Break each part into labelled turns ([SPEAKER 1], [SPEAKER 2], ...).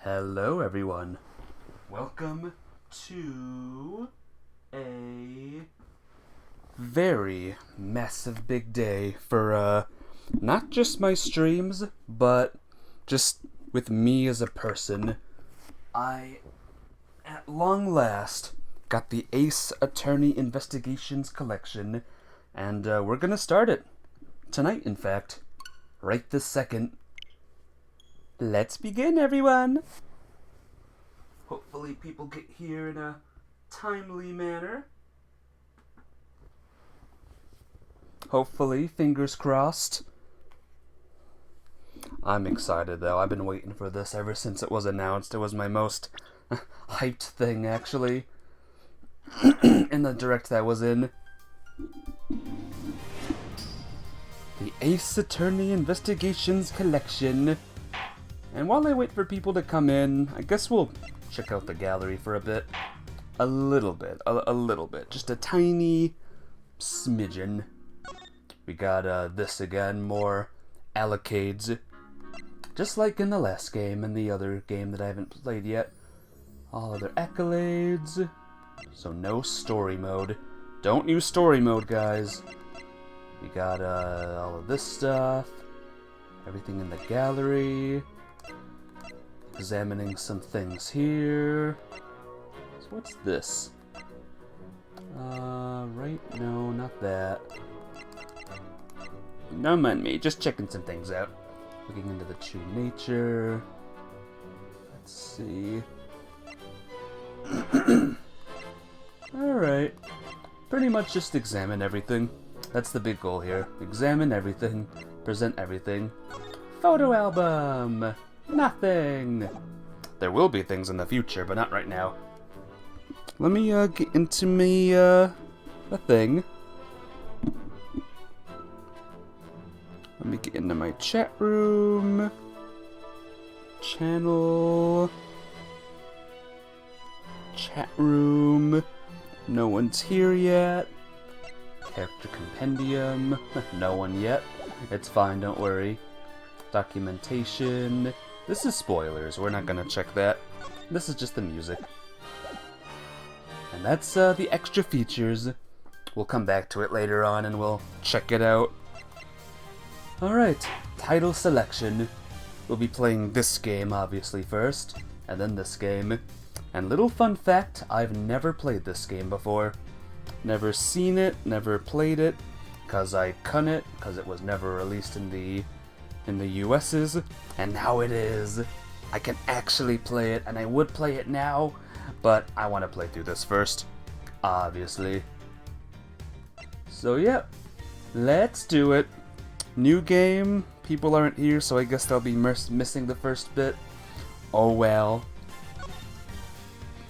[SPEAKER 1] Hello, everyone. Welcome to a very massive big day for, not just my streams, but just with me as a person. I, at long last, got the Ace Attorney Investigations collection, and we're gonna start it. Tonight, in fact. Right this second. Let's begin, everyone! Hopefully people get here in a timely manner. Hopefully, fingers crossed. I'm excited, though. I've been waiting for this ever since it was announced. It was my most hyped thing, actually, in the direct that I was in. The Ace Attorney Investigations collection. And while I wait for people to come in, I guess we'll check out the gallery for a bit. A little bit. Just a tiny smidgen. We got this again, more allocades. Just like in the last game and the other game that I haven't played yet. All other accolades. So no story mode. Don't use story mode, guys. We got all of this stuff. Everything in the gallery. Examining some things here. So what's this? Right? No, not that. Don't mind me, just checking some things out. Looking into the true nature. Let's see. Alright. Pretty much just examine everything. That's the big goal here. Examine everything. Present everything. Photo album! Nothing! There will be things in the future, but not right now. Let me get into me a thing. Let me get into my chat room. Channel. Chat room. No one's here yet. Character compendium. No one yet. It's fine, don't worry. Documentation. This is spoilers, we're not gonna check that. This is just the music. And that's the extra features. We'll come back to it later on and we'll check it out. Alright, title selection. We'll be playing this game obviously first, and then this game. And little fun fact, I've never played this game before. Never seen it, never played it, cause I couldn't it, cause it was never released in the US's, and now it is. I can actually play it, and I would play it now, but I want to play through this first, obviously. So yep, let's do it. New game, people aren't here, so I guess they'll be missing the first bit. Oh well.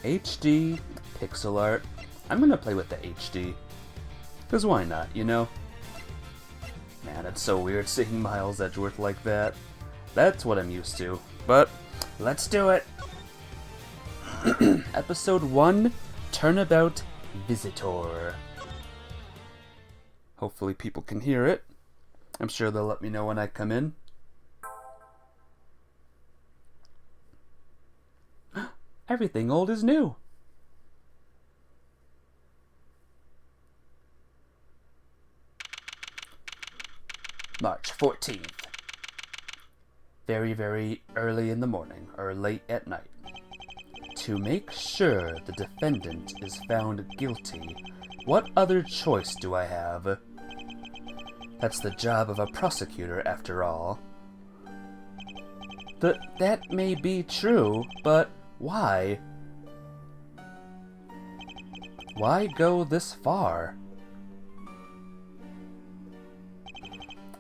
[SPEAKER 1] HD, pixel art. I'm gonna play with the HD, cause why not, you know? Man, it's so weird seeing Miles Edgeworth like that. That's what I'm used to. But, let's do it! Episode 1, Turnabout Visitor. Hopefully people can hear it. I'm sure they'll let me know when I come in. Everything old is new! March 14th. Very, very early in the morning, or late at night. To make sure the defendant is found guilty, what other choice do I have? That's the job of a prosecutor, after all. That may be true, but why? Why go this far?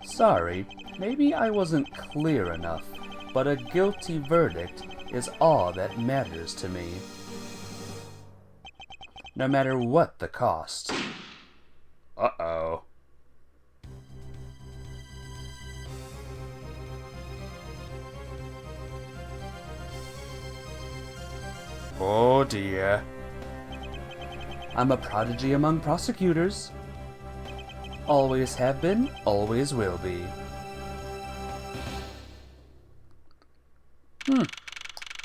[SPEAKER 1] Sorry, maybe I wasn't clear enough, but a guilty verdict is all that matters to me. No matter what the cost. Uh-oh. Oh dear. I'm a prodigy among prosecutors. Always have been, always will be.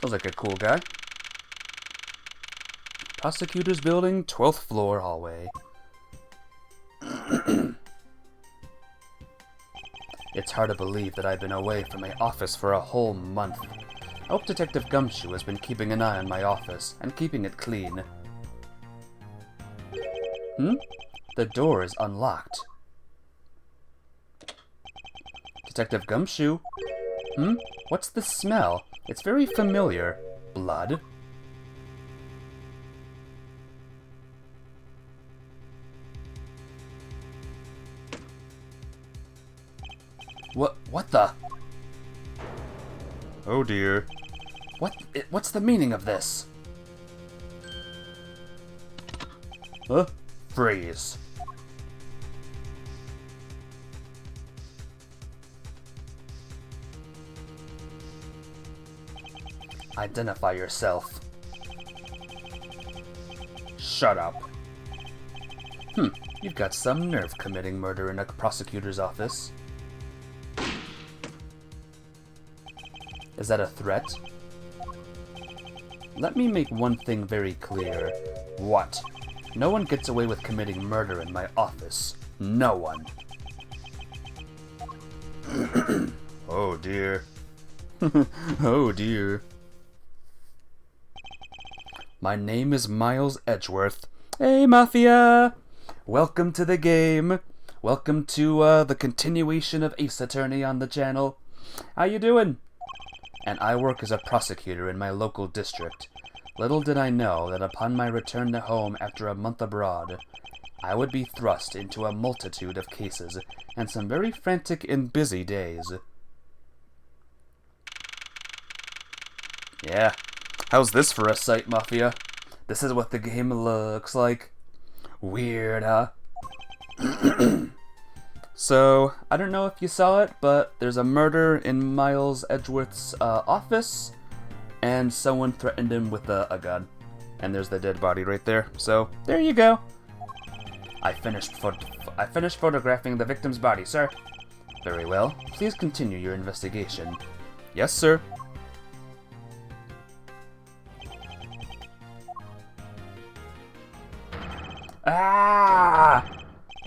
[SPEAKER 1] Looks like a cool guy. Prosecutor's building, 12th floor hallway. It's hard to believe that I've been away from my office for a whole month. I hope Detective Gumshoe has been keeping an eye on my office and keeping it clean. The door is unlocked. Detective Gumshoe? What's the smell? It's very familiar. Blood? What the? Oh dear. What's the meaning of this? Huh? Freeze. Identify yourself. Shut up. You've got some nerve committing murder in a prosecutor's office. Is that a threat? Let me make one thing very clear. What? No one gets away with committing murder in my office. No one. Oh dear. Oh dear. My name is Miles Edgeworth. Hey, Mafia! Welcome to the game. Welcome to the continuation of Ace Attorney on the channel. How you doing? And I work as a prosecutor in my local district. Little did I know that upon my return to home after a month abroad, I would be thrust into a multitude of cases and some very frantic and busy days. Yeah. How's this for a sight, Mafia? This is what the game looks like. Weird, huh? So, I don't know if you saw it, but there's a murder in Miles Edgeworth's office, and someone threatened him with a gun. And there's the dead body right there. So, there you go. I finished photographing the victim's body, sir. Very well. Please continue your investigation. Yes, sir. Ah!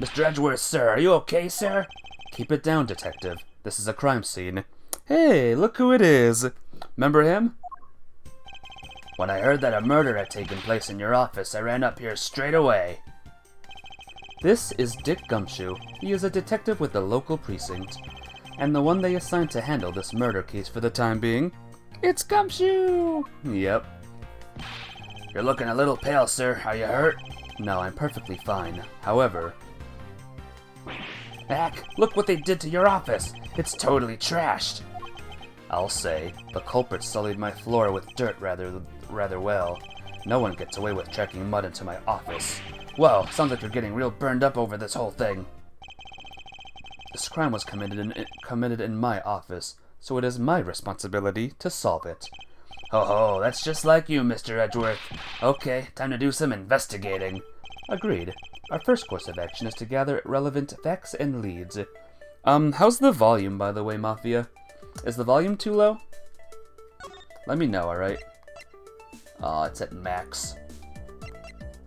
[SPEAKER 1] Mr. Edgeworth, sir, are you okay, sir? Keep it down, detective. This is a crime scene. Hey, look who it is. Remember him? When I heard that a murder had taken place in your office, I ran up here straight away. This is Dick Gumshoe. He is a detective with the local precinct, and the one they assigned to handle this murder case for the time being. It's Gumshoe! Yep. You're looking a little pale, sir. Are you hurt? No, I'm perfectly fine. However... Heck, look what they did to your office! It's totally trashed! I'll say, the culprit sullied my floor with dirt rather well. No one gets away with tracking mud into my office. Whoa, sounds like you're getting real burned up over this whole thing. This crime was committed in my office, so it is my responsibility to solve it. Ho ho, that's just like you, Mr. Edgeworth. Okay, time to do some investigating. Agreed. Our first course of action is to gather relevant facts and leads. How's the volume, by the way, Mafia? Is the volume too low? Let me know, alright? Aw, it's at max.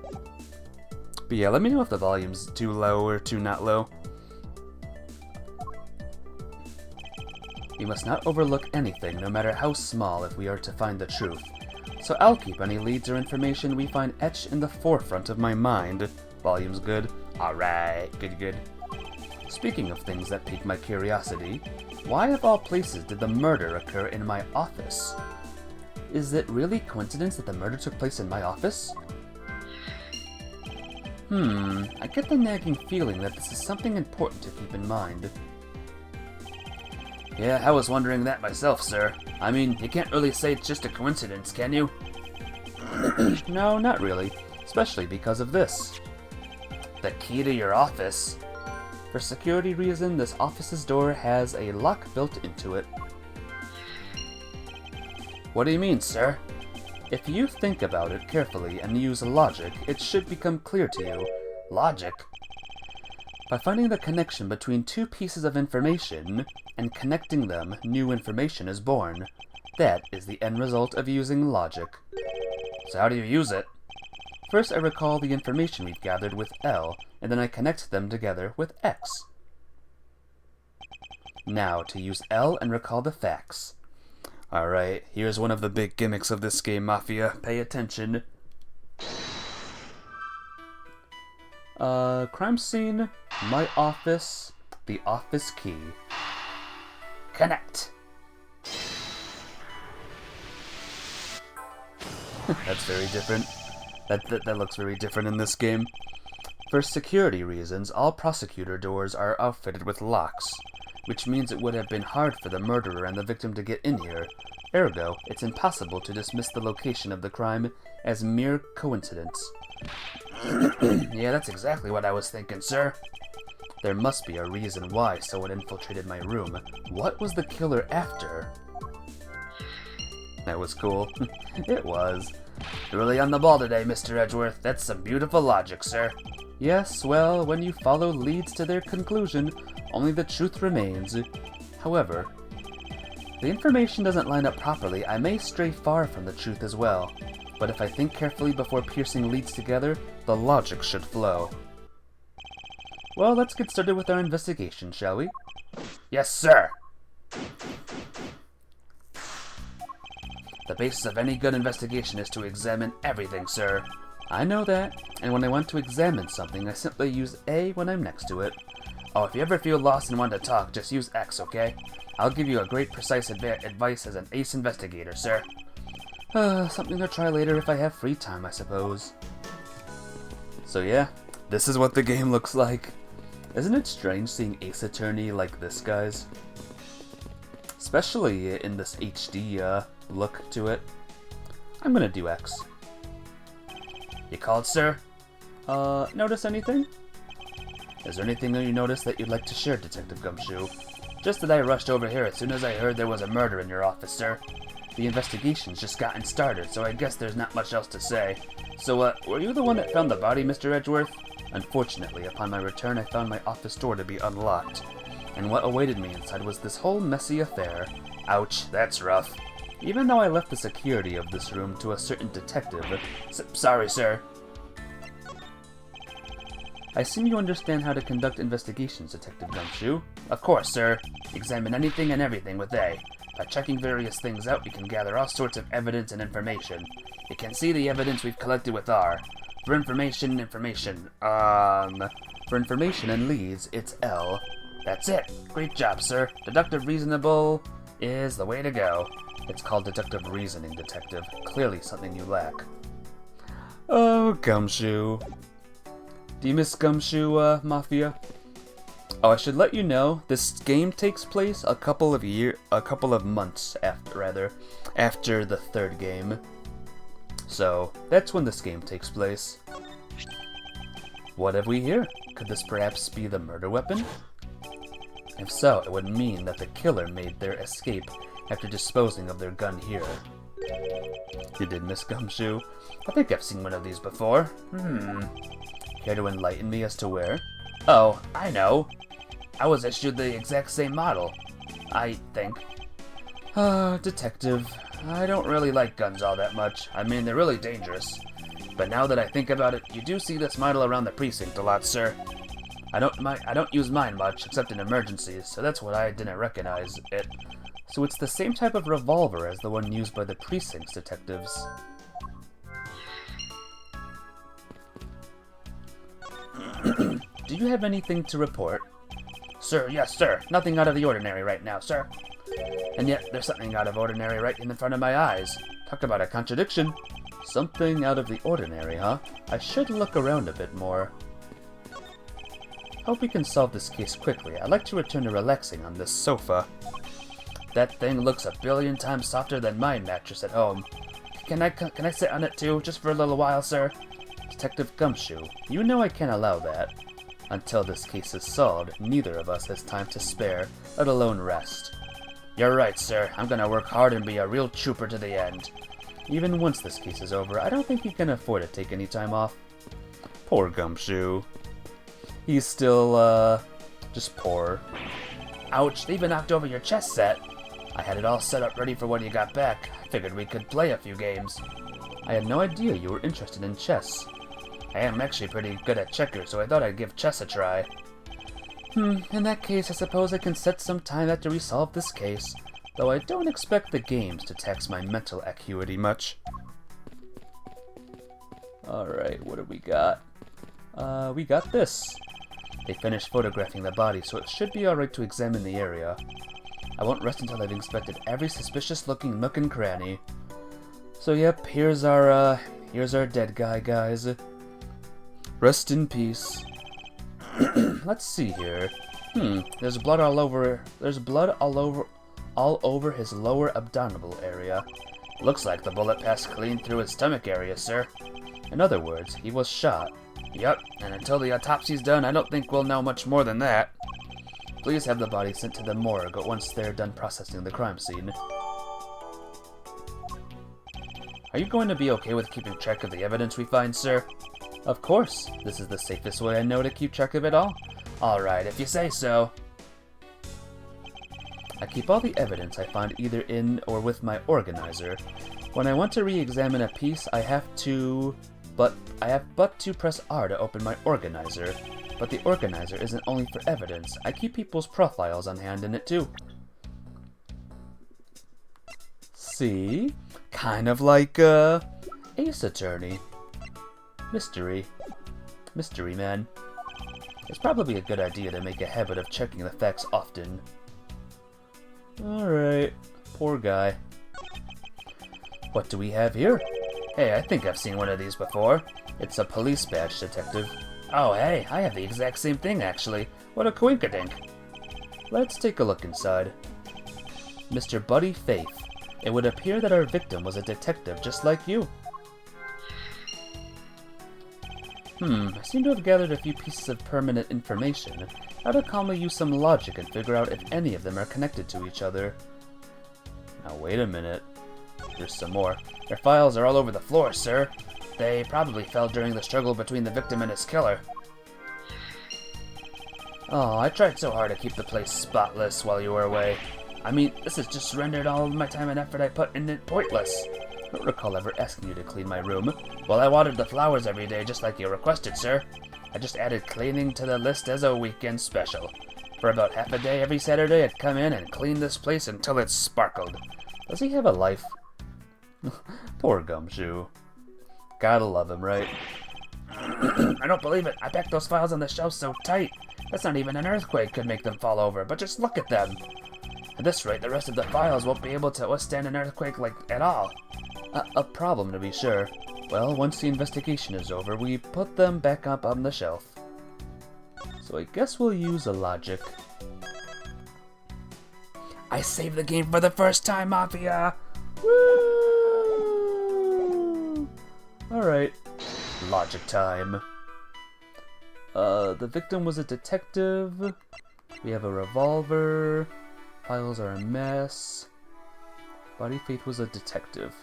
[SPEAKER 1] But yeah, let me know if the volume's too low or too not low. We must not overlook anything, no matter how small, if we are to find the truth. So I'll keep any leads or information we find etched in the forefront of my mind. Volume's good? Alright, good. Speaking of things that pique my curiosity, why of all places did the murder occur in my office? Is it really coincidence that the murder took place in my office? I get the nagging feeling that this is something important to keep in mind. Yeah, I was wondering that myself, sir. I mean, you can't really say it's just a coincidence, can you? No, not really. Especially because of this. The key to your office. For security reason, this office's door has a lock built into it. What do you mean, sir? If you think about it carefully and use logic, it should become clear to you. Logic? By finding the connection between two pieces of information and connecting them, new information is born. That is the end result of using logic. So how do you use it? First, I recall the information we've gathered with L, and then I connect them together with X. Now, to use L and recall the facts. Alright, here's one of the big gimmicks of this game, Mafia. Pay attention. Crime scene, my office, the office key. Connect! That's very different. That looks very different in this game. For security reasons, all prosecutor doors are outfitted with locks, which means it would have been hard for the murderer and the victim to get in here. Ergo, it's impossible to dismiss the location of the crime as mere coincidence. Yeah, that's exactly what I was thinking, sir. There must be a reason why someone infiltrated my room. What was the killer after? That was cool. It was. You're really on the ball today, Mr. Edgeworth. That's some beautiful logic, sir. Yes, well, when you follow leads to their conclusion, only the truth remains. However, the information doesn't line up properly. I may stray far from the truth as well. But if I think carefully before piercing leads together, the logic should flow. Well, let's get started with our investigation, shall we? Yes, sir! The basis of any good investigation is to examine everything, sir. I know that, and when I want to examine something, I simply use A when I'm next to it. Oh, if you ever feel lost and want to talk, just use X, okay? I'll give you a great precise advice as an ace investigator, sir. Something to try later if I have free time, I suppose. So yeah, this is what the game looks like. Isn't it strange seeing Ace Attorney like this, guys? Especially in this HD look to it. I'm gonna do X. You called, sir? Notice anything? Is there anything that you noticed that you'd like to share, Detective Gumshoe? Just that I rushed over here as soon as I heard there was a murder in your office, sir. The investigation's just gotten started, so I guess there's not much else to say. So, were you the one that found the body, Mr. Edgeworth? Unfortunately, upon my return, I found my office door to be unlocked. And what awaited me inside was this whole messy affair. Ouch, that's rough. Even though I left the security of this room to a certain detective... Sorry, sir. I assume you understand how to conduct investigations, Detective Gumshoe. Of course, sir. Examine anything and everything with A. By checking various things out, we can gather all sorts of evidence and information. You can see the evidence we've collected with R. For information and leads, it's L. That's it. Great job, sir. Deductive reasonable is the way to go. It's called deductive reasoning, Detective. Clearly something you lack. Oh, Gumshoe. Do you miss Gumshoe, Mafia? Oh, I should let you know, this game takes place a couple of months after the third game. So, that's when this game takes place. What have we here? Could this perhaps be the murder weapon? If so, it would mean that the killer made their escape after disposing of their gun here. You did miss Gumshoe? I think I've seen one of these before. Care to enlighten me as to where? Oh, I know. I was issued the exact same model, I think. Detective, I don't really like guns all that much. I mean, they're really dangerous. But now that I think about it, you do see this model around the precinct a lot, sir. I don't use mine much, except in emergencies, so that's why I didn't recognize it. So it's the same type of revolver as the one used by the precinct's detectives. Do you have anything to report? Sir, yes, sir. Nothing out of the ordinary right now, sir. And yet, there's something out of ordinary right in front of my eyes. Talk about a contradiction. Something out of the ordinary, huh? I should look around a bit more. Hope we can solve this case quickly. I'd like to return to relaxing on this sofa. That thing looks a billion times softer than my mattress at home. Can I sit on it too, just for a little while, sir? Detective Gumshoe, you know I can't allow that. Until this case is solved, neither of us has time to spare, let alone rest. You're right, sir. I'm gonna work hard and be a real trooper to the end. Even once this case is over, I don't think he can afford to take any time off. Poor Gumshoe. He's still, just poor. Ouch, they even knocked over your chess set. I had it all set up ready for when you got back. I figured we could play a few games. I had no idea you were interested in chess. I am actually pretty good at checkers, so I thought I'd give chess a try. In that case, I suppose I can set some time after we solve this case, though I don't expect the games to tax my mental acuity much. Alright, what do we got? We got this. They finished photographing the body, so it should be alright to examine the area. I won't rest until I've inspected every suspicious-looking nook and cranny. So yep, here's our dead guy, guys. Rest in peace. Let's see here. There's blood all over his lower abdominal area. Looks like the bullet passed clean through his stomach area, sir. In other words, he was shot. Yep, and until the autopsy's done, I don't think we'll know much more than that. Please have the body sent to the morgue once they're done processing the crime scene. Are you going to be okay with keeping track of the evidence we find, sir? Of course. This is the safest way I know to keep track of it all. Alright, if you say so. I keep all the evidence I find either in or with my organizer. When I want to re-examine a piece, I have but to press R to open my organizer. But the organizer isn't only for evidence. I keep people's profiles on hand in it too. See? Kind of like Ace Attorney. Mystery man. It's probably a good idea to make a habit of checking the facts often. Alright, poor guy. What do we have here? Hey, I think I've seen one of these before. It's a police badge, detective. Oh, hey, I have the exact same thing, actually. What a coinkadink. Let's take a look inside. Mr. Buddy Faith. It would appear that our victim was a detective just like you. I seem to have gathered a few pieces of permanent information. How to calmly use some logic and figure out if any of them are connected to each other. Now wait a minute. There's some more. Their files are all over the floor, sir. They probably fell during the struggle between the victim and his killer. Oh, I tried so hard to keep the place spotless while you were away. I mean, this has just rendered all of my time and effort I put in it pointless. I don't recall ever asking you to clean my room. Well, I watered the flowers every day just like you requested, sir. I just added cleaning to the list as a weekend special. For about half a day every Saturday, I'd come in and clean this place until it sparkled. Does he have a life? Poor Gumshoe. Gotta love him, right? I don't believe it. I packed those files on the shelf so tight. That's not even an earthquake could make them fall over, but just look at them. At this rate, the rest of the files won't be able to withstand an earthquake at all. A problem, to be sure. Well, once the investigation is over, we put them back up on the shelf. So I guess we'll use a logic. I saved the game for the first time, Mafia! Woo! Alright. Logic time. The victim was a detective. We have a revolver. Files are a mess. Body Faith was a detective.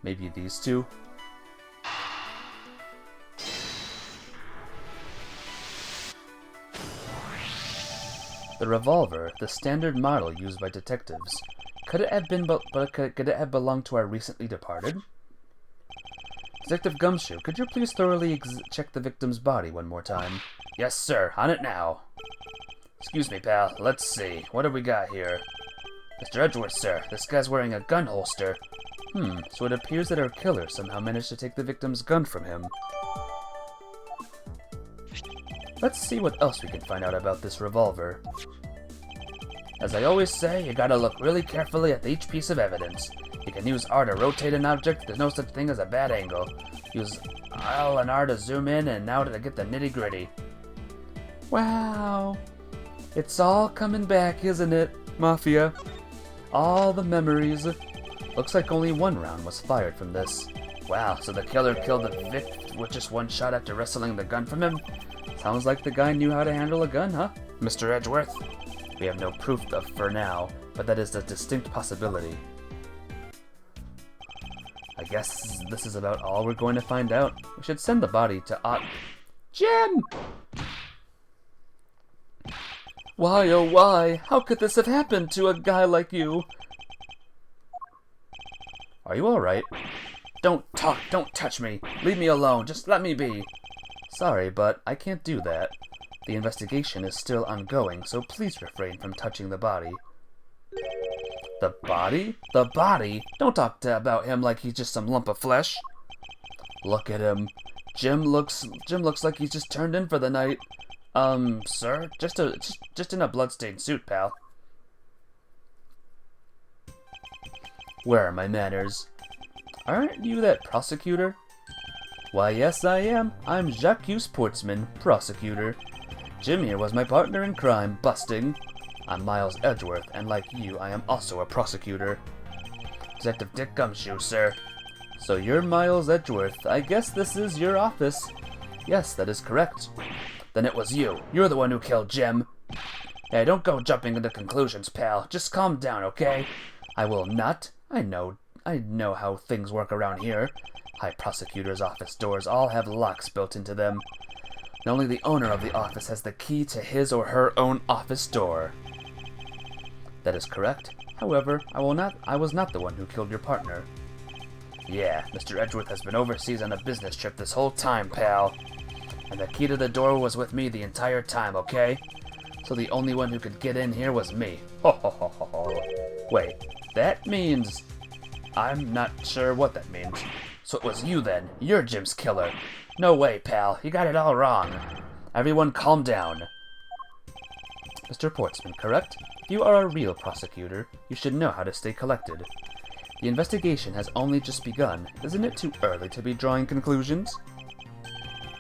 [SPEAKER 1] Maybe these two? The revolver, the standard model used by detectives. Could it have been, could it have belonged to our recently departed? Detective Gumshoe, could you please thoroughly check the victim's body one more time? Yes, sir. On it now. Excuse me, pal. Let's see. What have we got here? Mr. Edgeworth, sir. This guy's wearing a gun holster. So it appears that our killer somehow managed to take the victim's gun from him. Let's see what else we can find out about this revolver. As I always say, you gotta look really carefully at each piece of evidence. You can use R to rotate an object, there's no such thing as a bad angle. Use L and R to zoom in, and now to get the nitty-gritty. Wow. It's all coming back, isn't it, Mafia? All the memories. Looks like only one round was fired from this. Wow, so the killer killed the victim with just one shot after wresting the gun from him? Sounds like the guy knew how to handle a gun, huh? Mr. Edgeworth? We have no proof of for now, but that is a distinct possibility. I guess this is about all we're going to find out. We should send the body to Jim! Why, oh why? How could this have happened to a guy like you? Are you alright? Don't talk, don't touch me. Leave me alone, just let me be. Sorry, but I can't do that. The investigation is still ongoing, so please refrain from touching the body. The body? The body? Don't talk about him like he's just some lump of flesh. Look at him. Jim looks like he's just turned in for the night. Sir? Just in a bloodstained suit, pal. Where are my manners? Aren't you that prosecutor? Why, yes, I am. I'm Jacques Portsman, prosecutor. Jim here was my partner in crime, busting. I'm Miles Edgeworth, and like you, I am also a prosecutor. Detective Dick Gumshoe, sir. So you're Miles Edgeworth. I guess this is your office. Yes, that is correct. Then it was you. You're the one who killed Jim. Hey, don't go jumping into conclusions, pal. Just calm down, okay? I will not. I know how things work around here. High prosecutor's office doors all have locks built into them. And only the owner of the office has the key to his or her own office door. That is correct. However, I was not the one who killed your partner. Yeah, Mr. Edgeworth has been overseas on a business trip this whole time, pal. And the key to the door was with me the entire time, okay? So the only one who could get in here was me. Ho ho ho ho ho. Wait, that means... I'm not sure what that means. So it was you then. You're Jim's killer. No way, pal. You got it all wrong. Everyone calm down. Mr. Portsman, correct? If you are a real prosecutor, you should know how to stay collected. The investigation has only just begun. Isn't it too early to be drawing conclusions?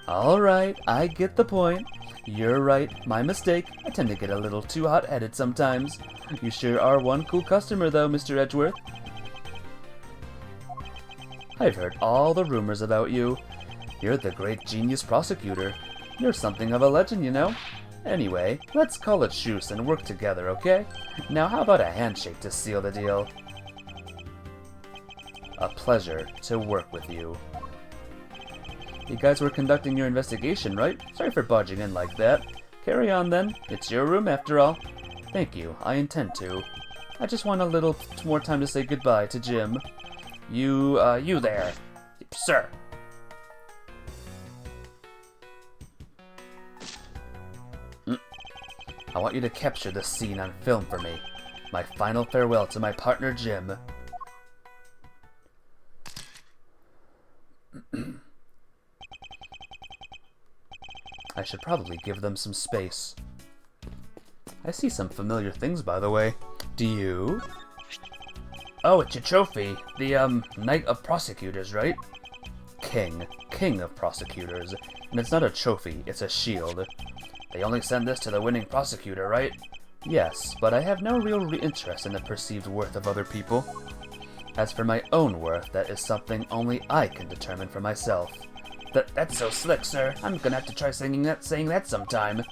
[SPEAKER 1] Alright, I get the point. You're right, my mistake. I tend to get a little too hot-headed sometimes. You sure are one cool customer though, Mr. Edgeworth. I've heard all the rumors about you. You're the great genius prosecutor. You're something of a legend, you know. Anyway, let's call it shoes and work together, okay? Now how about a handshake to seal the deal? A pleasure to work with you. You guys were conducting your investigation, right? Sorry for barging in like that. Carry on then. It's your room after all. Thank you, I intend to. I just want a little more time to say goodbye to Jim. You there. Sir. I want you to capture this scene on film for me. My final farewell to my partner, Jim. I should probably give them some space. I see some familiar things, by the way. Do you? Oh, it's your trophy. The, Knight of Prosecutors, right? King of Prosecutors. And it's not a trophy, it's a shield. They only send this to the winning prosecutor, right? Yes, but I have no real interest in the perceived worth of other people. As for my own worth, that is something only I can determine for myself. That's so slick, sir. I'm gonna have to try saying that sometime.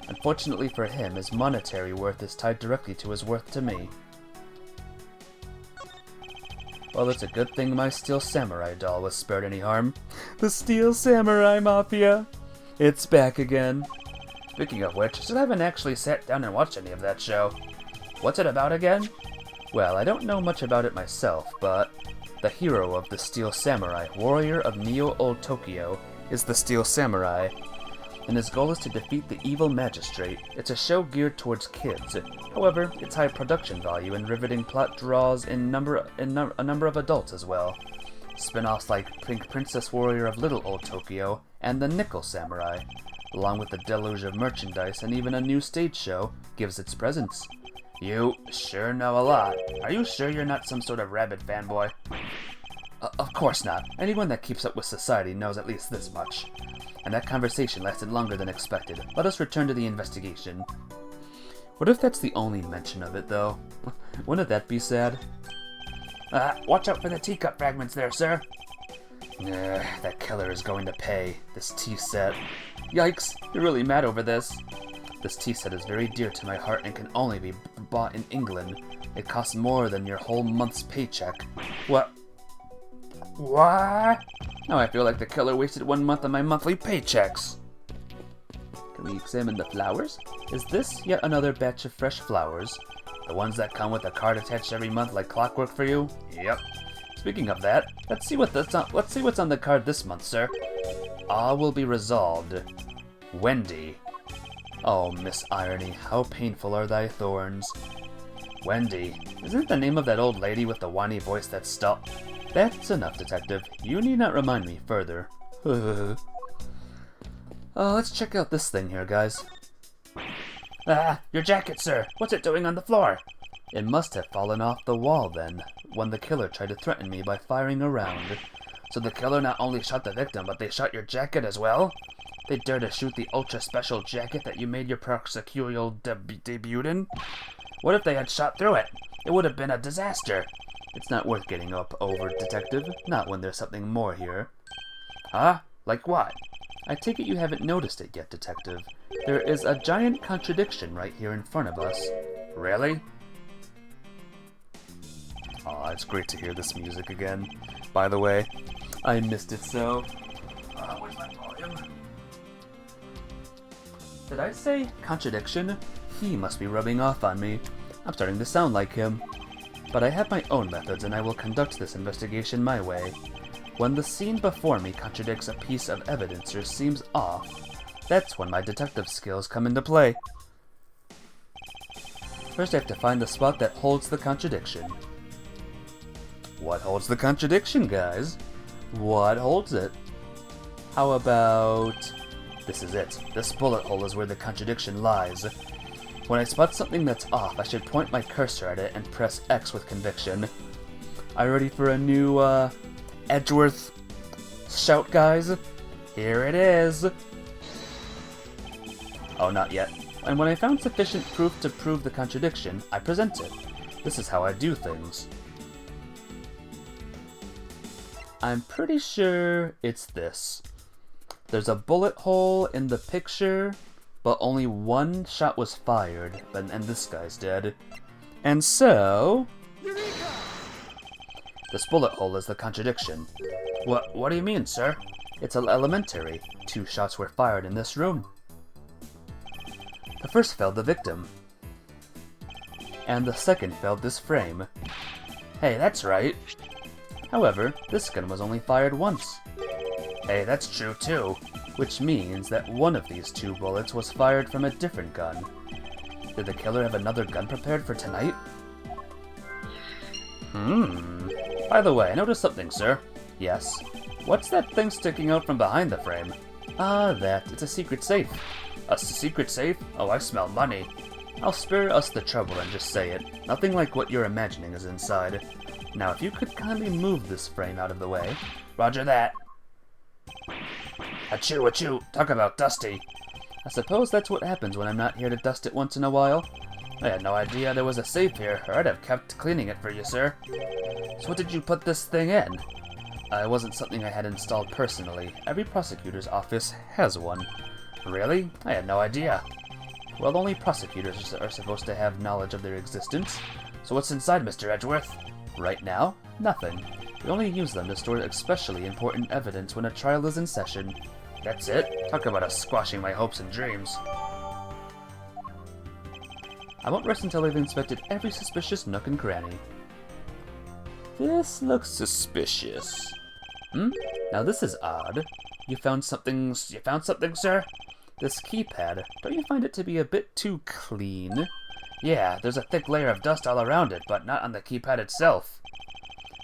[SPEAKER 1] Unfortunately for him, his monetary worth is tied directly to his worth to me. Well, it's a good thing my Steel Samurai doll was spared any harm. The Steel Samurai Mafia! It's back again. Speaking of which, I still haven't actually sat down and watched any of that show. What's it about again? Well, I don't know much about it myself, but the hero of the Steel Samurai, warrior of Neo-Old Tokyo, is the Steel Samurai, and his goal is to defeat the evil magistrate. It's a show geared towards kids. However, its high production value and riveting plot draws a number of adults as well. Spin-offs like Pink Princess Warrior of Little Old Tokyo and the Nickel Samurai, along with the deluge of merchandise and even a new stage show, gives its presence. You sure know a lot. Are you sure you're not some sort of rabid fanboy? Of course not. Anyone that keeps up with society knows at least this much. And that conversation lasted longer than expected. Let us return to the investigation. What if that's the only mention of it, though? Wouldn't that be sad? Watch out for the teacup fragments there, sir. That killer is going to pay. This tea set. Yikes, you're really mad over this. This tea set is very dear to my heart and can only be bought in England. It costs more than your whole month's paycheck. What? What? Now I feel like the killer wasted 1 month of my monthly paychecks. Can we examine the flowers? Is this yet another batch of fresh flowers? The ones that come with a card attached every month like clockwork for you? Yep. Speaking of that, let's see what's on the card this month, sir. All will be resolved. Wendy. Oh, Miss Irony, how painful are thy thorns. Wendy. Isn't it the name of that old lady with the whiny voice that That's enough, Detective. You need not remind me further. Let's check out this thing here, guys. Ah, your jacket, sir! What's it doing on the floor? It must have fallen off the wall, then, when the killer tried to threaten me by firing a round. So the killer not only shot the victim, but they shot your jacket as well? They dare to shoot the ultra-special jacket that you made your prosecutorial debut in? What if they had shot through it? It would have been a disaster. It's not worth getting up over, Detective. Not when there's something more here. Huh? Like what? I take it you haven't noticed it yet, Detective. There is a giant contradiction right here in front of us. Really? Aw, it's great to hear this music again. By the way, I missed it so. Where's my volume? Did I say contradiction? He must be rubbing off on me. I'm starting to sound like him. But I have my own methods, and I will conduct this investigation my way. When the scene before me contradicts a piece of evidence or seems off, that's when my detective skills come into play. First I have to find the spot that holds the contradiction. What holds the contradiction, guys? What holds it? How about... This is it. This bullet hole is where the contradiction lies. When I spot something that's off, I should point my cursor at it and press X with conviction. Are you ready for a new, Edgeworth shout, guys? Here it is! Oh, not yet. And when I found sufficient proof to prove the contradiction, I present it. This is how I do things. I'm pretty sure it's this. There's a bullet hole in the picture, but only one shot was fired, and this guy's dead. And so... This bullet hole is the contradiction. What do you mean, sir? It's elementary. 2 shots were fired in this room. The first felled the victim, and the second felled this frame. Hey, that's right. However, this gun was only fired once. Hey, that's true too, which means that one of these 2 bullets was fired from a different gun. Did the killer have another gun prepared for tonight? By the way, I noticed something, sir. Yes. What's that thing sticking out from behind the frame? Ah, it's a secret safe. A secret safe? Oh, I smell money. I'll spare us the trouble and just say it. Nothing like what you're imagining is inside. Now, if you could kindly move this frame out of the way. Roger that. Achoo, achoo. Talk about dusty. I suppose that's what happens when I'm not here to dust it once in a while. I had no idea there was a safe here, or I'd have kept cleaning it for you, sir. So what did you put this thing in? It wasn't something I had installed personally. Every prosecutor's office has one. Really? I had no idea. Well, only prosecutors are supposed to have knowledge of their existence. So what's inside, Mr. Edgeworth? Right now, nothing. We only use them to store especially important evidence when a trial is in session. That's it? Talk about us squashing my hopes and dreams. I won't rest until I've inspected every suspicious nook and cranny. This looks suspicious. Now this is odd. You found something, sir? This keypad, don't you find it to be a bit too clean? Yeah, there's a thick layer of dust all around it, but not on the keypad itself.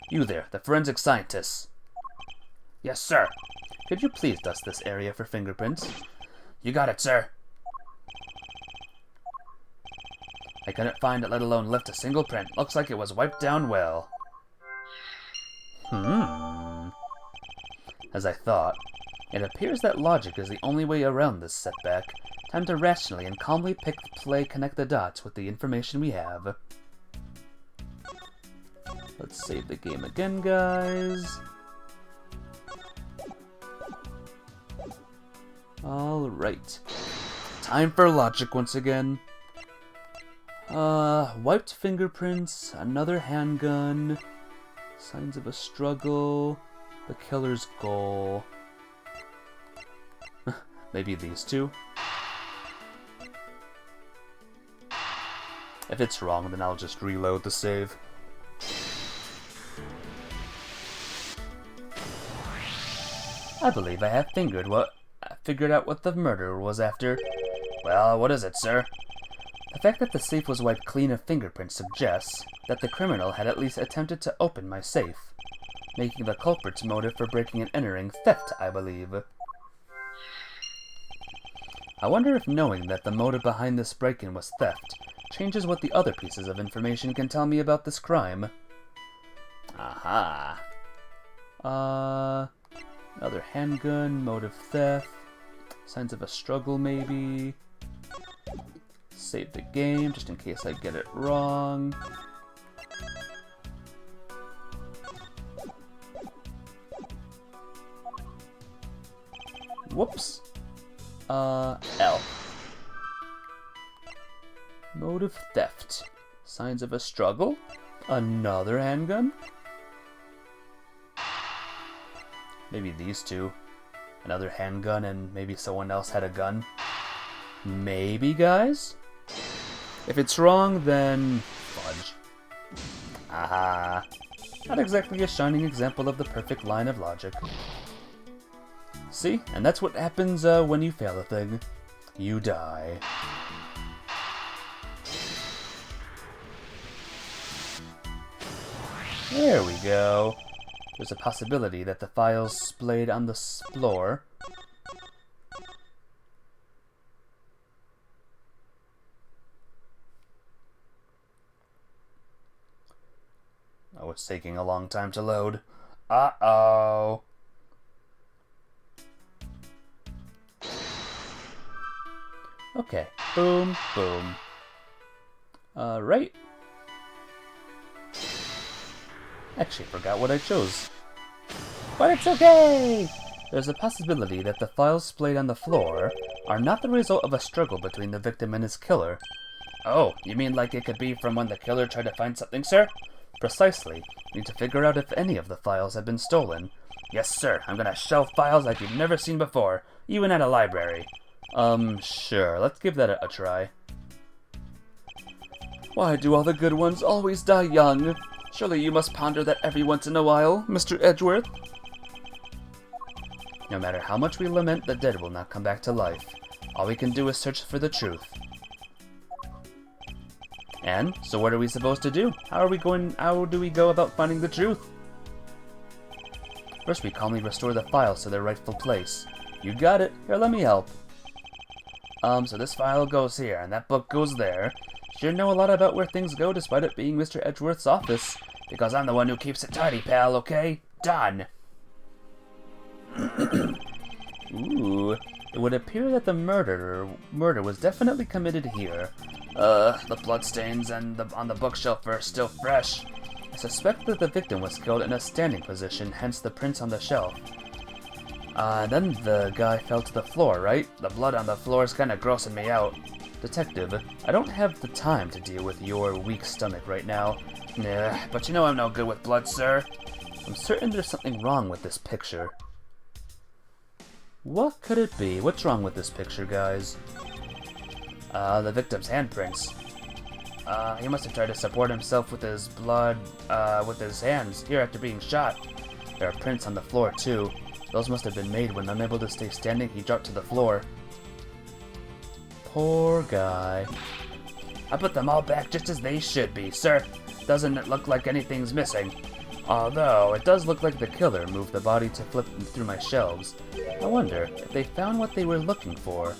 [SPEAKER 1] You there, the forensic scientist. Yes, sir. Could you please dust this area for fingerprints? You got it, sir. I couldn't find it, let alone lift a single print. Looks like it was wiped down well. As I thought, it appears that logic is the only way around this setback. Time to rationally and calmly connect the dots with the information we have. Let's save the game again, guys. Alright. Time for logic once again. Wiped fingerprints, another handgun, signs of a struggle, the killer's goal. Maybe these 2. If it's wrong, then I'll just reload the save. I believe I have figured out what the murderer was after. Well, what is it, sir? The fact that the safe was wiped clean of fingerprints suggests that the criminal had at least attempted to open my safe, making the culprit's motive for breaking and entering theft, I believe. I wonder if knowing that the motive behind this break-in was theft changes what the other pieces of information can tell me about this crime. Aha. Another handgun, motive theft, signs of a struggle maybe. Save the game just in case I get it wrong. Whoops. L. Motive theft. Signs of a struggle? Another handgun? Maybe these two. Another handgun and maybe someone else had a gun. Maybe, guys? If it's wrong, then fudge. Aha. Not exactly a shining example of the perfect line of logic. See? And that's what happens when you fail a thing. You die. There we go. There's a possibility that the files splayed on the floor Oh, it's taking a long time to load. Uh-oh. Okay. Boom, boom. Right. Actually, forgot what I chose. But it's okay! There's a possibility that the files splayed on the floor are not the result of a struggle between the victim and his killer. Oh, you mean like it could be from when the killer tried to find something, sir? Precisely. Need to figure out if any of the files have been stolen. Yes, sir. I'm gonna shelve files like you've never seen before, even at a library. Sure. Let's give that a try. Why do all the good ones always die young? Surely you must ponder that every once in a while, Mr. Edgeworth. No matter how much we lament, the dead will not come back to life. All we can do is search for the truth. And, so what are we supposed to do? How do we go about finding the truth? First we calmly restore the files to their rightful place. You got it. Here, let me help. So this file goes here, and that book goes there. Sure know a lot about where things go despite it being Mr. Edgeworth's office. Because I'm the one who keeps it tidy, pal, okay? Done. Ooh. It would appear that the murder was definitely committed here. The bloodstains on the bookshelf are still fresh. I suspect that the victim was killed in a standing position, hence the prints on the shelf. Then the guy fell to the floor, right? The blood on the floor is kinda grossing me out. Detective, I don't have the time to deal with your weak stomach right now. Nah, but you know I'm no good with blood, sir. I'm certain there's something wrong with this picture. What could it be? What's wrong with this picture, guys? The victim's handprints. He must have tried to support himself with his blood, with his hands here after being shot. There are prints on the floor, too. Those must have been made when, unable to stay standing, he dropped to the floor. Poor guy. I put them all back just as they should be, sir. Doesn't it look like anything's missing? Although, it does look like the killer moved the body to flip through my shelves. I wonder if they found what they were looking for.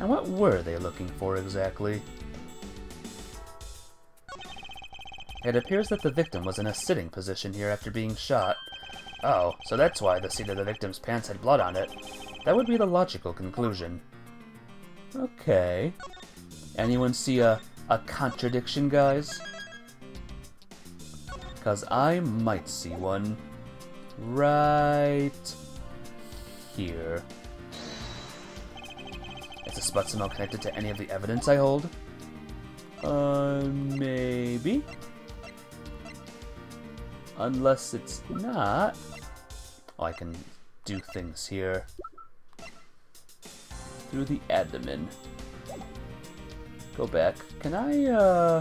[SPEAKER 1] And what were they looking for exactly? It appears that the victim was in a sitting position here after being shot. Oh, so that's why the seat of the victim's pants had blood on it. That would be the logical conclusion. Okay. Anyone see a contradiction, guys? Because I might see one right here. Is the spot somehow connected to any of the evidence I hold? Maybe. Unless it's not. Oh, I can do things here. Through the admin. go back. Can I,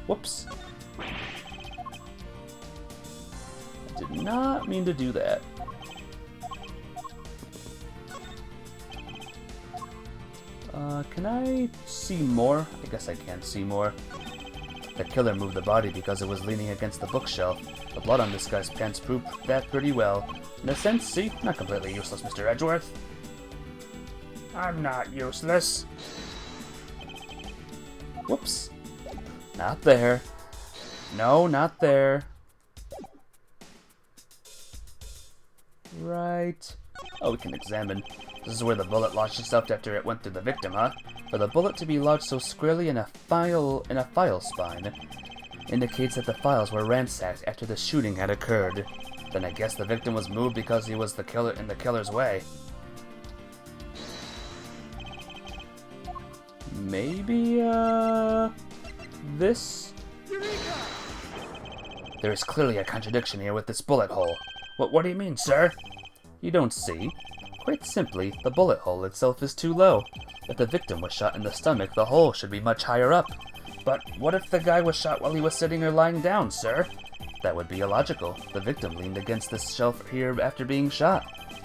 [SPEAKER 1] whoops. I did not mean to do that. Can I see more? I guess I can see more. The killer moved the body because it was leaning against the bookshelf. The blood on this guy's pants proved that pretty well. In a sense, see? Not completely useless, Mr. Edgeworth. I'm not useless. Whoops. Not there. No, not there. Right. Oh, we can examine. This is where the bullet lodged itself after it went through the victim, huh? For the bullet to be lodged so squarely in a file spine indicates that the files were ransacked after the shooting had occurred. Then I guess the victim was moved because he was the killer in the killer's way. Maybe, this? There is clearly a contradiction here with this bullet hole. What do you mean, sir? You don't see. Quite simply, the bullet hole itself is too low. If the victim was shot in the stomach, the hole should be much higher up. But what if the guy was shot while he was sitting or lying down, sir? That would be illogical. The victim leaned against this shelf here after being shot,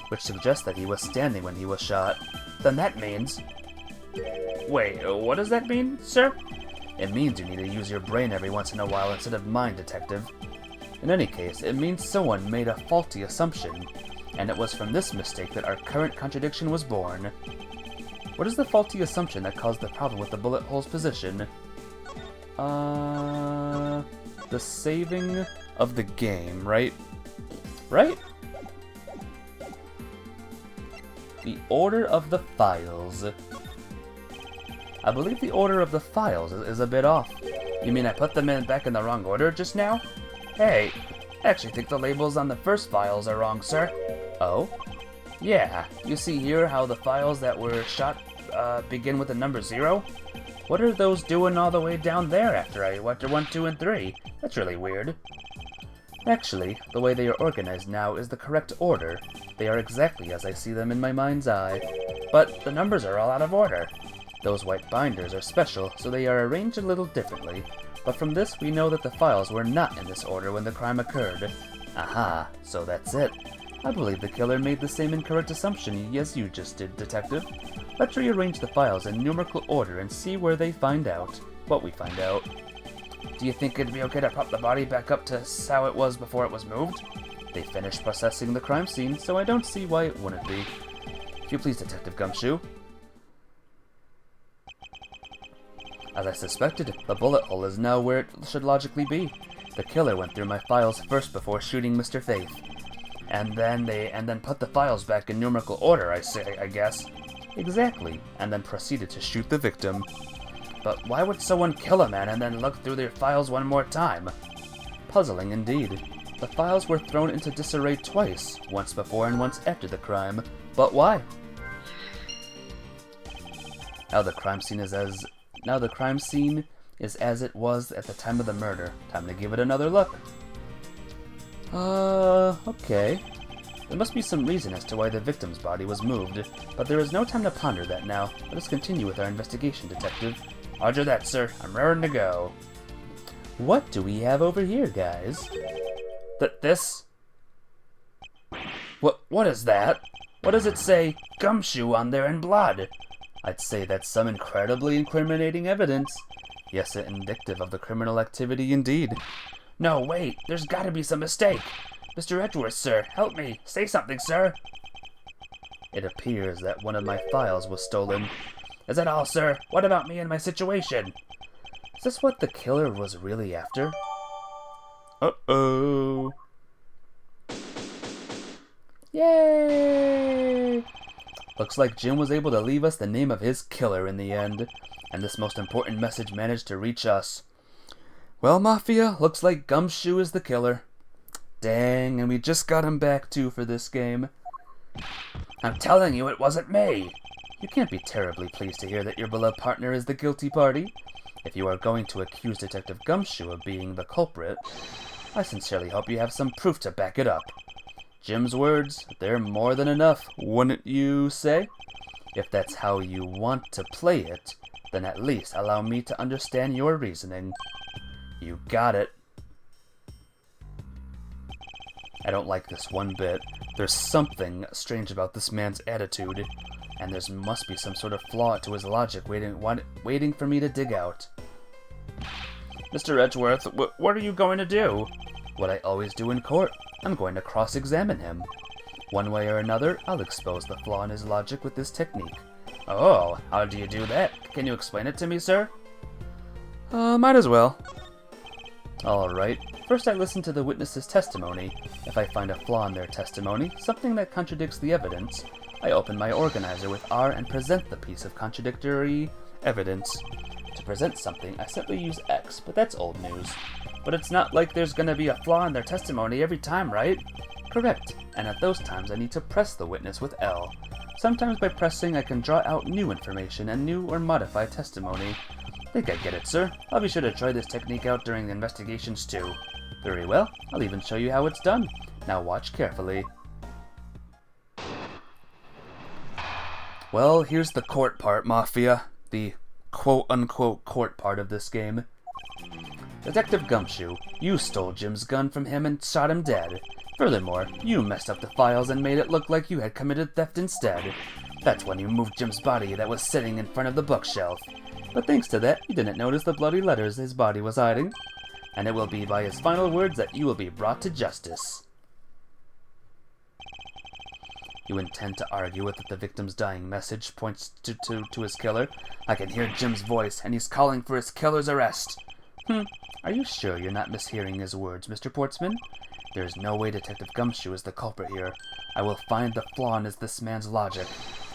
[SPEAKER 1] which suggests that he was standing when he was shot. Then that means... Wait, what does that mean, sir? It means you need to use your brain every once in a while instead of mine, detective. In any case, it means someone made a faulty assumption, and it was from this mistake that our current contradiction was born. What is the faulty assumption that caused the problem with the bullet hole's position? The saving of the game, right? Right? The order of the files. I believe the order of the files is a bit off. You mean I put them back in the wrong order just now? Hey, I actually think the labels on the first files are wrong, sir. Oh? Yeah, you see here how the files that were shot begin with the number 0? What are those doing all the way down there after I went to 1, 2, and 3? That's really weird. Actually, the way they are organized now is the correct order. They are exactly as I see them in my mind's eye. But the numbers are all out of order. Those white binders are special, so they are arranged a little differently. But from this, we know that the files were not in this order when the crime occurred. Aha, so that's it. I believe the killer made the same incorrect assumption as you just did, detective. Let's rearrange the files in numerical order and see where they find out. What we find out. Do you think it'd be okay to prop the body back up to how it was before it was moved? They finished processing the crime scene, so I don't see why it wouldn't be. If you please, Detective Gumshoe. As I suspected, the bullet hole is now where it should logically be. The killer went through my files first before shooting Mr. Faith. And then put the files back in numerical order, I guess. Exactly, and then proceeded to shoot the victim. But why would someone kill a man and then look through their files one more time? Puzzling indeed. The files were thrown into disarray twice, once before and once after the crime. But why? Now the crime scene is as it was at the time of the murder. Time to give it another look. Okay. There must be some reason as to why the victim's body was moved, but there is no time to ponder that now. Let us continue with our investigation, detective. Roger that, sir. I'm raring to go. What do we have over here, guys? This? What is that? What does it say, Gumshoe, on there in blood? I'd say that's some incredibly incriminating evidence. Yes, indicative of the criminal activity indeed. No, wait, there's gotta be some mistake. Mr. Edgeworth, sir, help me. Say something, sir. It appears that one of my files was stolen. Is that all, sir? What about me and my situation? Is this what the killer was really after? Uh-oh. Yay! Looks like Jim was able to leave us the name of his killer in the end, and this most important message managed to reach us. Well, Mafia, looks like Gumshoe is the killer. Dang, and we just got him back too for this game. I'm telling you, it wasn't me! You can't be terribly pleased to hear that your beloved partner is the guilty party. If you are going to accuse Detective Gumshoe of being the culprit, I sincerely hope you have some proof to back it up. Jim's words, they're more than enough, wouldn't you say? If that's how you want to play it, Then at least allow me to understand your reasoning. You got it. I don't like this one bit. There's something strange about this man's attitude, and there must be some sort of flaw to his logic waiting for me to dig out. Mr. Edgeworth, what are you going to do? What I always do in court. I'm going to cross-examine him. One way or another, I'll expose the flaw in his logic with this technique. Oh, how do you do that? Can you explain it to me, sir? Might as well. Alright, first I listen to the witness's testimony. If I find a flaw in their testimony, something that contradicts the evidence, I open my organizer with R and present the piece of contradictory evidence. To present something, I simply use X, but that's old news. But it's not like there's gonna be a flaw in their testimony every time, right? Correct, and at those times I need to press the witness with L. Sometimes by pressing I can draw out new information and new or modified testimony. Think I get it, sir. I'll be sure to try this technique out during the investigations too. Very well, I'll even show you how it's done. Now watch carefully. Well, here's the court part, Mafia. The quote-unquote court part of this game. Detective Gumshoe, you stole Jim's gun from him and shot him dead. Furthermore, you messed up the files and made it look like you had committed theft instead. That's when you moved Jim's body that was sitting in front of the bookshelf. But thanks to that, you didn't notice the bloody letters his body was hiding. And it will be by his final words that you will be brought to justice. You intend to argue with that the victim's dying message points to his killer? I can hear Jim's voice, and he's calling for his killer's arrest. Are you sure you're not mishearing his words, Mr. Portsman? There is no way Detective Gumshoe is the culprit here. I will find the flaw in this man's logic,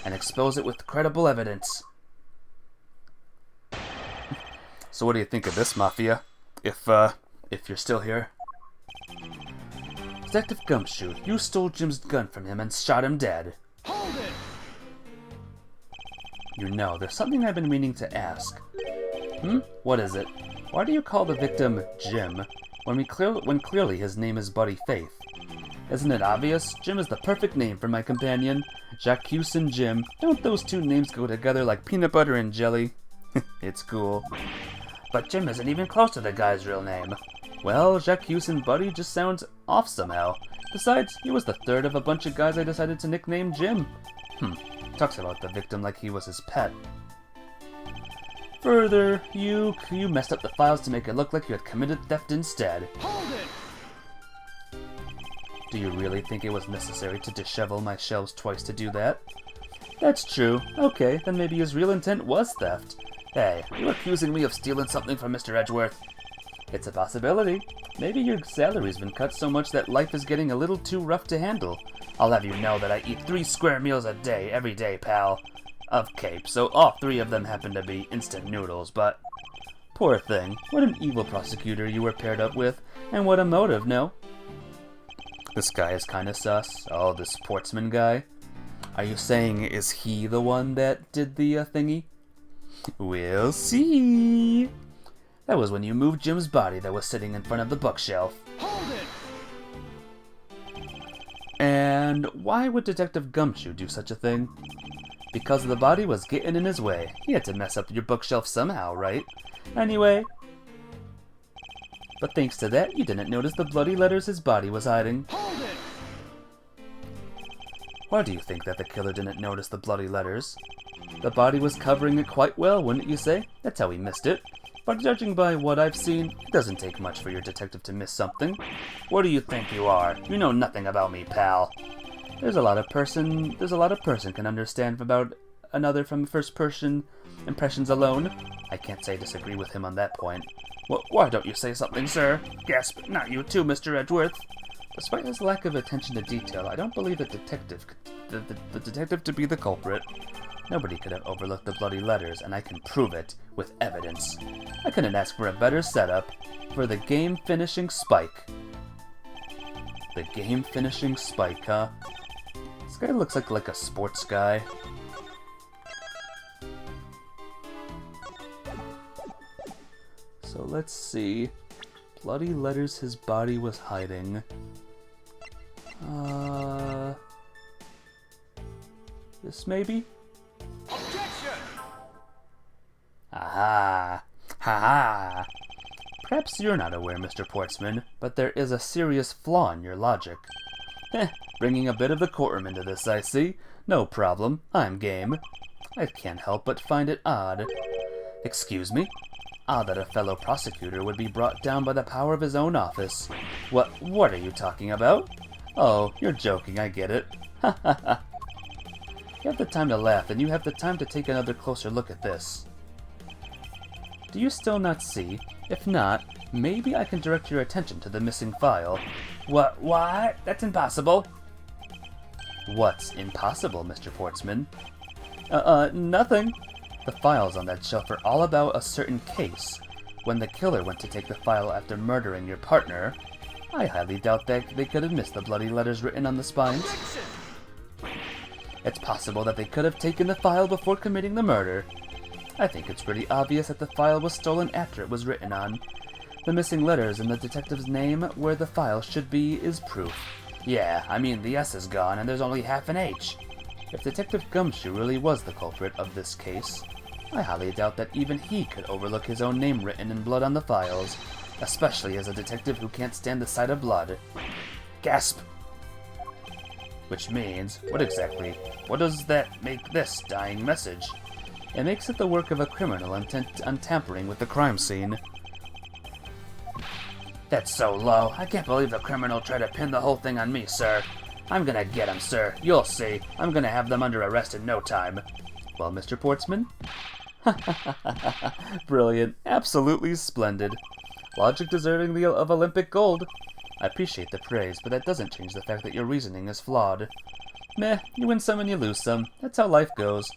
[SPEAKER 1] and expose it with credible evidence. So what do you think of this, Mafia? If you're still here. Detective Gumshoe, you stole Jim's gun from him and shot him dead. Hold it! You know, there's something I've been meaning to ask. What is it? Why do you call the victim Jim, when clearly his name is Buddy Faith? Isn't it obvious? Jim is the perfect name for my companion. Jacques and Jim, don't those two names go together like peanut butter and jelly? It's cool. But Jim isn't even close to the guy's real name. Well, Jacques and Buddy just sounds off somehow. Besides, he was the third of a bunch of guys I decided to nickname Jim. Talks about the victim like he was his pet. Further, you messed up the files to make it look like you had committed theft instead. Hold it! Do you really think it was necessary to dishevel my shelves twice to do that? That's true. Okay, then maybe his real intent was theft. Hey, are you accusing me of stealing something from Mr. Edgeworth? It's a possibility. Maybe your salary's been cut so much that life is getting a little too rough to handle. I'll have you know that I eat 3 square meals a day, every day, pal. Of Cape, so all 3 of them happen to be instant noodles, but... Poor thing. What an evil prosecutor you were paired up with, and what a motive, no? This guy is kinda sus. Oh, this Portsman guy. Are you saying, is he the one that did the thingy? We'll see. That was when you moved Jim's body that was sitting in front of the bookshelf. Hold it! And why would Detective Gumshoe do such a thing? Because the body was getting in his way. He had to mess up your bookshelf somehow, right? Anyway. But thanks to that, you didn't notice the bloody letters his body was hiding. Hold it! Why do you think that the killer didn't notice the bloody letters? The body was covering it quite well, wouldn't you say? That's how he missed it. But judging by what I've seen, it doesn't take much for your detective to miss something. What do you think you are? You know nothing about me, pal. There's a lot a person can understand about another from first-person impressions alone. I can't say I disagree with him on that point. Why don't you say something, sir? Gasp, not you too, Mr. Edgeworth. Despite his lack of attention to detail, I don't believe the detective to be the culprit. Nobody could have overlooked the bloody letters, and I can prove it with evidence. I couldn't ask for a better setup for the game-finishing spike. The game-finishing spike, huh? This guy looks like a sports guy. So let's see. Bloody letters his body was hiding. This maybe? Objection! ha. Ha ha. Perhaps you're not aware, Mr. Portsman, but there is a serious flaw in your logic. Bringing a bit of the courtroom into this, I see. No problem. I'm game. I can't help but find it odd. Excuse me? Odd that a fellow prosecutor would be brought down by the power of his own office. What are you talking about? Oh, you're joking, I get it. Ha ha ha. You have the time to laugh, and you have the time to take another closer look at this. Do you still not see? If not, maybe I can direct your attention to the missing file. What? That's impossible. What's impossible, Mr. Portsman? Nothing. The files on that shelf are all about a certain case. When the killer went to take the file after murdering your partner, I highly doubt that they could have missed the bloody letters written on the spines. It's possible that they could have taken the file before committing the murder. I think it's pretty obvious that the file was stolen after it was written on. The missing letters and the detective's name where the file should be is proof. Yeah, I mean the S is gone and there's only half an H. If Detective Gumshoe really was the culprit of this case, I highly doubt that even he could overlook his own name written in blood on the files, especially as a detective who can't stand the sight of blood. Gasp! Which means, what does that make this dying message? It makes it the work of a criminal intent on tampering with the crime scene. That's so low. I can't believe the criminal tried to pin the whole thing on me, sir. I'm gonna get him, sir. You'll see. I'm gonna have them under arrest in no time. Well, Mr. Portsman? Brilliant. Absolutely splendid. Logic deserving of Olympic gold. I appreciate the praise, but that doesn't change the fact that your reasoning is flawed. Meh, you win some and you lose some. That's how life goes.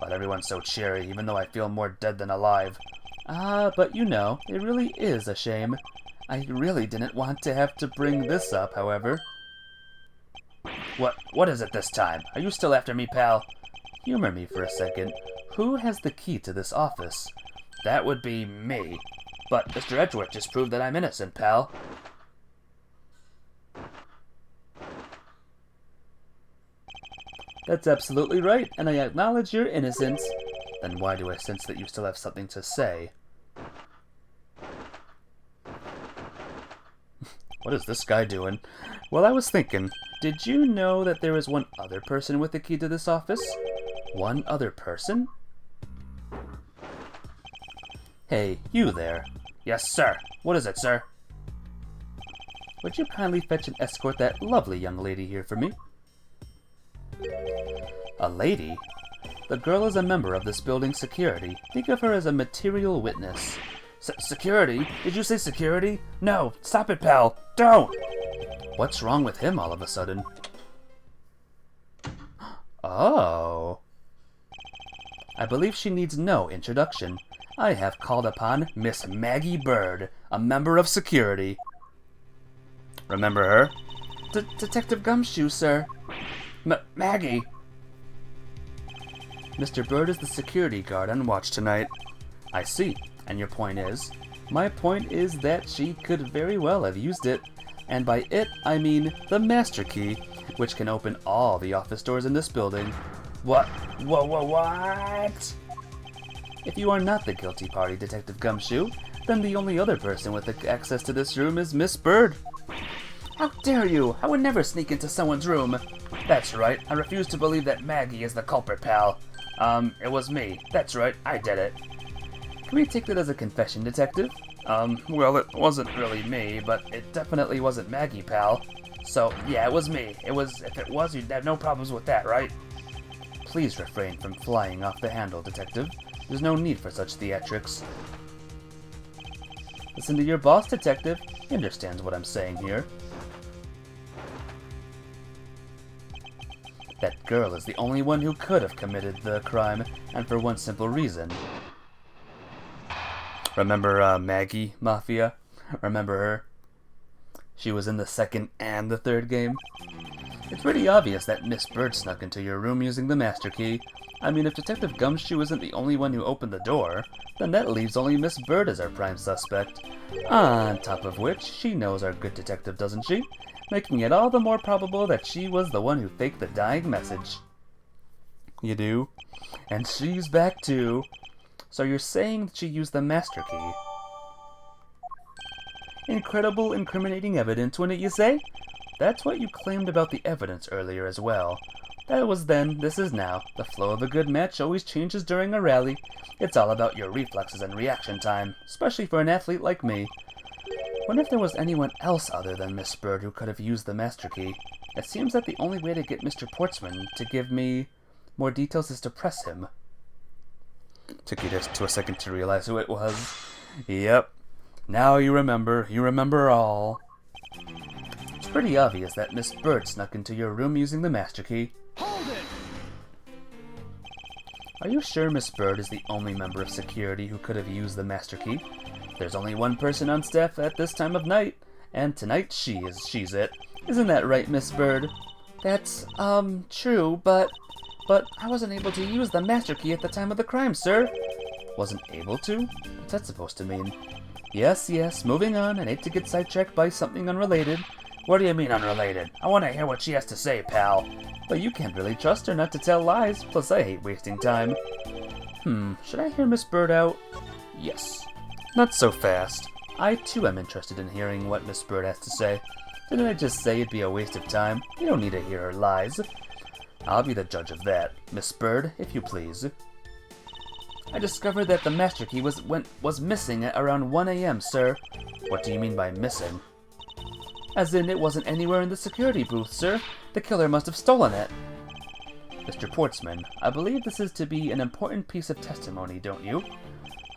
[SPEAKER 1] But everyone's so cheery, even though I feel more dead than alive. But you know, it really is a shame. I really didn't want to have to bring this up, however. What is it this time? Are you still after me, pal? Humor me for a second. Who has the key to this office? That would be me. But Mr. Edgeworth just proved that I'm innocent, pal. That's absolutely right, and I acknowledge your innocence. Then why do I sense that you still have something to say? What is this guy doing? Well, I was thinking, did you know that there is one other person with the key to this office? One other person? Hey, you there. Yes, sir. What is it, sir? Would you kindly fetch and escort that lovely young lady here for me? A lady? The girl is a member of this building's security. Think of her as a material witness. Security? Did you say security? No, stop it, pal. Don't! What's wrong with him all of a sudden? Oh. I believe she needs no introduction. I have called upon Miss Maggie Bird, a member of security. Remember her? Detective Gumshoe, sir. Maggie! Mr. Bird is the security guard on watch tonight. I see. And your point is? My point is that she could very well have used it. And by it, I mean the master key, which can open all the office doors in this building. What? What? If you are not the guilty party, Detective Gumshoe, then the only other person with access to this room is Miss Bird. How dare you! I would never sneak into someone's room. That's right, I refuse to believe that Maggie is the culprit, pal. It was me. That's right, I did it. Can we take that as a confession, Detective? Well, it wasn't really me, but it definitely wasn't Maggie, pal. So, yeah, it was me. If it was, you'd have no problems with that, right? Please refrain from flying off the handle, Detective. There's no need for such theatrics. Listen to your boss, Detective. He understands what I'm saying here. That girl is the only one who could have committed the crime, and for one simple reason. Remember Maggie, Mafia? Remember her? She was in the second and the third game. It's pretty obvious that Miss Bird snuck into your room using the master key. I mean, if Detective Gumshoe isn't the only one who opened the door, then that leaves only Miss Bird as our prime suspect. On top of which, she knows our good detective, doesn't she? Making it all the more probable that she was the one who faked the dying message. You do? And she's back too. So you're saying that she used the master key? Incredible incriminating evidence, wouldn't you say? That's what you claimed about the evidence earlier as well. That was then, this is now. The flow of a good match always changes during a rally. It's all about your reflexes and reaction time, especially for an athlete like me. Wonder if there was anyone else other than Miss Bird who could have used the master key. It seems that the only way to get Mr. Portsman to give me more details is to press him. Took you just to a second to realize who it was. Yep. Now you remember all. It's pretty obvious that Miss Bird snuck into your room using the master key.
[SPEAKER 2] Hold it!
[SPEAKER 1] Are you sure Miss Bird is the only member of security who could have used the master key? There's only one person on staff at this time of night, and tonight she's it. Isn't that right, Miss Bird? That's, true, but I wasn't able to use the master key at the time of the crime, sir. Wasn't able to? What's that supposed to mean? Yes, moving on. I hate to get sidetracked by something unrelated. What do you mean unrelated? I want to hear what she has to say, pal. But you can't really trust her not to tell lies, plus I hate wasting time. Should I hear Miss Bird out? Yes. Not so fast. I, too, am interested in hearing what Miss Bird has to say. Didn't I just say it'd be a waste of time? You don't need to hear her lies. I'll be the judge of that. Miss Bird, if you please. I discovered that the master key was missing at around 1 a.m., sir. What do you mean by missing? As in, it wasn't anywhere in the security booth, sir. The killer must have stolen it. Mr. Portsman, I believe this is to be an important piece of testimony, don't you?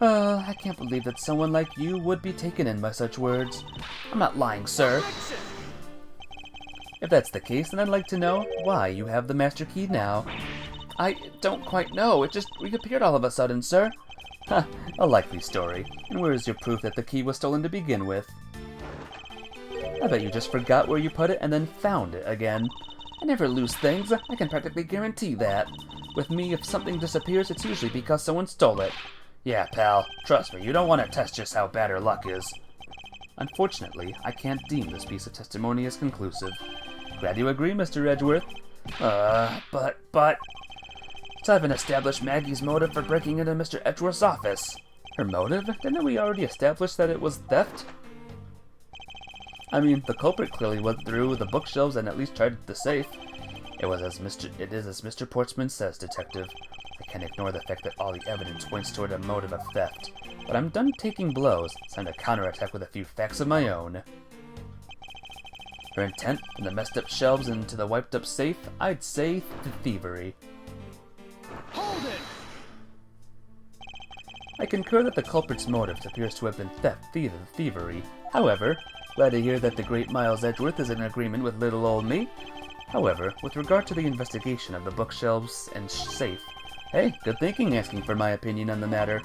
[SPEAKER 1] I can't believe that someone like you would be taken in by such words. I'm not lying, sir. If that's the case, then I'd like to know why you have the master key now. I don't quite know. It just reappeared all of a sudden, sir. Ha, a likely story. And where is your proof that the key was stolen to begin with? I bet you just forgot where you put it and then found it again. I never lose things. I can practically guarantee that. With me, if something disappears, it's usually because someone stole it. Yeah, pal. Trust me, you don't want to test just how bad her luck is. Unfortunately, I can't deem this piece of testimony as conclusive. Glad you agree, Mr. Edgeworth. But... Let's have an established Maggie's motive for breaking into Mr. Edgeworth's office. Her motive? Didn't we already establish that it was theft? I mean, the culprit clearly went through the bookshelves and at least tried the safe. It is as Mr. Portsman says, Detective. I can't ignore the fact that all the evidence points toward a motive of theft. But I'm done taking blows. It's time to counterattack with a few facts of my own. Her intent, from the messed up shelves into the wiped up safe, I'd say thievery.
[SPEAKER 2] Hold it!
[SPEAKER 1] I concur that the culprit's motive appears to have been thievery. However, glad to hear that the great Miles Edgeworth is in agreement with little old me. However, with regard to the investigation of the bookshelves and safe, hey, good thinking asking for my opinion on the matter.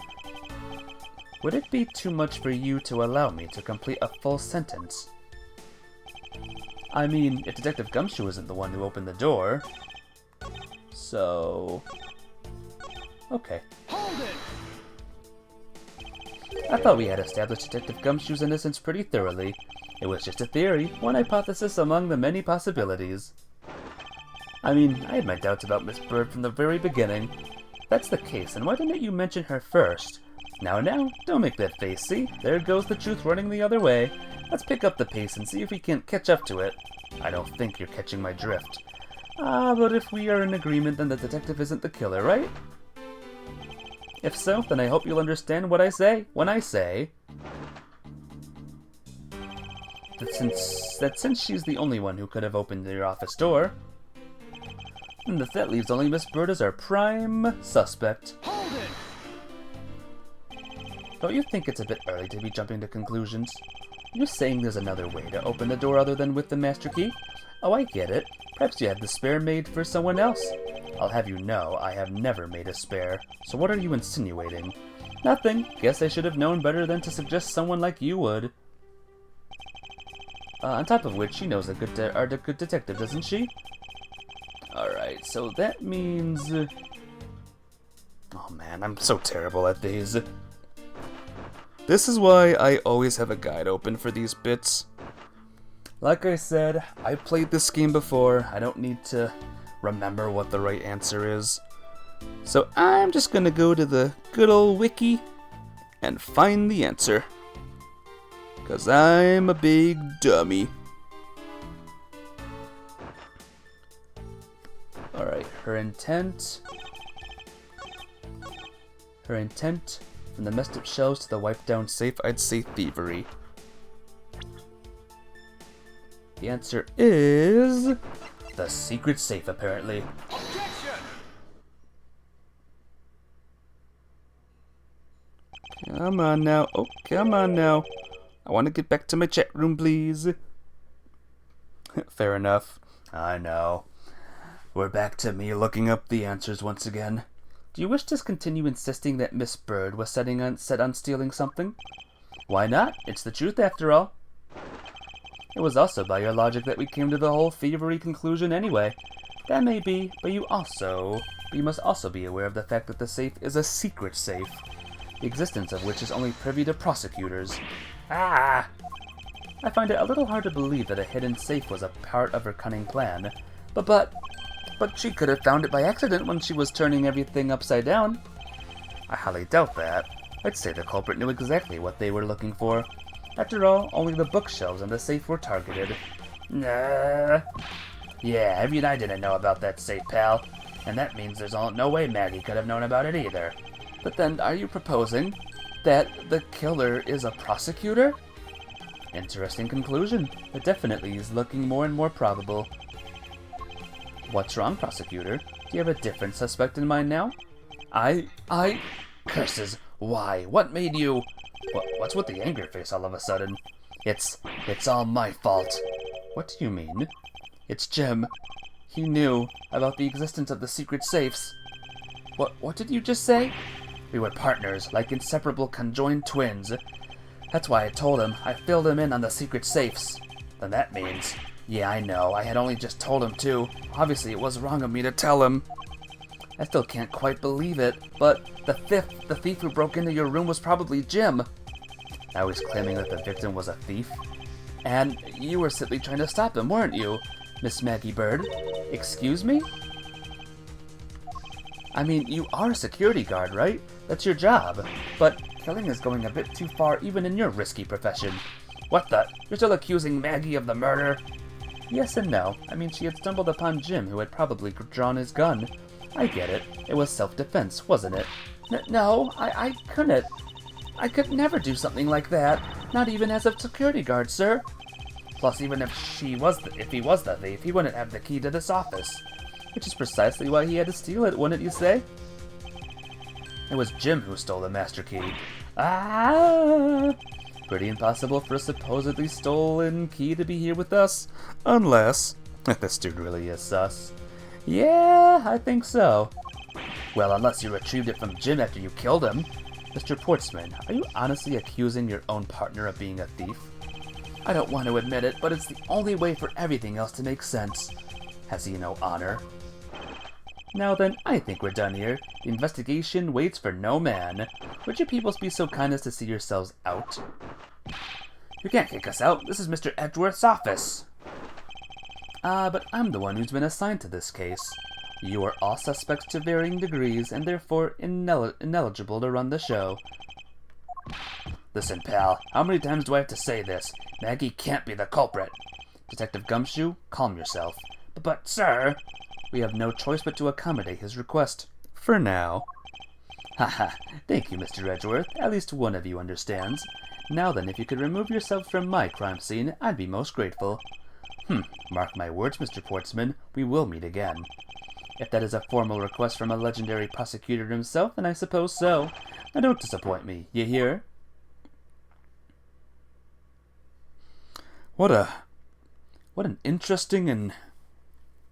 [SPEAKER 1] Would it be too much for you to allow me to complete a full sentence? I mean, if Detective Gumshoe isn't the one who opened the door... So... Okay.
[SPEAKER 2] Hold it!
[SPEAKER 1] I thought we had established Detective Gumshoe's innocence pretty thoroughly. It was just a theory, one hypothesis among the many possibilities. I mean, I had my doubts about Miss Bird from the very beginning. If that's the case, then why didn't you mention her first? Now, don't make that face, see? There goes the truth running the other way. Let's pick up the pace and see if we can't catch up to it. I don't think you're catching my drift. But if we are in agreement, then the detective isn't the killer, right? If so, then I hope you'll understand what I say when I say that since she's the only one who could have opened your office door, then that leaves only Miss Bird as our prime suspect.
[SPEAKER 2] Hold it!
[SPEAKER 1] Don't you think it's a bit early to be jumping to conclusions? You're saying there's another way to open the door other than with the master key? Oh, I get it. Perhaps you had the spare made for someone else. I'll have you know I have never made a spare. So what are you insinuating? Nothing. Guess I should have known better than to suggest someone like you would. On top of which, she knows a good detective, doesn't she? Alright, so that means... Oh man, I'm so terrible at these. This is why I always have a guide open for these bits. Like I said, I played this game before. I don't need to remember what the right answer is. So I'm just gonna go to the good old wiki and find the answer. 'Cause I'm a big dummy. Alright, her intent from the messed up shelves to the wiped down safe, I'd say thievery. The answer is the secret safe, apparently.
[SPEAKER 2] Objection!
[SPEAKER 1] Come on now. Oh, come on now. I want to get back to my chat room, please. Fair enough. I know. We're back to me looking up the answers once again. Do you wish to continue insisting that Miss Bird was set on stealing something? Why not? It's the truth after all. It was also by your logic that we came to the whole thievery conclusion anyway. That may be, but you must also be aware of the fact that the safe is a secret safe, the existence of which is only privy to prosecutors. Ah! I find it a little hard to believe that a hidden safe was a part of her cunning plan, but she could have found it by accident when she was turning everything upside down. I highly doubt that. I'd say the culprit knew exactly what they were looking for. After all, only the bookshelves and the safe were targeted. Nah. Yeah, even I didn't know about that safe, pal. And that means there's no way Maggie could have known about it either. But then, are you proposing that the killer is a prosecutor? Interesting conclusion. It definitely is looking more and more probable. What's wrong, prosecutor? Do you have a different suspect in mind now? Curses. Why? What made you... What's with the anger face all of a sudden? It's all my fault. What do you mean? It's Jim. He knew about the existence of the secret safes. What did you just say? We were partners, like inseparable conjoined twins. That's why I told him. I filled him in on the secret safes. Then that means... Yeah, I know. I had only just told him too. Obviously, it was wrong of me to tell him. I still can't quite believe it, but the thief who broke into your room was probably Jim. Now he's claiming that the victim was a thief. And you were simply trying to stop him, weren't you, Miss Maggie Bird? Excuse me? I mean, you are a security guard, right? That's your job. But killing is going a bit too far even in your risky profession. What the? You're still accusing Maggie of the murder? Yes and no. I mean, she had stumbled upon Jim, who had probably drawn his gun. I get it. It was self-defense, wasn't it? No, I couldn't. I could never do something like that. Not even as a security guard, sir. Plus, even if he was the thief, he wouldn't have the key to this office. Which is precisely why he had to steal it, wouldn't you say? It was Jim who stole the master key. Ah! Pretty impossible for a supposedly stolen key to be here with us. Unless... this dude really is sus. Yeah, I think so. Well, unless you retrieved it from Jim after you killed him. Mr. Portsman, are you honestly accusing your own partner of being a thief? I don't want to admit it, but it's the only way for everything else to make sense. Has he no honor? Now then, I think we're done here. The investigation waits for no man. Would you peoples be so kind as to see yourselves out? You can't kick us out. This is Mr. Edgeworth's office. But I'm the one who's been assigned to this case. You are all suspects to varying degrees, and therefore ineligible to run the show. Listen, pal, how many times do I have to say this? Maggie can't be the culprit. Detective Gumshoe, calm yourself. But sir... We have no choice but to accommodate his request. For now. Haha, thank you, Mr. Edgeworth. At least one of you understands. Now then, if you could remove yourself from my crime scene, I'd be most grateful. Mark my words, Mr. Portsman, we will meet again. If that is a formal request from a legendary prosecutor himself, then I suppose so. Now don't disappoint me, you hear? What an interesting and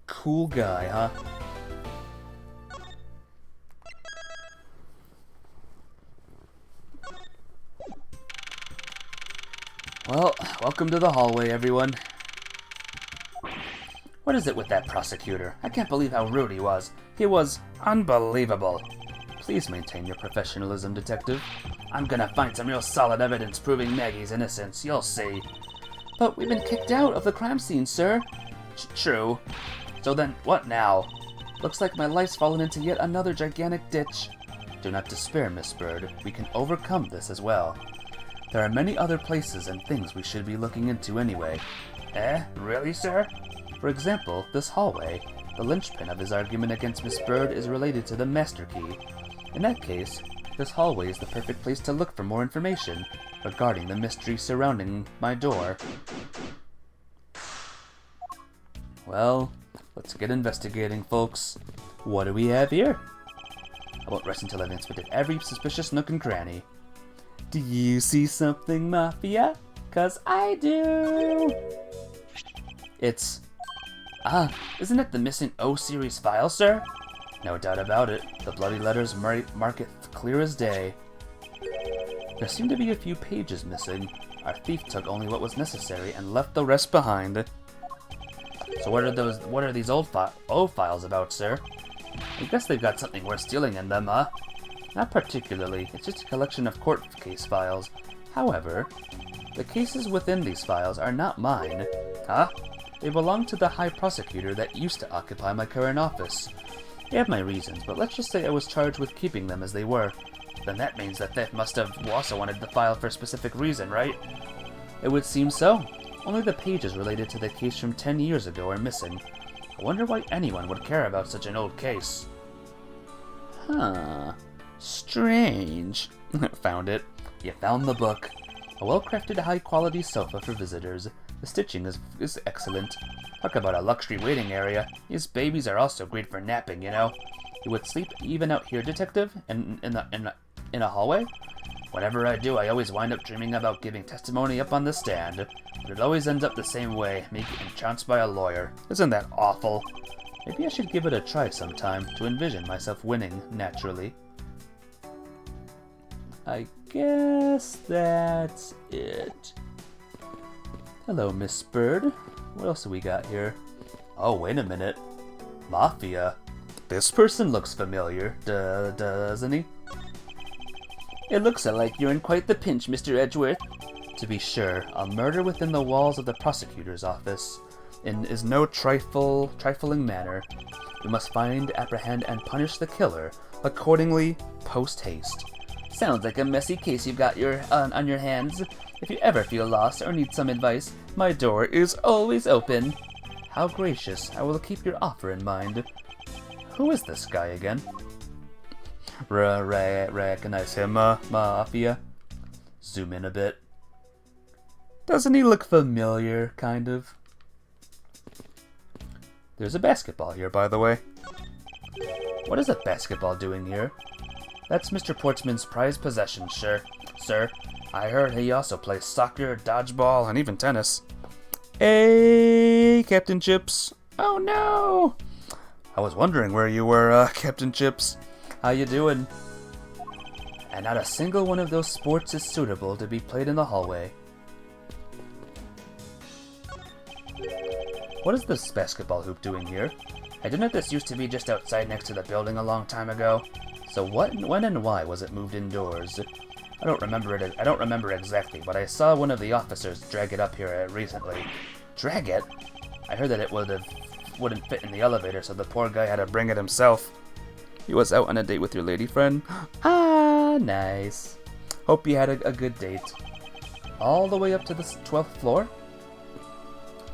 [SPEAKER 1] cool guy, huh? Well, welcome to the hallway, everyone. What is it with that prosecutor? I can't believe how rude he was. He was unbelievable. Please maintain your professionalism, detective. I'm gonna find some real solid evidence proving Maggie's innocence, you'll see. But we've been kicked out of the crime scene, sir. True. So then, what now? Looks like my life's fallen into yet another gigantic ditch. Do not despair, Miss Bird. We can overcome this as well. There are many other places and things we should be looking into anyway. Really, sir? For example, this hallway. The linchpin of his argument against Miss Bird is related to the Master Key. In that case, this hallway is the perfect place to look for more information regarding the mystery surrounding my door. Well, let's get investigating, folks. What do we have here? I won't rest until I've inspected every suspicious nook and cranny. Do you see something, Mafia? 'Cause I do! It's... isn't it the missing O-Series file, sir? No doubt about it. The bloody letters mark it clear as day. There seem to be a few pages missing. Our thief took only what was necessary and left the rest behind. So what are these old O-files about, sir? I guess they've got something worth stealing in them, huh? Not particularly. It's just a collection of court case files. However, the cases within these files are not mine. Huh? They belong to the High Prosecutor that used to occupy my current office. I have my reasons, but let's just say I was charged with keeping them as they were. Then that means that they must have also wanted the file for a specific reason, right? It would seem so. Only the pages related to the case from 10 years ago are missing. I wonder why anyone would care about such an old case. Huh. Strange. Found it. You found the book. A well-crafted, high-quality sofa for visitors. The stitching is excellent. Talk about a luxury waiting area. These babies are also great for napping, you know. You would sleep even out here, detective? In a hallway? Whenever I do, I always wind up dreaming about giving testimony up on the stand. But it always ends up the same way, me getting trounced by a lawyer. Isn't that awful? Maybe I should give it a try sometime, to envision myself winning, naturally. I guess that's it. Hello, Miss Bird. What else have we got here? Oh, wait a minute. Mafia. This person looks familiar, doesn't he? It looks like you're in quite the pinch, Mr. Edgeworth. To be sure, a murder within the walls of the prosecutor's office is no trifling matter. We must find, apprehend, and punish the killer, accordingly, post-haste. Sounds like a messy case you've got on your hands. If you ever feel lost or need some advice, my door is always open. How gracious. I will keep your offer in mind. Who is this guy again? Recognize him, Mafia? Zoom in a bit. Doesn't he look familiar, kind of? There's a basketball here, by the way. What is a basketball doing here? That's Mr. Portsman's prized possession, sir. I heard he also plays soccer, dodgeball, and even tennis. Hey, Captain Chips. Oh no! I was wondering where you were, Captain Chips. How you doing? And not a single one of those sports is suitable to be played in the hallway. What is this basketball hoop doing here? Didn't this used to be just outside next to the building a long time ago? So when and why was it moved indoors? I don't remember exactly, but I saw one of the officers drag it up here recently. Drag it? I heard that it wouldn't fit in the elevator, so the poor guy had to bring it himself. He was out on a date with your lady friend? Ah, nice. Hope you had a good date. All the way up to the 12th floor?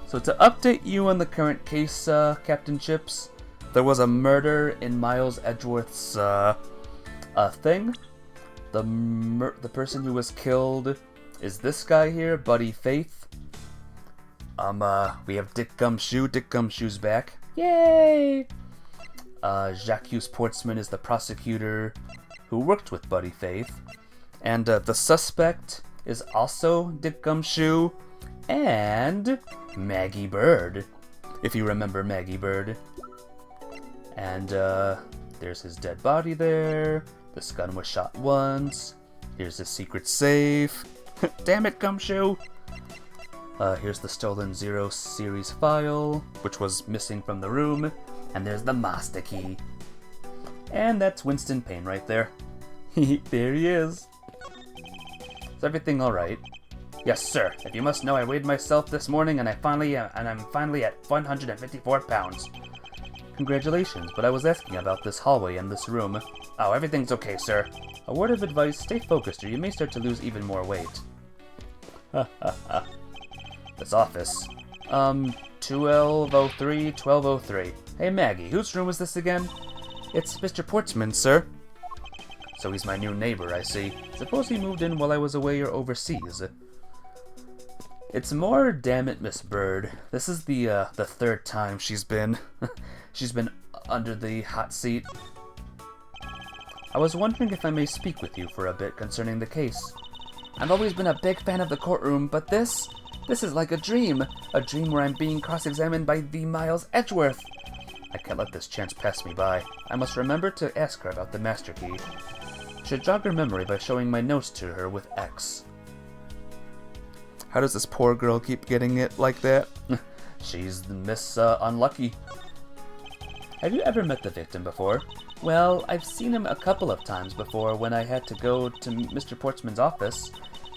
[SPEAKER 1] So to update you on the current case, Captain Chips, there was a murder in Miles Edgeworth's thing. The person who was killed is this guy here, Buddy Faith. We have Dick Gumshoe. Dick Gumshoe's back. Yay! Jacques Portsman is the prosecutor who worked with Buddy Faith. And the suspect is also Dick Gumshoe and Maggie Bird, if you remember Maggie Bird. And there's his dead body there. This gun was shot once. Here's his secret safe. Damn it, Gumshoe! Here's the stolen Zero Series file, which was missing from the room. And there's the master key. And that's Winston Payne right there. There he is. Is everything alright? Yes, sir. If you must know, I weighed myself this morning and I'm finally at 154 pounds. congratulations, but I was asking about this hallway and this room. Oh, everything's okay, sir. A word of advice, stay focused or you may start to lose even more weight. Ha ha ha. This office. 1203, 1203. Hey Maggie, whose room is this again? It's Mr. Portsman, sir. So he's my new neighbor, I see. Suppose he moved in while I was away or overseas. It's more, damn it, Miss Bird. This is the third time she's been under the hot seat. I was wondering if I may speak with you for a bit concerning the case. I've always been a big fan of the courtroom, but this is like a dream where I'm being cross-examined by the Miles Edgeworth. I can't let this chance pass me by. I must remember to ask her about the master key. Should jog her memory by showing my notes to her with X. How does this poor girl keep getting it like that? She's the Miss Unlucky. Have you ever met the victim before? Well, I've seen him a couple of times before when I had to go to Mr. Portsman's office.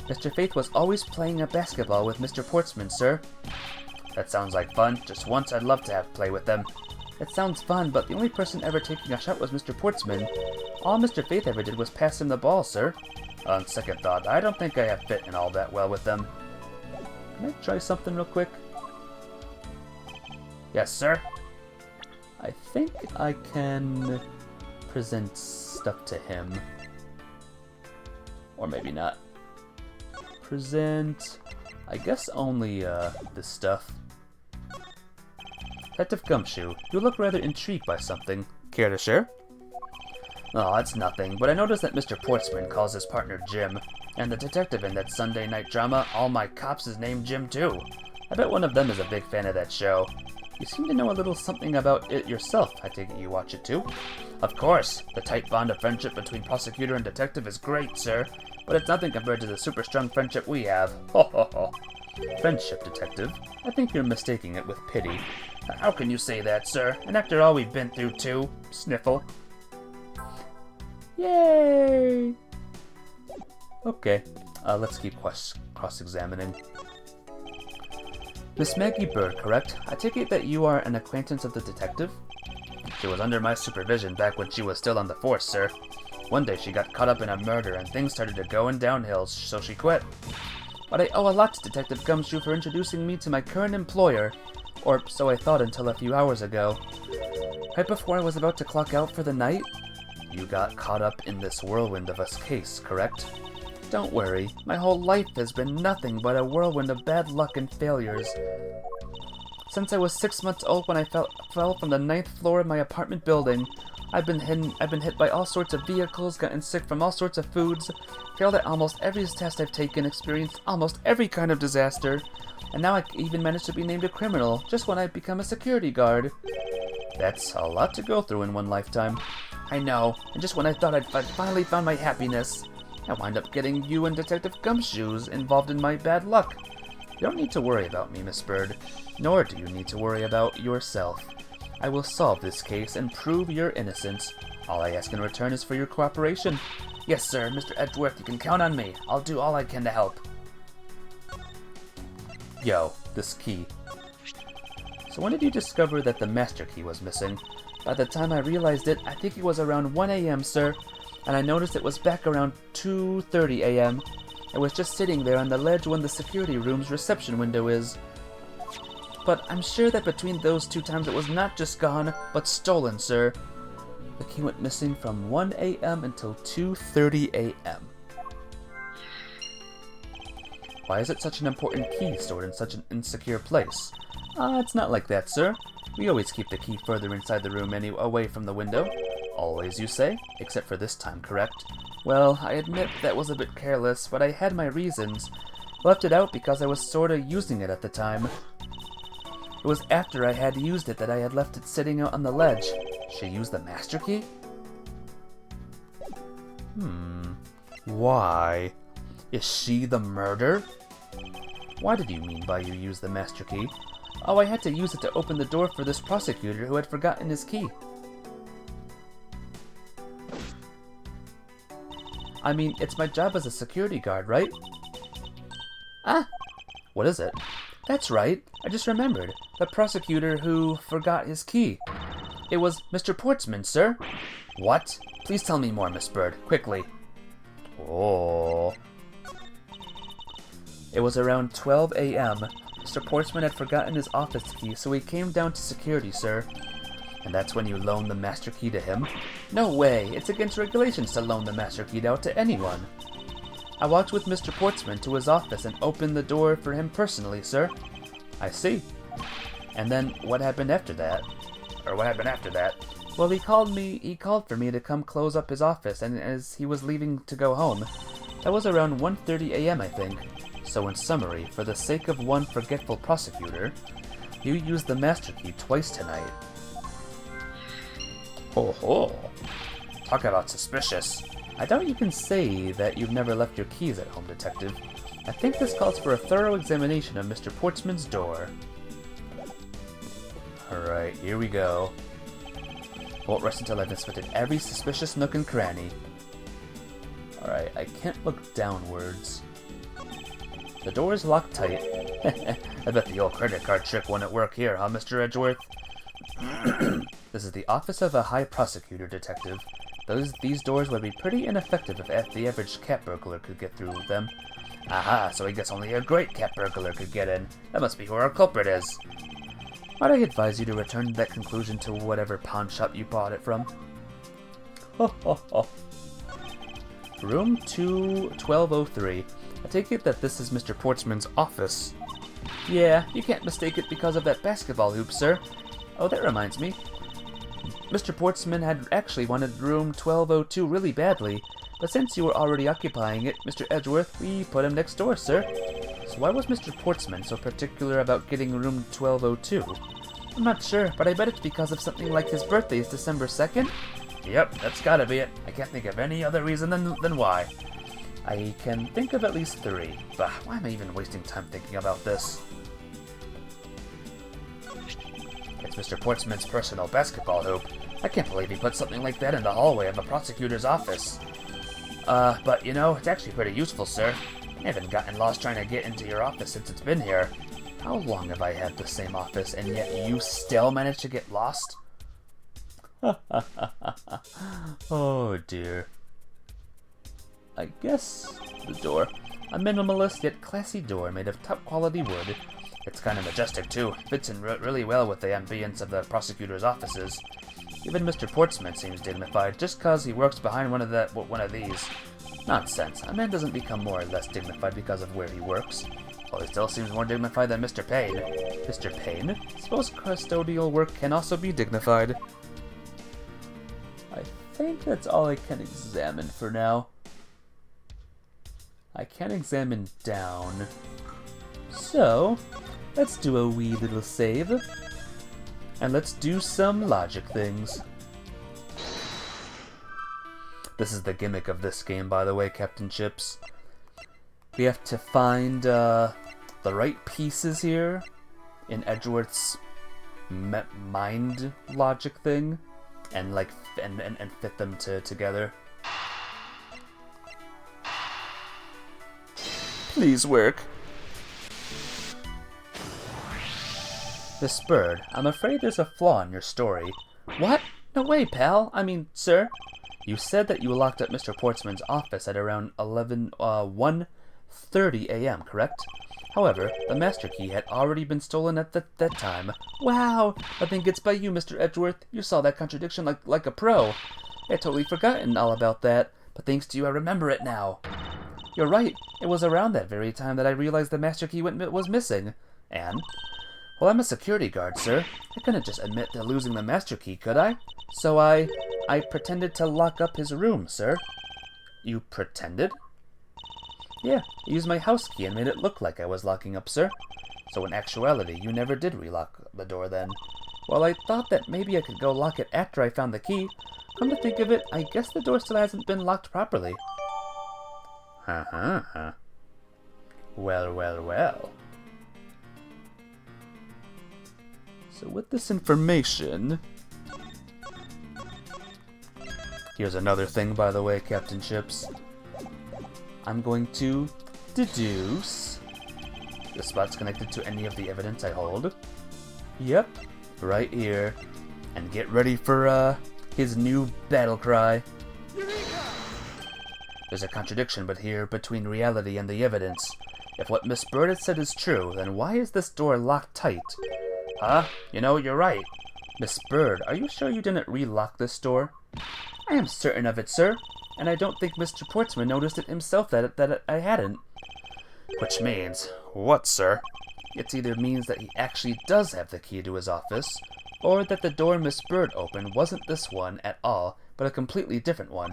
[SPEAKER 1] Mr. Faith was always playing a basketball with Mr. Portsman, sir. That sounds like fun. Just once I'd love to have play with them. It sounds fun, but the only person ever taking a shot was Mr. Portsman. All Mr. Faith ever did was pass him the ball, sir. On second thought, I don't think I have fit in all that well with them. Can I try something real quick? Yes, sir. I think I can present stuff to him. Or maybe not. Present, I guess only this stuff. Detective Gumshoe, you look rather intrigued by something. Care to share? Oh, it's nothing, but I noticed that Mr. Portsman calls his partner Jim, and the detective in that Sunday night drama, All My Cops, is named Jim too. I bet one of them is a big fan of that show. You seem to know a little something about it yourself. I take it you watch it too? Of course. The tight bond of friendship between prosecutor and detective is great, sir. But it's nothing compared to the super strong friendship we have. Ho ho ho. Friendship, detective? I think you're mistaking it with pity. How can you say that, sir? And after all we've been through too. Sniffle. Yay! Okay, let's keep cross-examining. Miss Maggie Bird, correct? I take it that you are an acquaintance of the detective? She was under my supervision back when she was still on the force, sir. One day she got caught up in a murder and things started to going downhill, so she quit. But I owe a lot to Detective Gumshoe for introducing me to my current employer, or so I thought until a few hours ago. Right before I was about to clock out for the night, you got caught up in this whirlwind of a case, correct? Don't worry, my whole life has been nothing but a whirlwind of bad luck and failures. Since I was 6 months old when I fell from the 9th floor of my apartment building, I've been hit by all sorts of vehicles, gotten sick from all sorts of foods, failed at almost every test I've taken, experienced almost every kind of disaster, and now I even managed to be named a criminal just when I've become a security guard. That's a lot to go through in one lifetime. I know, and just when I thought I'd finally found my happiness, I wind up getting you and Detective Gumshoes involved in my bad luck. You don't need to worry about me, Miss Bird, nor do you need to worry about yourself. I will solve this case and prove your innocence. All I ask in return is for your cooperation. Yes, sir, Mr. Edgeworth, you can count on me. I'll do all I can to help. Yo, this key. So when did you discover that the master key was missing? By the time I realized it, I think it was around 1 a.m., sir. And I noticed it was back around 2:30 a.m. It was just sitting there on the ledge when the security room's reception window is. But I'm sure that between those 2 times it was not just gone, but stolen, sir. The key went missing from 1 a.m. until 2:30 a.m. Why is it such an important key stored in such an insecure place? It's not like that, sir. We always keep the key further inside the room away from the window. Always, you say? Except for this time, correct? Well, I admit that was a bit careless, but I had my reasons. I left it out because I was sorta using it at the time. It was after I had used it that I had left it sitting out on the ledge. She used the master key? Why? Is she the murder? What did you mean by you used the master key? Oh, I had to use it to open the door for this prosecutor who had forgotten his key. I mean, it's my job as a security guard, right? Ah! What is it? That's right, I just remembered. The prosecutor who forgot his key. It was Mr. Portsman, sir. What? Please tell me more, Miss Bird, quickly. Oh. It was around 12 a.m. Mr. Portsman had forgotten his office key, so he came down to security, sir. And that's when you loaned the master key to him? No way! It's against regulations to loan the master key out to anyone. I walked with Mr. Portsman to his office and opened the door for him personally, sir. I see. And then what happened after that? Or what happened after that? Well, he called for me to come close up his office, and as he was leaving to go home. That was around 1:30 a.m., I think. So in summary, for the sake of one forgetful prosecutor, you used the master key twice tonight. Ho ho! Talk about suspicious. I doubt you can say that you've never left your keys at home, Detective. I think this calls for a thorough examination of Mr. Portsman's door. Alright, here we go. Won't rest until I've inspected every suspicious nook and cranny. Alright, I can't look downwards. The door is locked tight. I bet the old credit card trick won't work here, huh, Mr. Edgeworth? This is the office of a high prosecutor, Detective. These doors would be pretty ineffective if the average cat burglar could get through them. Aha, so I guess only a great cat burglar could get in. That must be who our culprit is. Might I advise you to return that conclusion to whatever pawn shop you bought it from? Ho ho ho. Room 1203. I take it that this is Mr. Portsman's office. Yeah, you can't mistake it because of that basketball hoop, sir. Oh, that reminds me. Mr. Portsman had actually wanted room 1202 really badly, but since you were already occupying it, Mr. Edgeworth, we put him next door, sir. So why was Mr. Portsman so particular about getting room 1202? I'm not sure, but I bet it's because of something like his birthday is December 2nd? Yep, that's gotta be it. I can't think of any other reason than why. I can think of at least 3, but why am I even wasting time thinking about this? It's Mr. Portsman's personal basketball hoop. I can't believe he put something like that in the hallway of a prosecutor's office. But you know, it's actually pretty useful, sir. I haven't gotten lost trying to get into your office since it's been here. How long have I had the same office, and yet you still managed to get lost? Oh dear. I guess the door. A minimalist yet classy door made of top quality wood. It's kind of majestic too. Fits in really well with the ambience of the prosecutor's offices. Even Mr. Portsman seems dignified just cause he works behind one of these. Nonsense. A man doesn't become more or less dignified because of where he works. Well, he still seems more dignified than Mr. Payne. Mr. Payne? Suppose custodial work can also be dignified. I think that's all I can examine for now. I can examine down. So, let's do a wee little save. And let's do some logic things. This is the gimmick of this game, by the way, Captain Chips. We have to find the right pieces here in Edgeworth's mind logic thing, and like and fit them together. Please work. Miss Bird, I'm afraid there's a flaw in your story. What? No way, pal. I mean, sir. You said that you locked up Mr. Portsman's office at around 1:30 a.m., correct? However, the master key had already been stolen at that time. Wow! Nothing gets by you, Mr. Edgeworth. You saw that contradiction like a pro. I had totally forgotten all about that, but thanks to you I remember it now. You're right. It was around that very time that I realized the master key was missing. And? Well, I'm a security guard, sir. I couldn't just admit to losing the master key, could I? So I pretended to lock up his room, sir. You pretended? Yeah, I used my house key and made it look like I was locking up, sir. So in actuality, you never did relock the door then. Well, I thought that maybe I could go lock it after I found the key. Come to think of it, I guess the door still hasn't been locked properly. Well. So with this information... Here's another thing, by the way, Captain Chips. I'm going to deduce... The spot's connected to any of the evidence I hold. Yep, right here. and get ready for his new battle cry. There's a contradiction between reality and the evidence. If what Miss Bird had said is true, then why is this door locked tight? Huh? You know, you're right. Miss Bird, are you sure you didn't relock this door? I am certain of it, sir. And I don't think Mr. Portsman noticed it himself that I hadn't. Which means, what, sir? It either means that he actually does have the key to his office, or that the door Miss Bird opened wasn't this one at all, but a completely different one.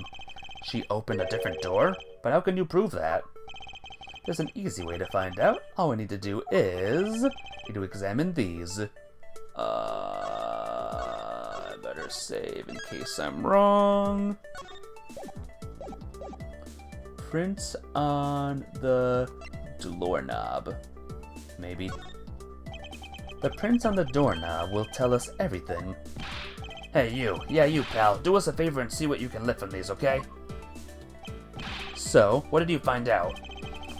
[SPEAKER 1] She opened a different door? But how can you prove that? There's an easy way to find out. All we need to do is... need to examine these. I better save in case I'm wrong. Prints on the doorknob. Maybe. The prints on the doorknob will tell us everything. Hey, you. Yeah, you, pal. Do us a favor and see what you can lift from these, okay? So, what did you find out?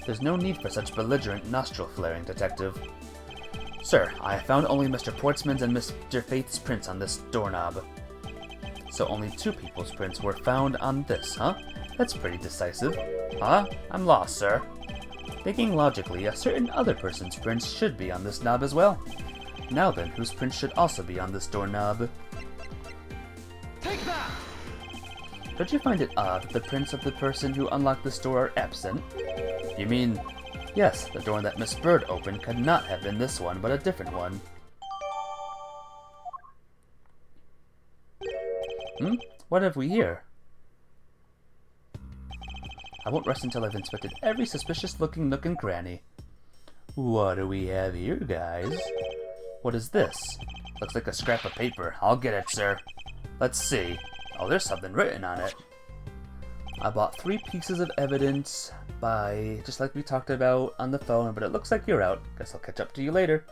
[SPEAKER 1] There's no need for such belligerent nostril flaring, Detective. Sir, I have found only Mr. Portsman's and Mr. Faith's prints on this doorknob. So only 2 people's prints were found on this, huh? That's pretty decisive. Huh? I'm lost, sir. Thinking logically, a certain other person's prints should be on this knob as well. Now then, whose prints should also be on this doorknob?
[SPEAKER 2] Take that!
[SPEAKER 1] Don't you find it odd that the prints of the person who unlocked this door are absent? You mean, yes, the door that Miss Bird opened could not have been this one, but a different one. What have we here? I won't rest until I've inspected every suspicious-looking nook and cranny. What do we have here, guys? What is this? Looks like a scrap of paper. I'll get it, sir. Let's see. Oh, there's something written on it. I bought 3 pieces of evidence just like we talked about on the phone, but it looks like you're out. Guess I'll catch up to you later.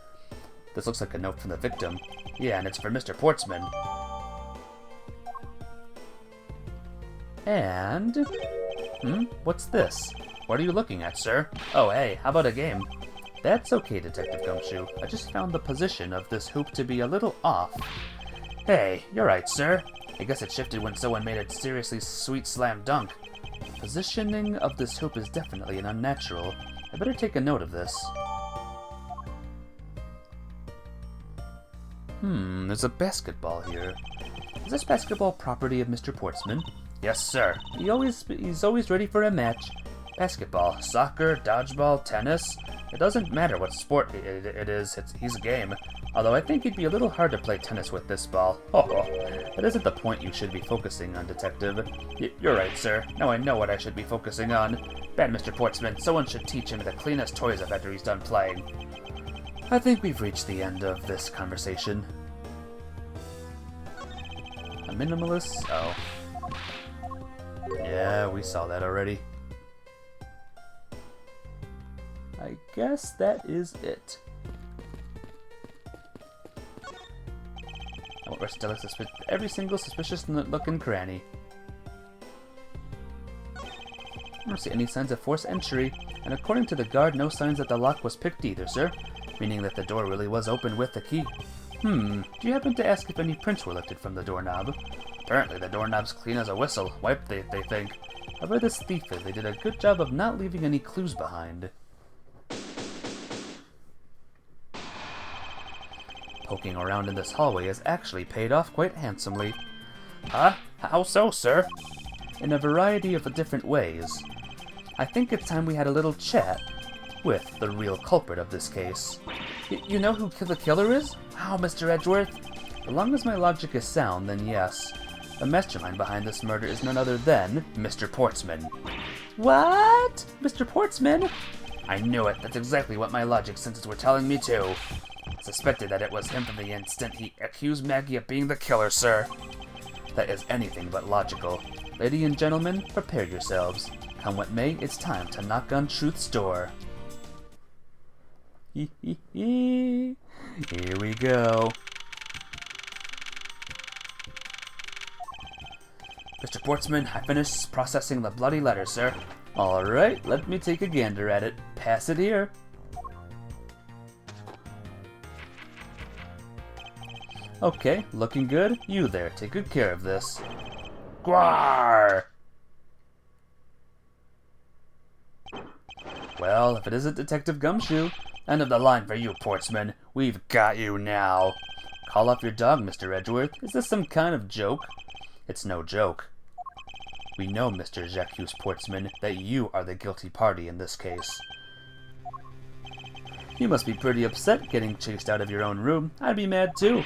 [SPEAKER 1] This looks like a note from the victim. Yeah, and it's for Mr. Portsman. And... what's this? What are you looking at, sir? Oh, hey, how about a game? That's okay, Detective Gumshoe. I just found the position of this hoop to be a little off. Hey, you're right, sir. I guess it shifted when someone made a seriously sweet slam dunk. The positioning of this hoop is definitely an unnatural. I better take a note of this. There's a basketball here. Is this basketball property of Mr. Portsman? Yes, sir. He's always ready for a match. Basketball, soccer, dodgeball, tennis. It doesn't matter what sport it is, he's a game. Although I think it'd be a little hard to play tennis with this ball. That isn't the point you should be focusing on, Detective. You're right, sir. Now I know what I should be focusing on. Bad Mr. Portsman, someone should teach him to clean his toys up after he's done playing. I think we've reached the end of this conversation. A minimalist? Oh. Yeah, we saw that already. I guess that is it. I won't rest until I suspect every single suspicious nook and cranny. I don't see any signs of forced entry, and according to the guard, no signs that the lock was picked either, sir. Meaning that the door really was opened with the key. Do you happen to ask if any prints were lifted from the doorknob? Apparently the doorknob's clean as a whistle. Wiped, they think. However this thief is, they did a good job of not leaving any clues behind. Poking around in this hallway has actually paid off quite handsomely. Huh? How so, sir? In a variety of different ways. I think it's time we had a little chat with the real culprit of this case. You know who the killer is? Wow, Mr. Edgeworth. As long as my logic is sound, then yes. The mastermind behind this murder is none other than Mr. Portsman. What? Mr. Portsman? I knew it. That's exactly what my logic senses were telling me too. I suspected that it was him from the instant he accused Maggie of being the killer, sir. That is anything but logical. Ladies and gentlemen, prepare yourselves. Come what may, it's time to knock on truth's door. Here we go. Mr. Portsman, I finished processing the bloody letter, sir. Alright, let me take a gander at it. Pass it here. Okay, looking good. You there, take good care of this. Gwar! Well, if it isn't Detective Gumshoe, end of the line for you, Portsman. We've got you now. Call off your dog, Mr. Edgeworth. Is this some kind of joke? It's no joke. We know, Mr. Jacques Portsman, that you are the guilty party in this case. You must be pretty upset getting chased out of your own room. I'd be mad too.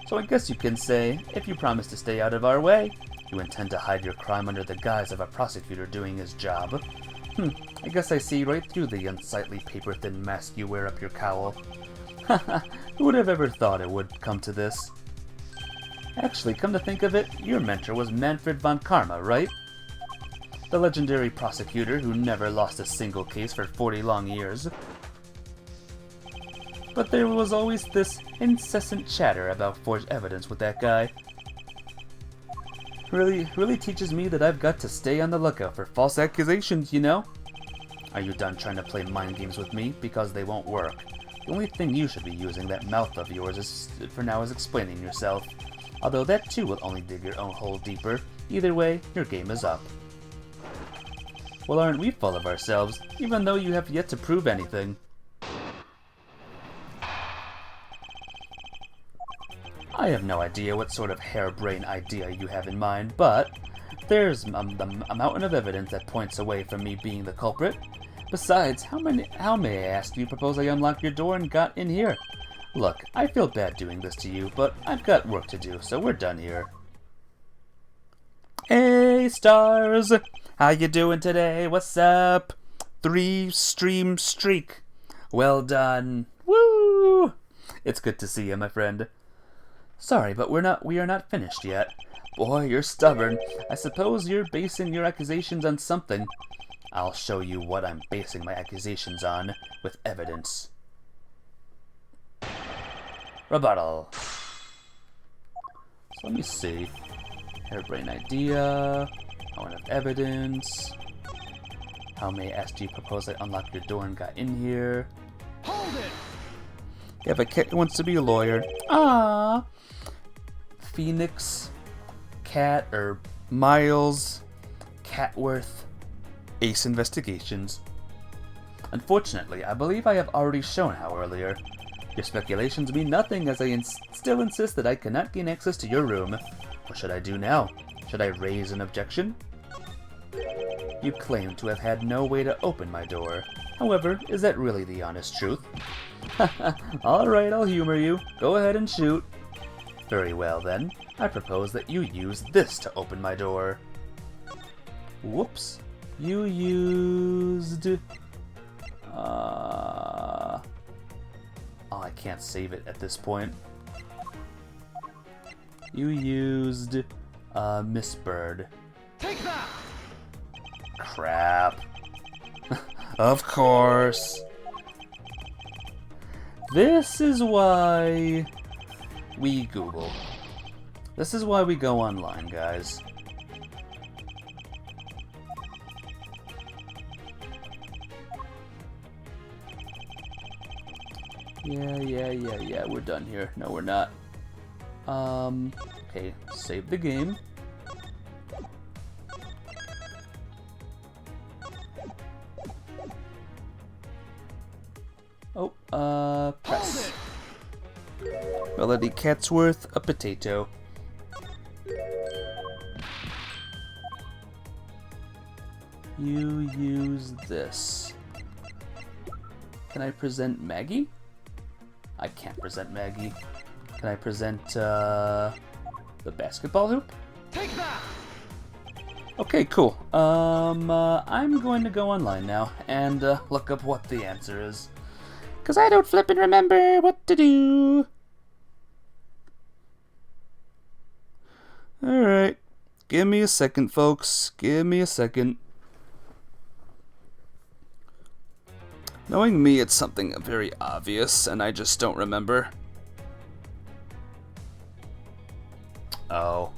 [SPEAKER 1] So I guess you can say, if you promise to stay out of our way, you intend to hide your crime under the guise of a prosecutor doing his job. I guess I see right through the unsightly paper-thin mask you wear up your cowl. Haha, who would have ever thought it would come to this? Actually, come to think of it, your mentor was Manfred von Karma, right? The legendary prosecutor who never lost a single case for 40 long years. But there was always this incessant chatter about forged evidence with that guy. Really teaches me that I've got to stay on the lookout for false accusations, you know? Are you done trying to play mind games with me? Because they won't work. The only thing you should be using that mouth of yours for now is explaining yourself. Although that too will only dig your own hole deeper. Either way, your game is up. Well, aren't we full of ourselves, even though you have yet to prove anything? I have no idea what sort of harebrained idea you have in mind, but there's a mountain of evidence that points away from me being the culprit. Besides, how may I ask you propose I unlock your door and got in here? Look, I feel bad doing this to you, but I've got work to do, so we're done here. Hey, stars! How you doing today? What's up? 3-stream streak. Well done. Woo! It's good to see you, my friend. Sorry, but we are not finished yet. Boy, you're stubborn. I suppose you're basing your accusations on something. I'll show you what I'm basing my accusations on, with evidence. Rebuttal. So let me see. Harebrained idea. I want evidence. How may I ask you propose I unlock your door and got in here?
[SPEAKER 2] Hold it!
[SPEAKER 1] You have a cat who wants to be a lawyer. Ah. Phoenix, Cat, or Miles, Catworth, Ace Investigations. Unfortunately, I believe I have already shown how earlier. Your speculations mean nothing, as I still insist that I cannot gain access to your room. What should I do now? Should I raise an objection? You claim to have had no way to open my door. However, is that really the honest truth? Alright, I'll humor you. Go ahead and shoot. Very well then. I propose that you use this to open my door. Whoops. You used... Oh, I can't save it at this point. You used... Miss Bird.
[SPEAKER 2] Take that!
[SPEAKER 1] Crap. Of course. This is why we Google. This is why we go online, guys. Yeah, we're done here. No, we're not. Okay, save the game. Oh, press. Melody Catsworth, a potato. You use this. Can I present Maggie? I can't present Maggie. Can I present, the basketball hoop?
[SPEAKER 2] Take that!
[SPEAKER 1] Okay, cool. I'm going to go online now and, look up what the answer is. 'Cause I don't flip and remember what to do. Alright. Give me a second, folks. Give me a second. Knowing me, it's something very obvious, and I just don't remember. Oh.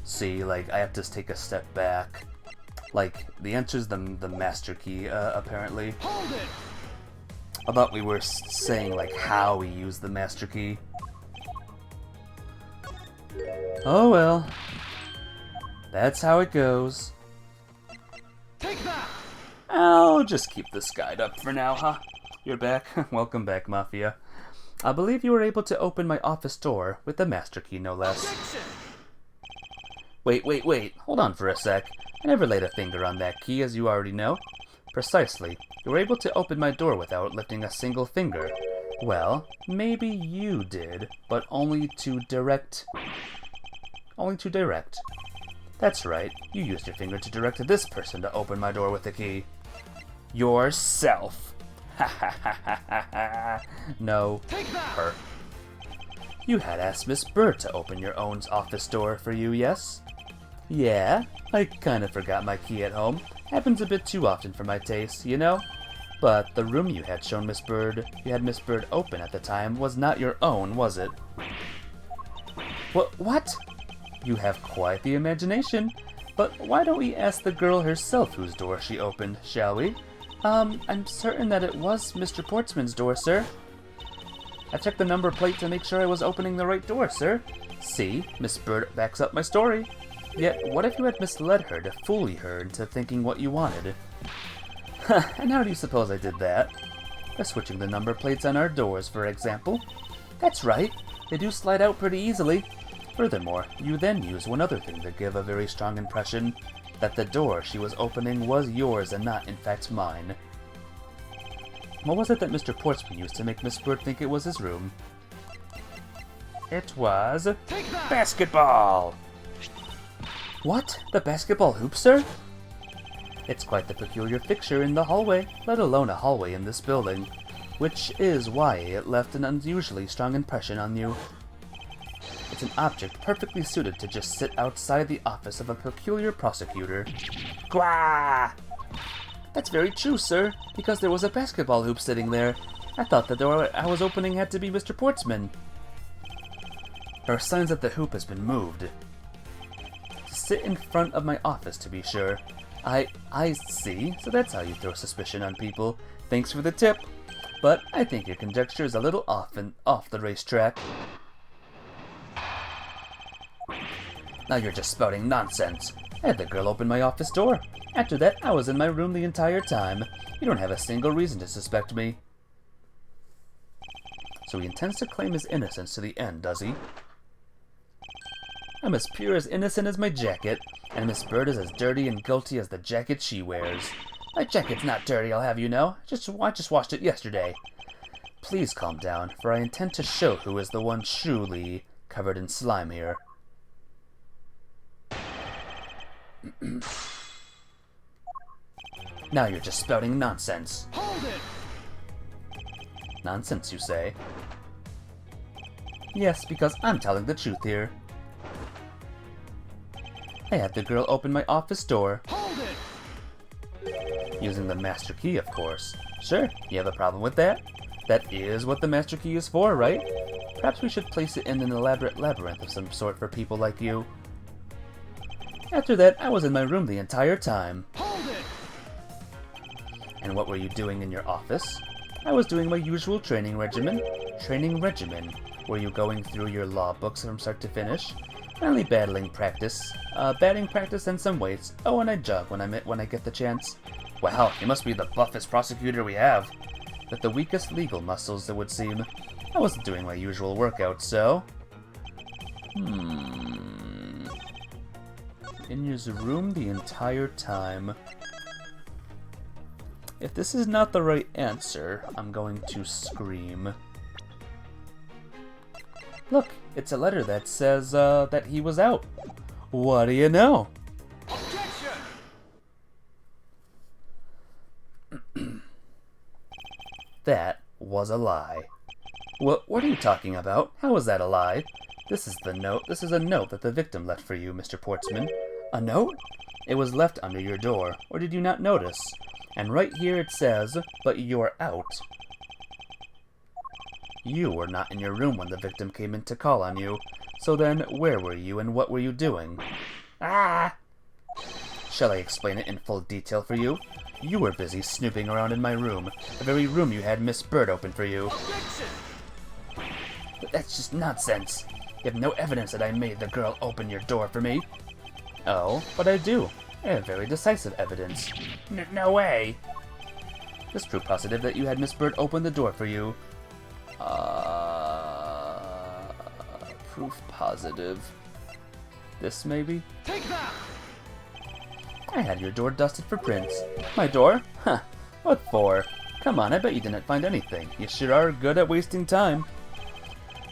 [SPEAKER 1] See, like, I have to take a step back. Like, the answer's the master key, apparently.
[SPEAKER 2] Hold it!
[SPEAKER 1] I thought we were saying, like, how we use the master key. Oh well. That's how it goes.
[SPEAKER 2] Take that!
[SPEAKER 1] I'll just keep this guide up for now, huh? You're back? Welcome back, Mafia. I believe you were able to open my office door with the master key, no less.
[SPEAKER 2] Objection!
[SPEAKER 1] Wait. Hold on for a sec. I never laid a finger on that key, as you already know. Precisely. You were able to open my door without lifting a single finger. Well, maybe you did, but only to direct. That's right. You used your finger to direct this person to open my door with the key. Yourself. Ha ha ha ha ha ha. No.
[SPEAKER 2] Take that!
[SPEAKER 1] Her. You had asked Miss Bird to open your own office door for you, yes? Yeah, I kinda forgot my key at home. Happens a bit too often for my taste, you know? But the room you had Miss Bird open at the time was not your own, was it? What? You have quite the imagination. But why don't we ask the girl herself whose door she opened, shall we? I'm certain that it was Mr. Portsman's door, sir. I checked the number plate to make sure I was opening the right door, sir. See, Miss Bird backs up my story. Yet, what if you had misled her to fool her into thinking what you wanted? And how do you suppose I did that? By switching the number plates on our doors, for example. That's right, they do slide out pretty easily. Furthermore, you then use one other thing to give a very strong impression that the door she was opening was yours and not, in fact, mine. What was it that Mr. Portsman used to make Miss Bird think it was his room? It was
[SPEAKER 2] Take that!
[SPEAKER 1] basketball! What? The basketball hoop, sir? It's quite the peculiar fixture in the hallway, let alone a hallway in this building, which is why it left an unusually strong impression on you. It's an object perfectly suited to just sit outside the office of a peculiar prosecutor. Gwah! That's very true, sir, because there was a basketball hoop sitting there. I thought the door I was opening had to be Mr. Portsman. There are signs that the hoop has been moved. To sit in front of my office, to be sure. I see, so that's how you throw suspicion on people. Thanks for the tip. But I think your conjecture is a little off the racetrack. Now you're just spouting nonsense. I had the girl open my office door. After that, I was in my room the entire time. You don't have a single reason to suspect me. So he intends to claim his innocence to the end, does he? I'm as pure as innocent as my jacket, and Miss Bird is as dirty and guilty as the jacket she wears. My jacket's not dirty, I'll have you know. I just washed it yesterday. Please calm down, for I intend to show who is the one truly covered in slime here. Now you're just spouting nonsense.
[SPEAKER 2] Hold it!
[SPEAKER 1] Nonsense, you say? Yes, because I'm telling the truth here. I had the girl open my office door.
[SPEAKER 2] Hold it!
[SPEAKER 1] Using the master key, of course. Sure, you have a problem with that? That is what the master key is for, right? Perhaps we should place it in an elaborate labyrinth of some sort for people like you. After that, I was in my room the entire time.
[SPEAKER 2] Hold it!
[SPEAKER 1] And what were you doing in your office? I was doing my usual training regimen. Training regimen? Were you going through your law books from start to finish? Only batting practice and some weights. Oh, and I jog when I get the chance. Wow, you must be the buffest prosecutor we have. With the weakest legal muscles, it would seem. I wasn't doing my usual workout, so... In his room the entire time. If this is not the right answer, I'm going to scream. Look, it's a letter that says, that he was out. What do you know?
[SPEAKER 2] Objection!
[SPEAKER 1] That was a lie. What are you talking about? How is that a lie? This is a note that the victim left for you, Mr. Portsman. A note? It was left under your door, or did you not notice? And right here it says, but you're out. You were not in your room when the victim came in to call on you. So then, where were you and what were you doing? Ah! Shall I explain it in full detail for you? You were busy snooping around in my room, the very room you had Miss Bird open for you.
[SPEAKER 2] Objection!
[SPEAKER 1] But that's just nonsense. You have no evidence that I made the girl open your door for me. Oh, but I do. I have very decisive evidence. No way! This proof positive that you had Miss Bird open the door for you. Proof positive. This maybe?
[SPEAKER 2] Take that!
[SPEAKER 1] I had your door dusted for prints. My door? Huh. What for? Come on, I bet you didn't find anything. You sure are good at wasting time.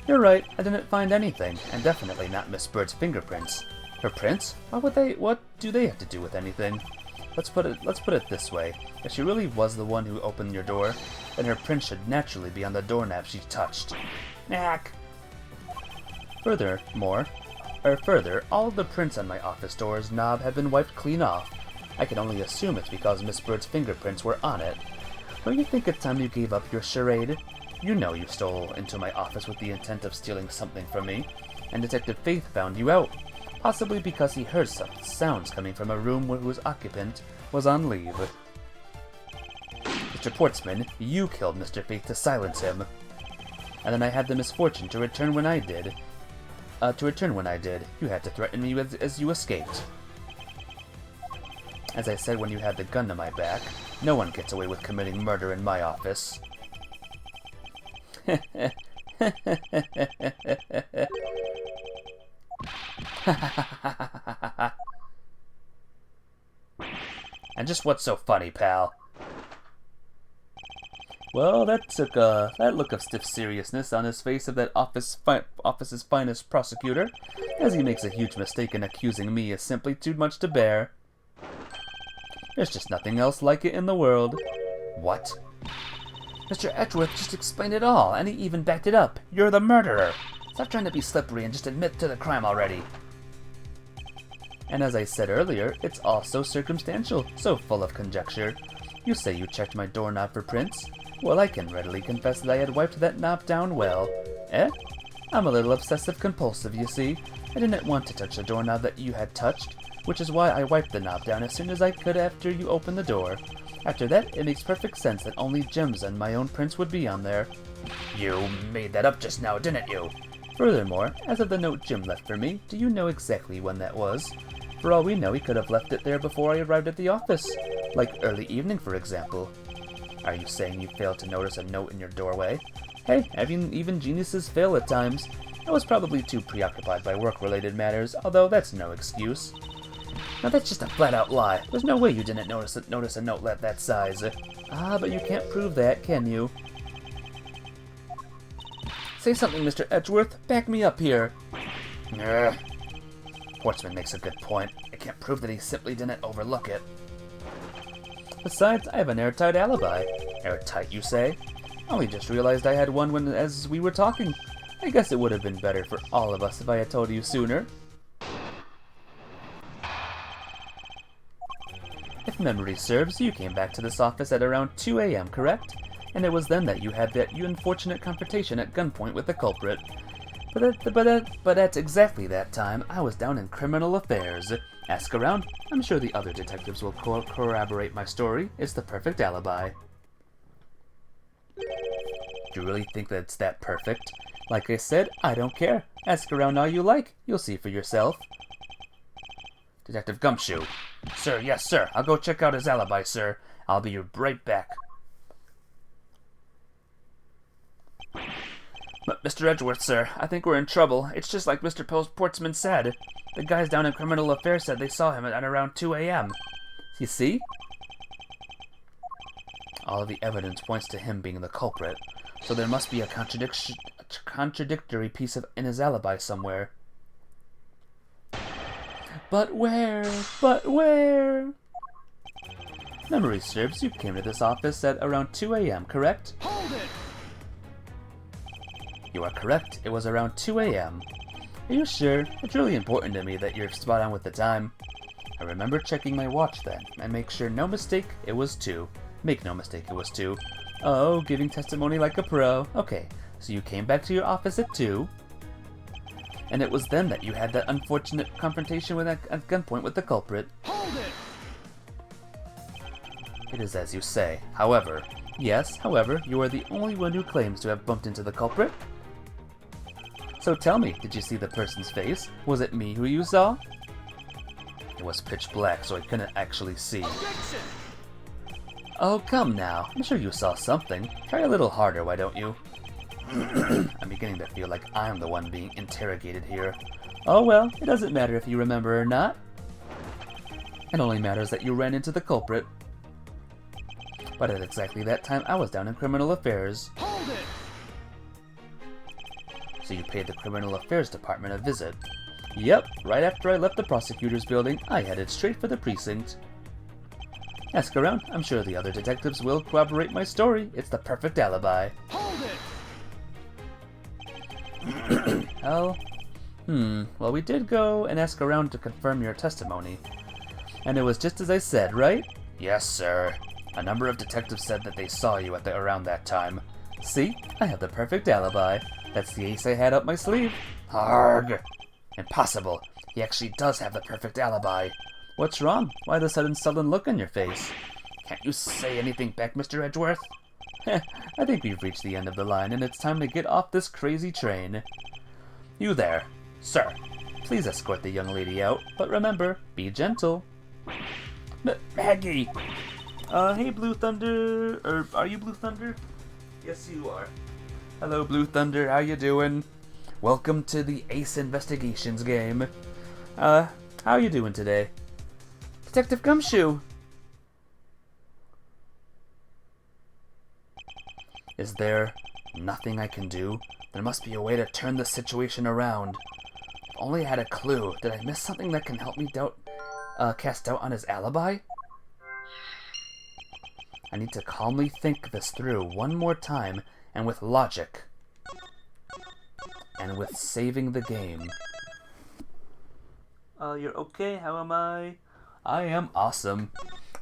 [SPEAKER 1] You're right, I didn't find anything, and definitely not Miss Bird's fingerprints. Her prints? What do they have to do with anything? Let's put it this way. If she really was the one who opened your door, then her print should naturally be on the doorknob she touched. Knack! Further, all of the prints on my office door's knob have been wiped clean off. I can only assume it's because Miss Bird's fingerprints were on it. Don't you think it's time you gave up your charade? You know you stole into my office with the intent of stealing something from me, and Detective Faith found you out. Possibly because he heard some sounds coming from a room whose occupant was on leave. Mr. Portsman, you killed Mr. Faith to silence him. And then I had the misfortune to return when I did. You had to threaten me as you escaped. As I said when you had the gun to my back, no one gets away with committing murder in my office. And just what's so funny, pal? Well, that look of stiff seriousness on his face of that office's finest prosecutor, as he makes a huge mistake in accusing me is simply too much to bear. There's just nothing else like it in the world. What? Mr. Edgeworth just explained it all, and he even backed it up. You're the murderer! Stop trying to be slippery and just admit to the crime already. And as I said earlier, it's all so circumstantial, so full of conjecture. You say you checked my doorknob for prints? Well, I can readily confess that I had wiped that knob down well. Eh? I'm a little obsessive-compulsive, you see. I didn't want to touch the doorknob that you had touched, which is why I wiped the knob down as soon as I could after you opened the door. After that, it makes perfect sense that only Jim's and my own prints would be on there. You made that up just now, didn't you? Furthermore, as of the note Jim left for me, do you know exactly when that was? For all we know, he could have left it there before I arrived at the office. Like early evening, for example. Are you saying you failed to notice a note in your doorway? Hey, even geniuses fail at times. I was probably too preoccupied by work-related matters, although that's no excuse. Now that's just a flat-out lie. There's no way you didn't notice a note that size. Ah, but you can't prove that, can you? Say something, Mr. Edgeworth. Back me up here. Ugh. Portsman makes a good point. I can't prove that he simply didn't overlook it. Besides, I have an airtight alibi. Airtight, you say? Only just realized I had one as we were talking. I guess it would have been better for all of us if I had told you sooner. If memory serves, you came back to this office at around 2 a.m., correct? And it was then that you had that unfortunate confrontation at gunpoint with the culprit. But at exactly that time, I was down in criminal affairs. Ask around. I'm sure the other detectives will corroborate my story. It's the perfect alibi. Do you really think that it's that perfect? Like I said, I don't care. Ask around all you like. You'll see for yourself. Detective Gumshoe. Sir, yes, sir. I'll go check out his alibi, sir. I'll be right back. Mr. Edgeworth, sir, I think we're in trouble. It's just like Mr. Portsman said. The guys down in criminal affairs said they saw him at around 2 a.m. You see? All of the evidence points to him being the culprit, so there must be a contradictory piece in his alibi somewhere. But where? But where? Memory serves, you came to this office at around 2 a.m., correct?
[SPEAKER 2] Hold it!
[SPEAKER 1] You are correct. It was around 2 a.m. Are you sure? It's really important to me that you're spot on with the time. I remember checking my watch then, and make sure no mistake, it was 2. Make no mistake, it was 2. Oh, giving testimony like a pro. Okay, so you came back to your office at 2, and it was then that you had that unfortunate confrontation at gunpoint with the culprit.
[SPEAKER 2] Hold it!
[SPEAKER 1] It is as you say. However, you are the only one who claims to have bumped into the culprit. So tell me, did you see the person's face? Was it me who you saw? It was pitch black, so I couldn't actually see.
[SPEAKER 2] Objection!
[SPEAKER 1] Oh, come now. I'm sure you saw something. Try a little harder, why don't you? I'm beginning to feel like I'm the one being interrogated here. Oh well, it doesn't matter if you remember or not. It only matters that you ran into the culprit. But at exactly that time, I was down in criminal affairs.
[SPEAKER 2] Hold it!
[SPEAKER 1] So you paid the criminal affairs department a visit. Yep, right after I left the prosecutor's building, I headed straight for the precinct. Ask around, I'm sure the other detectives will corroborate my story. It's the perfect alibi.
[SPEAKER 2] Hold it!
[SPEAKER 1] Oh, well, we did go and ask around to confirm your testimony. And it was just as I said, right? Yes, sir. A number of detectives said that they saw you at around that time. See? I have the perfect alibi. That's the ace I had up my sleeve. Arg! Impossible. He actually does have the perfect alibi. What's wrong? Why the sudden sullen look on your face? Can't you say anything back, Mr. Edgeworth? I think we've reached the end of the line, and it's time to get off this crazy train. You there, sir. Please escort the young lady out, but remember, be gentle. Maggie! Hey, Blue Thunder, or are you Blue Thunder? Yes, you are. Hello, Blue Thunder, how you doing? Welcome to the Ace Investigations game. How you doing today? Detective Gumshoe! Is there nothing I can do? There must be a way to turn the situation around. If only I had a clue. Did I miss something that can help me cast doubt on his alibi? I need to calmly think this through one more time, and with logic. And with saving the game. You're okay? How am I? I am awesome.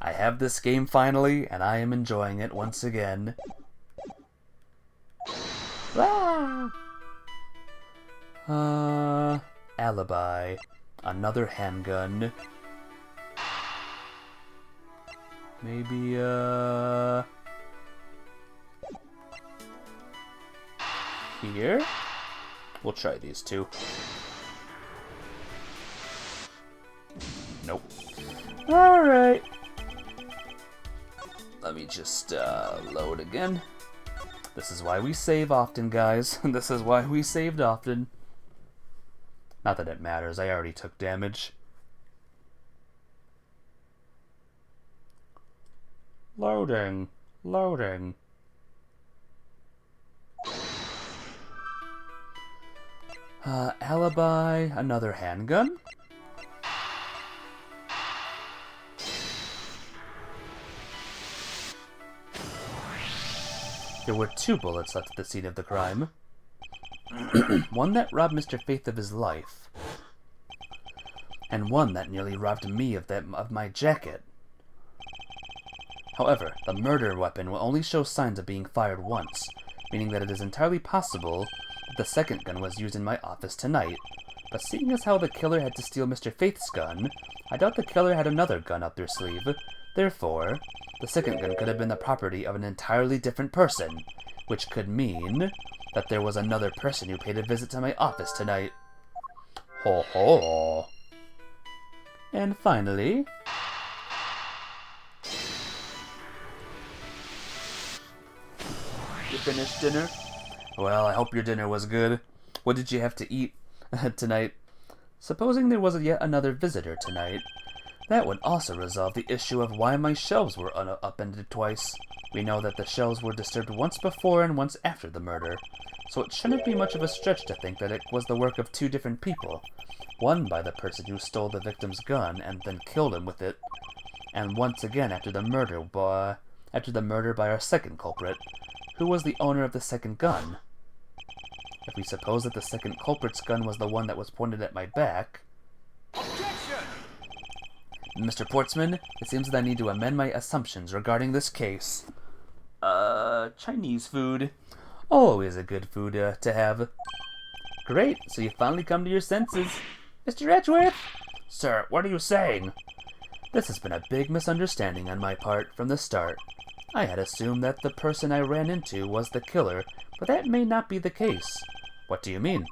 [SPEAKER 1] I have this game finally, and I am enjoying it once again. Ah! Alibi. Another handgun. Maybe, here? We'll try these two. Nope. Alright. Let me just, load again. This is why we save often, guys. This is why we saved often. Not that it matters, I already took damage. Loading. Loading. Alibi, another handgun? There were 2 bullets left at the scene of the crime. One that robbed Mr. Faith of his life. And one that nearly robbed me of my jacket. However, the murder weapon will only show signs of being fired once, meaning that it is entirely possible that the second gun was used in my office tonight. But seeing as how the killer had to steal Mr. Faith's gun, I doubt the killer had another gun up their sleeve. Therefore, the second gun could have been the property of an entirely different person, which could mean that there was another person who paid a visit to my office tonight. Ho ho! And finally... You finished dinner? Well, I hope your dinner was good. What did you have to eat tonight? Supposing there was yet another visitor tonight, that would also resolve the issue of why my shelves were upended twice. We know that the shelves were disturbed once before and once after the murder, so it shouldn't be much of a stretch to think that it was the work of 2 different people. One by the person who stole the victim's gun and then killed him with it, and once again after the murder by our second culprit, who was the owner of the second gun. If we suppose that the second culprit's gun was the one that was pointed at my back...
[SPEAKER 2] Objection!
[SPEAKER 1] Mr. Portsman, it seems that I need to amend my assumptions regarding this case. Chinese food. Always a good food to have. Great, so you finally come to your senses. Mr. Edgeworth? Sir, what are you saying? This has been a big misunderstanding on my part from the start. I had assumed that the person I ran into was the killer, but that may not be the case. What do you mean?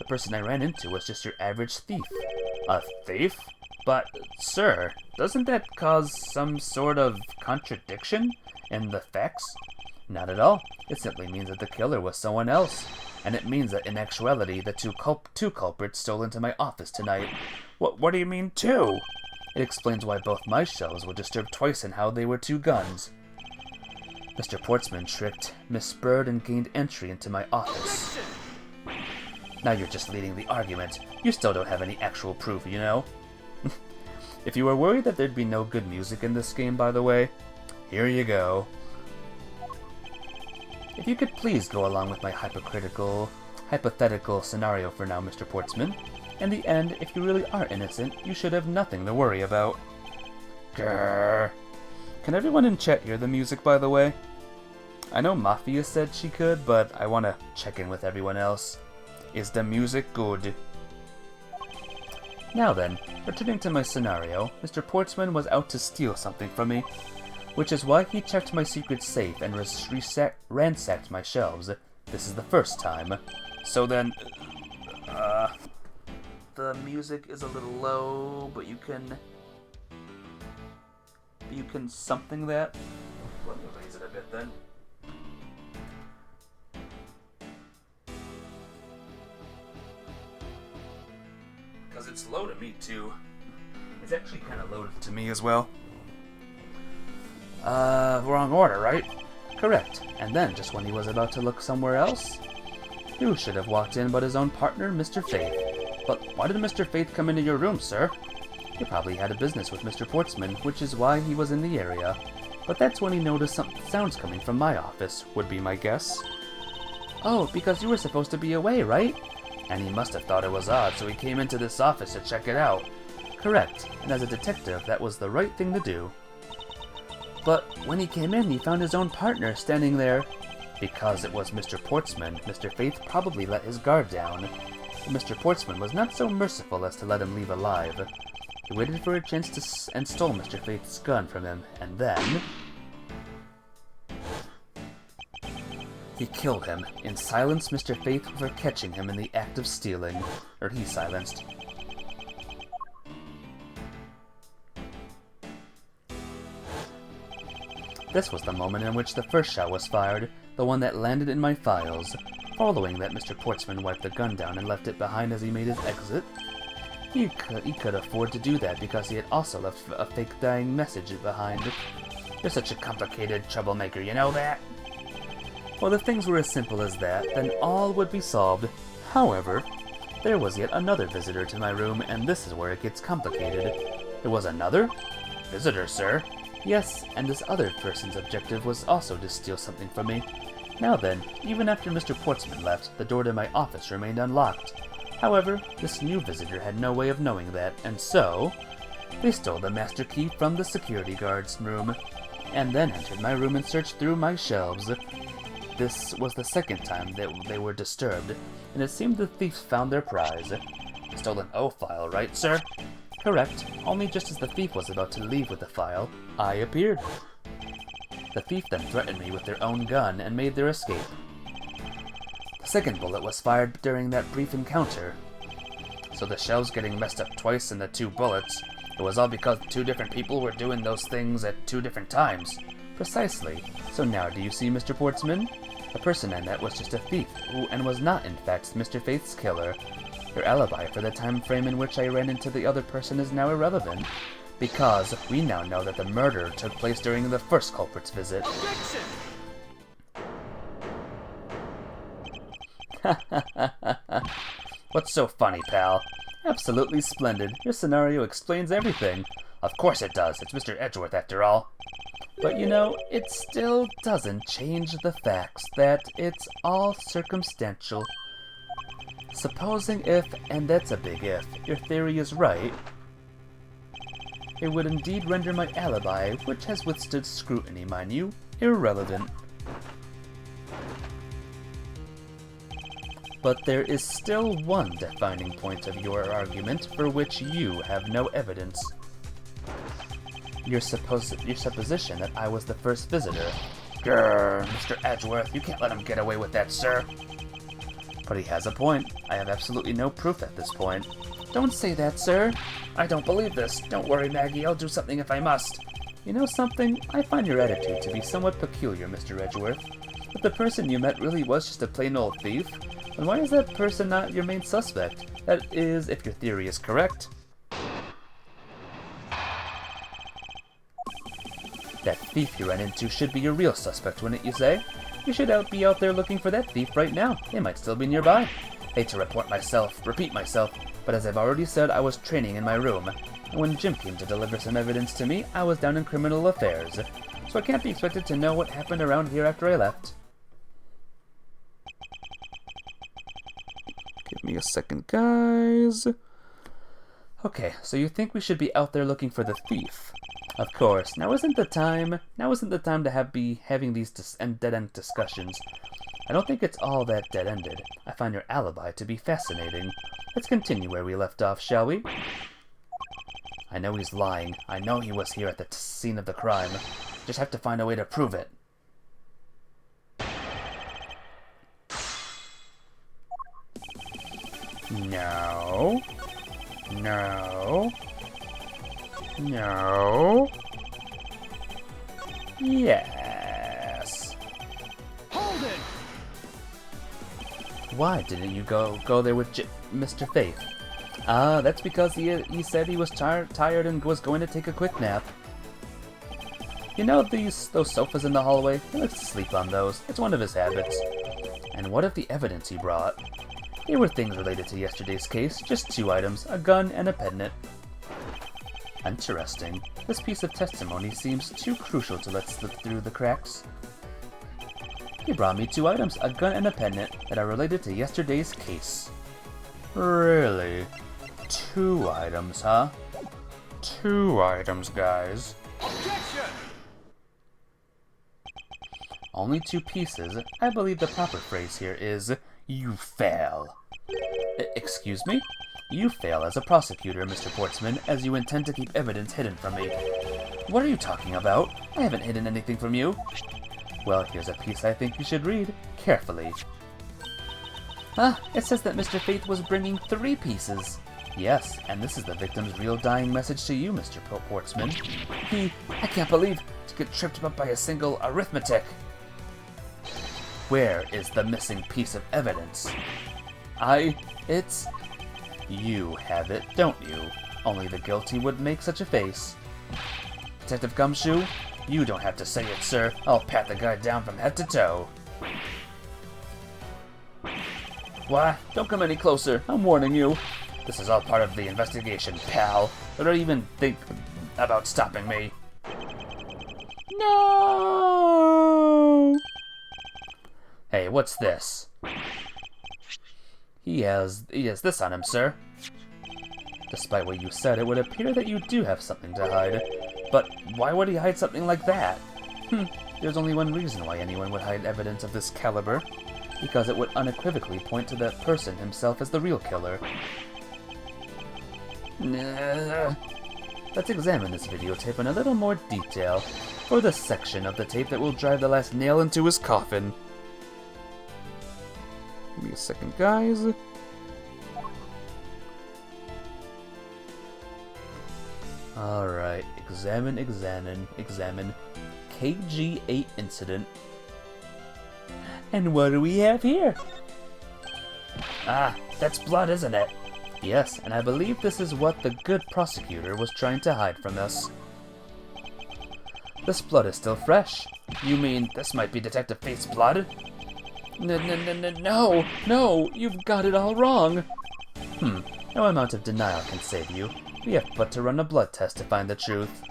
[SPEAKER 1] The person I ran into was just your average thief. A thief? But, sir, doesn't that cause some sort of contradiction in the facts? Not at all. It simply means that the killer was someone else. And it means that in actuality, the two culprits stole into my office tonight. What do you mean, two? It explains why both my shelves were disturbed twice and how they were two guns. Mr. Portsman tricked, misspurred, and gained entry into my office. Now you're just leading the argument. You still don't have any actual proof, you know? If you were worried that there'd be no good music in this game, by the way, here you go. If you could please go along with my hypothetical scenario for now, Mr. Portsman. In the end, if you really are innocent, you should have nothing to worry about. Grrr. Can everyone in chat hear the music, by the way? I know Mafia said she could, but I want to check in with everyone else. Is the music good? Now then, returning to my scenario, Mr. Portsman was out to steal something from me, which is why he checked my secret safe and ransacked my shelves. This is the first time. So then, the music is a little low, but you can something that. Let me raise it a bit then. Because it's low to me too. It's actually kind of low to me as well. Wrong order, right? Correct. And then, just when he was about to look somewhere else, who should have walked in but his own partner, Mr. Faith? But why did Mr. Faith come into your room, sir? He probably had a business with Mr. Portsman, which is why he was in the area. But that's when he noticed some sounds coming from my office, would be my guess. Oh, because you were supposed to be away, right? And he must have thought it was odd, so he came into this office to check it out. Correct, and as a detective, that was the right thing to do. But when he came in, he found his own partner standing there. Because it was Mr. Portsman, Mr. Faith probably let his guard down. But Mr. Portsman was not so merciful as to let him leave alive. He waited for a chance and stole Mr. Faith's gun from him, and then he killed him and silenced Mr. Faith for catching him in the act of stealing. Or he silenced. This was the moment in which the first shot was fired, the one that landed in my files. Following that, Mr. Portsman wiped the gun down and left it behind as he made his exit. He could afford to do that because he had also left a fake dying message behind. You're such a complicated troublemaker, you know that? Well, if things were as simple as that, then all would be solved. However, there was yet another visitor to my room, and this is where it gets complicated. There was another? Visitor, sir? Yes, and this other person's objective was also to steal something from me. Now then, even after Mr. Portsman left, the door to my office remained unlocked. However, this new visitor had no way of knowing that, and so they stole the master key from the security guard's room, and then entered my room and searched through my shelves. This was the second time that they were disturbed, and it seemed the thieves found their prize. Stolen O file, right, sir? Correct, only just as the thief was about to leave with the file, I appeared. The thief then threatened me with their own gun and made their escape. The second bullet was fired during that brief encounter. So the shelves getting messed up twice and the two bullets, it was all because two different people were doing those things at two different times. Precisely. So now do you see, Mr. Portsman? The person I met was just a thief, and was not in fact Mr. Faith's killer. Your alibi for the time frame in which I ran into the other person is now irrelevant, because we now know that the murder took place during the first culprit's visit. What's so funny, pal? Absolutely splendid. Your scenario explains everything. Of course it does. It's Mr. Edgeworth after all. But you know, it still doesn't change the facts that it's all circumstantial. Supposing if, and that's a big if, your theory is right, it would indeed render my alibi, which has withstood scrutiny, mind you, irrelevant. But there is still one defining point of your argument for which you have no evidence. Your supposition that I was the first visitor. Grrr, Mr. Edgeworth, you can't let him get away with that, sir. But he has a point. I have absolutely no proof at this point. Don't say that, sir. I don't believe this. Don't worry, Maggie. I'll do something if I must. You know something? I find your attitude to be somewhat peculiar, Mr. Edgeworth. If the person you met really was just a plain old thief, then why is that person not your main suspect? That is, if your theory is correct. That thief you ran into should be your real suspect, wouldn't you say? You should be out there looking for that thief right now. They might still be nearby. Hate to repeat myself, but as I've already said, I was training in my room. And when Jim came to deliver some evidence to me, I was down in criminal affairs. So I can't be expected to know what happened around here after I left. Give me a second, guys. Okay, so you think we should be out there looking for the thief? Of course, now isn't the time to be having these dead-end discussions. I don't think it's all that dead-ended. I find your alibi to be fascinating. Let's continue where we left off, shall we? I know he's lying. I know he was here at the scene of the crime. Just have to find a way to prove it. No. No. No. Yes.
[SPEAKER 2] Hold it!
[SPEAKER 1] Why didn't you go there with Mr. Faith? That's because he said he was tired and was going to take a quick nap. You know those sofas in the hallway? He likes to sleep on those. It's one of his habits. And what of the evidence he brought? They were things related to yesterday's case, just 2 items, a gun and a pendant. Interesting. This piece of testimony seems too crucial to let slip through the cracks. He brought me 2 items, a gun and a pendant, that are related to yesterday's case. Really? 2 items, huh? 2 items, guys.
[SPEAKER 2] Objection!
[SPEAKER 1] Only 2 pieces. I believe the proper phrase here is, you fail. Excuse me? You fail as a prosecutor, Mr. Portsman, as you intend to keep evidence hidden from me. What are you talking about? I haven't hidden anything from you. Well, here's a piece I think you should read carefully. It says that Mr. Faith was bringing 3 pieces. Yes, and this is the victim's real dying message to you, Mr. Portsman. I can't believe, to get tripped up by a single arithmetic. Where is the missing piece of evidence? You have it, don't you? Only the guilty would make such a face. Detective Gumshoe, you don't have to say it, sir. I'll pat the guy down from head to toe. Why? Don't come any closer. I'm warning you. This is all part of the investigation, pal. Don't even think about stopping me. No! Hey, what's this? He has this on him, sir. Despite what you said, it would appear that you do have something to hide. But why would he hide something like that? There's only one reason why anyone would hide evidence of this caliber. Because it would unequivocally point to that person himself as the real killer. Let's examine this videotape in a little more detail, for the section of the tape that will drive the last nail into his coffin. Give me a second, guys. Alright, examine. KG8 incident. And what do we have here? That's blood, isn't it? Yes, and I believe this is what the good prosecutor was trying to hide from us. This blood is still fresh. You mean this might be Detective Faith's blood? No, you've got it all wrong. No amount of denial can save you. We have but to run a blood test to find the truth.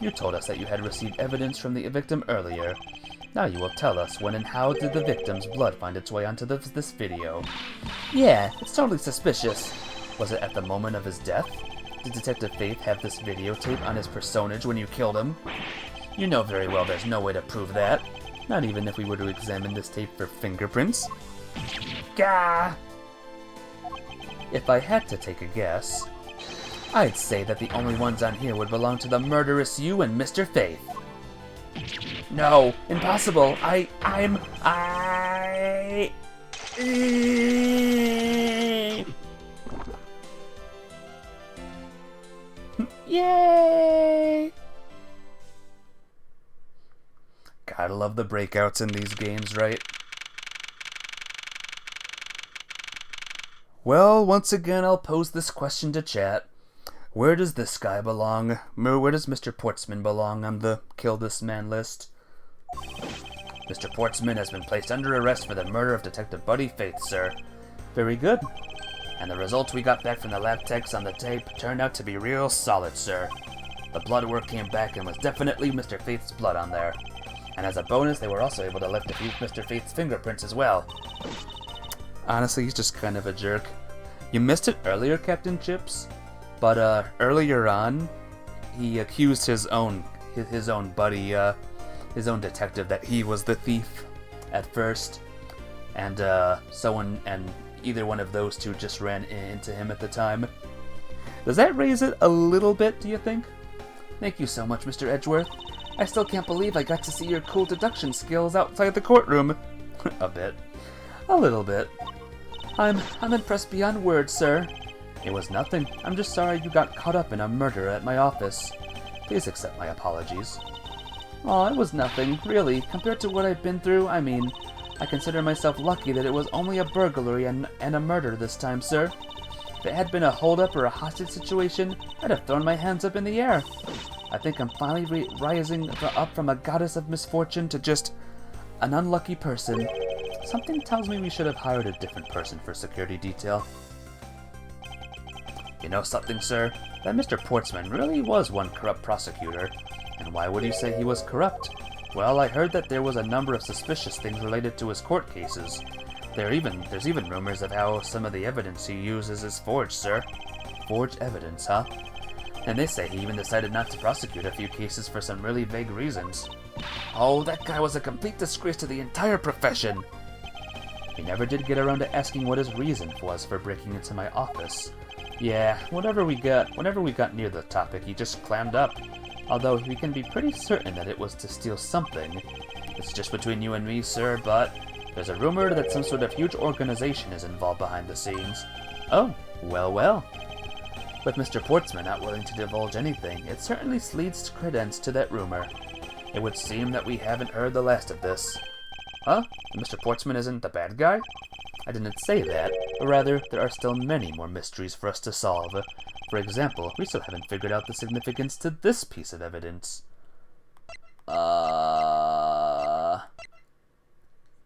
[SPEAKER 1] You told us that you had received evidence from the victim earlier. Now you will tell us when and how did the victim's blood find its way onto this video. Yeah, it's totally suspicious. Was it at the moment of his death? Did Detective Faith have this videotape on his personage when you killed him? You know very well there's no way to prove that. Not even if we were to examine this tape for fingerprints. Gah! If I had to take a guess, I'd say that the only ones on here would belong to the murderous you and Mr. Faith. No, impossible. Yay! Gotta love the breakouts in these games, right? Well, once again, I'll pose this question to chat. Where does this guy belong? Where does Mr. Portsman belong on the Kill This Man list? Mr. Portsman has been placed under arrest for the murder of Detective Buddy Faith, sir. Very good. And the results we got back from the lab techs on the tape turned out to be real solid, sir. The blood work came back and was definitely Mr. Faith's blood on there. And as a bonus, they were also able to lift a few of Mr. Faith's fingerprints as well. Honestly, he's just kind of a jerk. You missed it earlier, Captain Chips, but earlier on, he accused his own buddy, his own detective, that he was the thief at first, and either one of those two just ran into him at the time. Does that raise it a little bit, do you think? Thank you so much, Mr. Edgeworth. I still can't believe I got to see your cool deduction skills outside the courtroom. A bit. A little bit. I'm impressed beyond words, sir. It was nothing. I'm just sorry you got caught up in a murder at my office. Please accept my apologies. Aw, it was nothing, really. Compared to what I've been through, I mean, I consider myself lucky that it was only a burglary and a murder this time, sir. If it had been a hold-up or a hostage situation, I'd have thrown my hands up in the air. I think I'm finally rising up from a goddess of misfortune to just an unlucky person. Something tells me we should have hired a different person for security detail. You know something, sir? That Mr. Portsman really was one corrupt prosecutor. And why would you say he was corrupt? Well, I heard that there was a number of suspicious things related to his court cases. There's even rumors of how some of the evidence he uses is forged, sir. Forged evidence, huh? And they say he even decided not to prosecute a few cases for some really vague reasons. Oh, that guy was a complete disgrace to the entire profession! He never did get around to asking what his reason was for breaking into my office. Yeah, whenever we got near the topic, he just clammed up. Although we can be pretty certain that it was to steal something. It's just between you and me, sir, but there's a rumor that some sort of huge organization is involved behind the scenes. Oh, well, well. With Mr. Portsman not willing to divulge anything, it certainly leads credence to that rumor. It would seem that we haven't heard the last of this. Huh? Mr. Portsman isn't the bad guy? I didn't say that, but rather, there are still many more mysteries for us to solve. For example, we still haven't figured out the significance to this piece of evidence.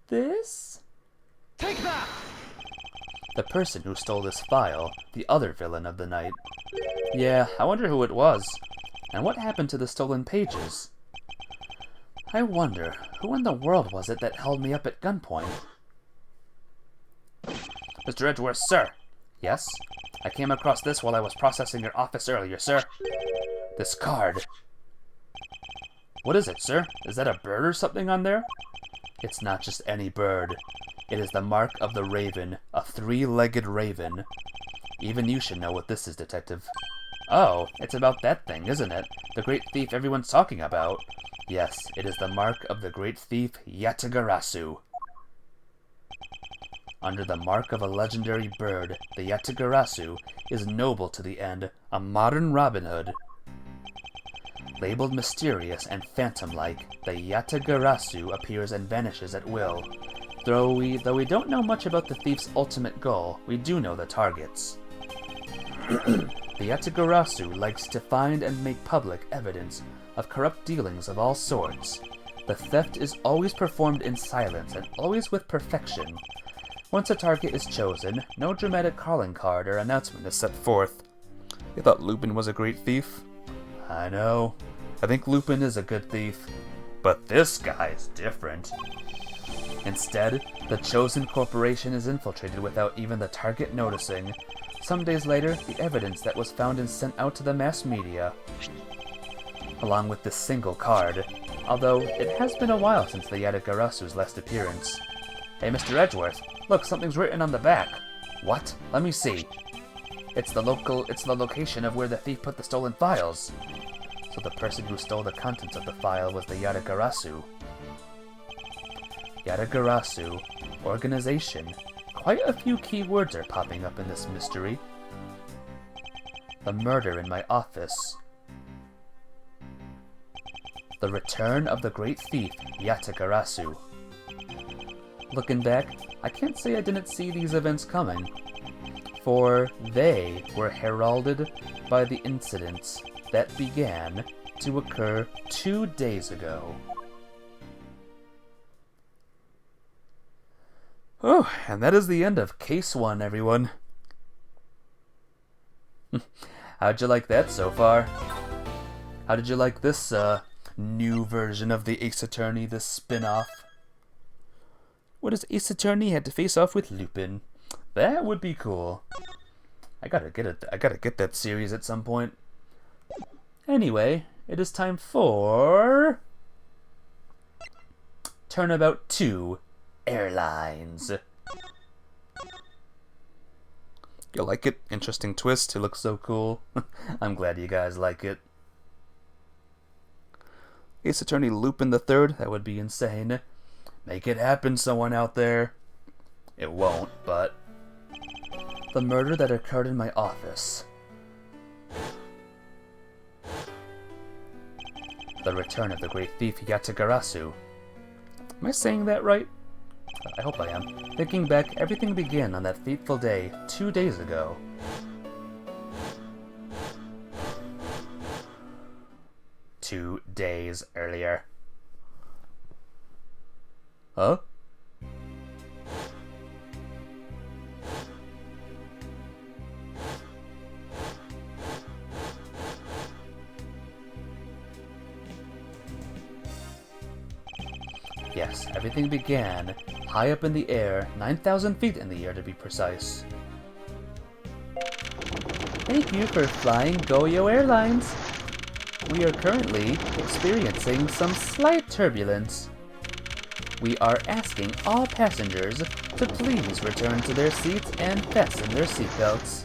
[SPEAKER 1] This?
[SPEAKER 2] Take that!
[SPEAKER 1] The person who stole this file, the other villain of the night. Yeah, I wonder who it was. And what happened to the stolen pages? I wonder, who in the world was it that held me up at gunpoint? Mr. Edgeworth, sir. Yes? I came across this while I was processing your office earlier, sir. This card. What is it, sir? Is that a bird or something on there? It's not just any bird. It is the mark of the raven, a three-legged raven. Even you should know what this is, Detective. Oh, it's about that thing, isn't it? The great thief everyone's talking about. Yes, it is the mark of the great thief Yatagarasu. Under the mark of a legendary bird, the Yatagarasu is noble to the end, a modern Robin Hood. Labeled mysterious and phantom-like, the Yatagarasu appears and vanishes at will. Though we don't know much about the thief's ultimate goal, we do know the targets. The Yatagarasu likes to find and make public evidence of corrupt dealings of all sorts. The theft is always performed in silence and always with perfection. Once a target is chosen, no dramatic calling card or announcement is set forth. You thought Lupin was a great thief? I know. I think Lupin is a good thief. But this guy's different. Instead, the chosen corporation is infiltrated without even the target noticing. Some days later, the evidence that was found is sent out to the mass media, along with this single card, although it has been a while since the Yatagarasu's last appearance. Hey, Mr. Edgeworth, look, something's written on the back. What? Let me see. It's the location of where the thief put the stolen files. So the person who stole the contents of the file was the Yatagarasu. Yatagarasu, organization, Quite a few key words are popping up in this mystery. The murder in my office. The return of the great thief, Yatagarasu. Looking back, I can't say I didn't see these events coming, for they were heralded by the incidents that began to occur 2 days ago. Oh, and that is the end of Case 1, everyone. How'd you like that so far? How did you like this, new version of the Ace Attorney, this spin-off? What if Ace Attorney had to face off with Lupin? That would be cool. I gotta get that series at some point. Anyway, it is time for Turnabout 2 Airlines. You like it? Interesting twist. It looks so cool. I'm glad you guys like it. Ace Attorney Lupin III? That would be insane. Make it happen, someone out there. It won't, but... The murder that occurred in my office. The return of the great thief Yatagarasu. Am I saying that right? I hope I am. Thinking back, everything began on that fateful day 2 days ago. Two days earlier. Huh? Yes, everything began high up in the air, 9,000 feet in the air to be precise. Thank you for flying Goyo Airlines. We are currently experiencing some slight turbulence. We are asking all passengers to please return to their seats and fasten their seatbelts.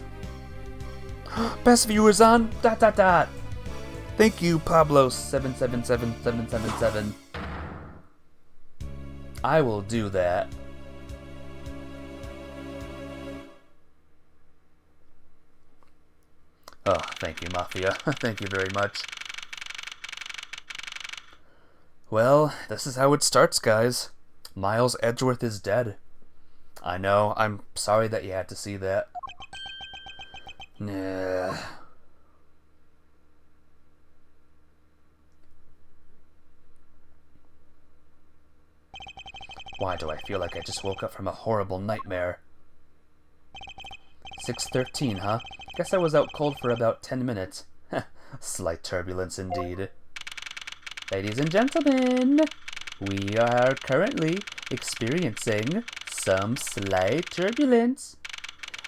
[SPEAKER 1] Best viewers on ... Thank you, Pablo777777. I will do that. Oh, thank you, Mafia. Thank you very much. Well, this is how it starts, guys. Miles Edgeworth is dead. I know, I'm sorry that you had to see that. Nah. Why do I feel like I just woke up from a horrible nightmare? 6:13, huh? Guess I was out cold for about 10 minutes. Slight turbulence indeed. Ladies and gentlemen, we are currently experiencing some slight turbulence.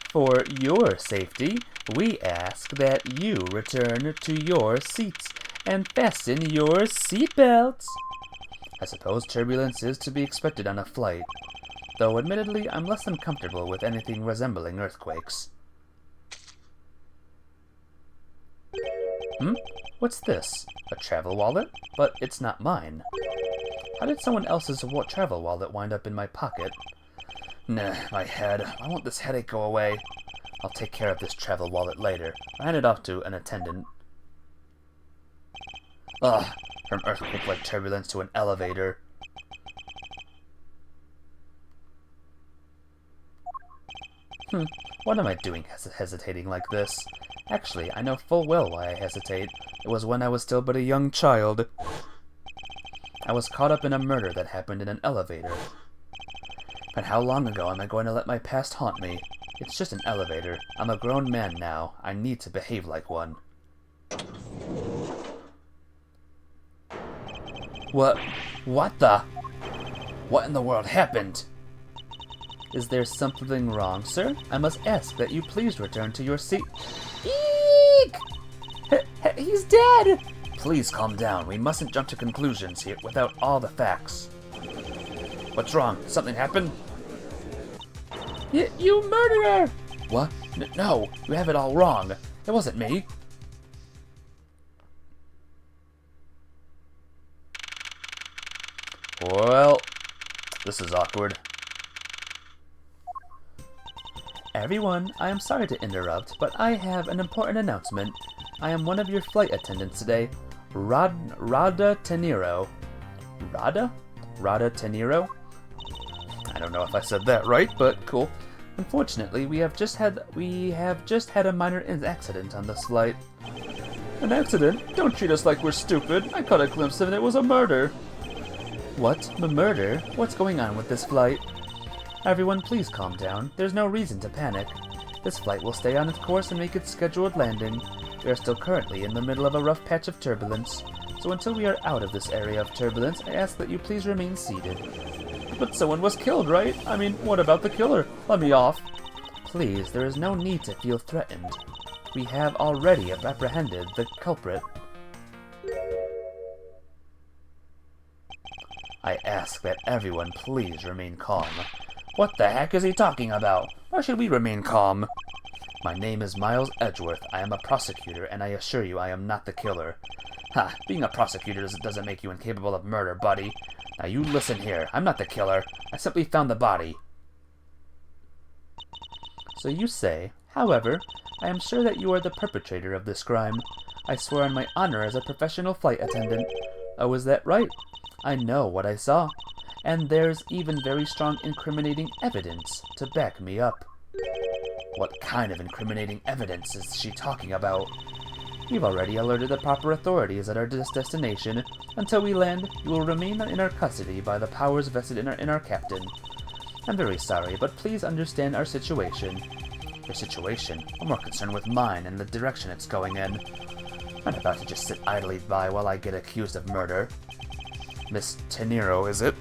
[SPEAKER 1] For your safety, we ask that you return to your seats and fasten your seatbelts. I suppose turbulence is to be expected on a flight, though admittedly I'm less than comfortable with anything resembling earthquakes. What's this? A travel wallet? But it's not mine. How did someone else's travel wallet wind up in my pocket? Nah, my head. I want this headache go away. I'll take care of this travel wallet later. I hand it off to an attendant. Ugh, from earthquake-like turbulence to an elevator. What am I doing hesitating like this? Actually, I know full well why I hesitate. It was when I was still but a young child. I was caught up in a murder that happened in an elevator. But how long ago am I going to let my past haunt me? It's just an elevator. I'm a grown man now. I need to behave like one. What the? What in the world happened? Is there something wrong, sir? I must ask that you please return to your seat. Eek! He's dead! Please calm down. We mustn't jump to conclusions here without all the facts. What's wrong? Something happened? You murderer! What? No, you have it all wrong. It wasn't me. Well, this is awkward. Everyone, I am sorry to interrupt, but I have an important announcement. I am one of your flight attendants today, Rada Teniro. Rada? Rada Teniro? I don't know if I said that right, but cool. Unfortunately, we have just had a minor accident on this flight. An accident? Don't treat us like we're stupid. I caught a glimpse of it. It was a murder. What? A murder? What's going on with this flight? Everyone, please calm down. There's no reason to panic. This flight will stay on its course and make its scheduled landing. We are still currently in the middle of a rough patch of turbulence, so until we are out of this area of turbulence, I ask that you please remain seated. But someone was killed, right? I mean, what about the killer? Let me off. Please, there is no need to feel threatened. We have already apprehended the culprit. I ask that everyone please remain calm. What the heck is he talking about? Why should we remain calm? My name is Miles Edgeworth. I am a prosecutor, and I assure you I am not the killer. Ha! Being a prosecutor doesn't make you incapable of murder, buddy. Now you listen here. I'm not the killer. I simply found the body. So you say. However, I am sure that you are the perpetrator of this crime. I swear on my honor as a professional flight attendant. Oh, is that right? I know what I saw. And there's even very strong incriminating evidence to back me up. What kind of incriminating evidence is she talking about? We've already alerted the proper authorities at our destination. Until we land, you will remain in our custody by the powers vested in our captain. I'm very sorry, but please understand our situation. Your situation? I'm more concerned with mine and the direction it's going in. I'm not about to just sit idly by while I get accused of murder. Miss Teniro, is it?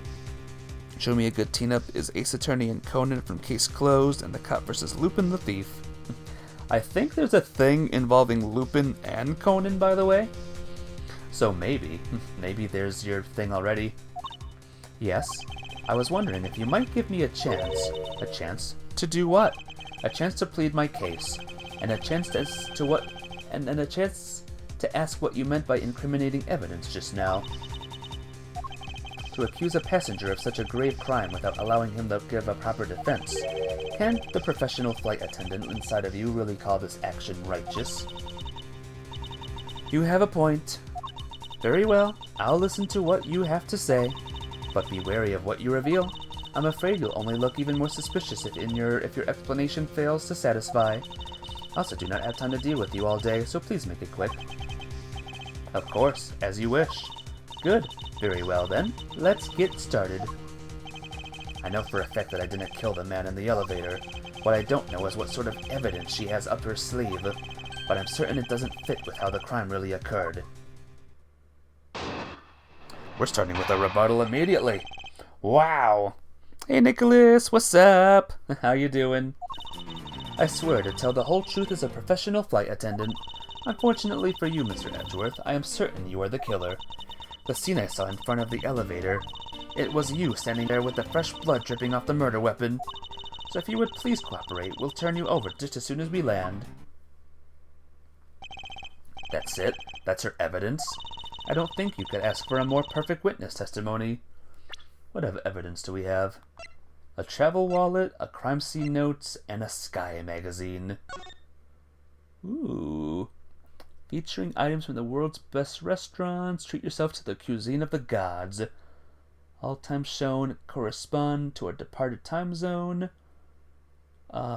[SPEAKER 1] Show Me a Good Teen-Up is Ace Attorney and Conan from Case Closed and The Cop vs. Lupin the Thief. I think there's a thing involving Lupin and Conan, by the way. So maybe there's your thing already. Yes, I was wondering if you might give me a chance. A chance to do what? A chance to plead my case, and a chance to ask what you meant by incriminating evidence just now. To accuse a passenger of such a grave crime without allowing him to give a proper defense. Can the professional flight attendant inside of you really call this action righteous? You have a point. Very well, I'll listen to what you have to say, but be wary of what you reveal. I'm afraid you'll only look even more suspicious if your explanation fails to satisfy. I also do not have time to deal with you all day, so please make it quick. Of course, as you wish. Good. Very well then, let's get started. I know for a fact that I didn't kill the man in the elevator. What I don't know is what sort of evidence she has up her sleeve, but I'm certain it doesn't fit with how the crime really occurred. We're starting with a rebuttal immediately. Wow! Hey Nicholas, what's up? How you doing? I swear to tell the whole truth as a professional flight attendant. Unfortunately for you, Mr. Edgeworth, I am certain you are the killer. The scene I saw in front of the elevator, it was you standing there with the fresh blood dripping off the murder weapon. So if you would please cooperate, we'll turn you over just as soon as we land. That's it? That's her evidence? I don't think you could ask for a more perfect witness testimony. What evidence do we have? A travel wallet, a crime scene notes, and a Sky magazine. Ooh. Featuring items from the world's best restaurants. Treat yourself to the cuisine of the gods. All times shown correspond to a departed time zone.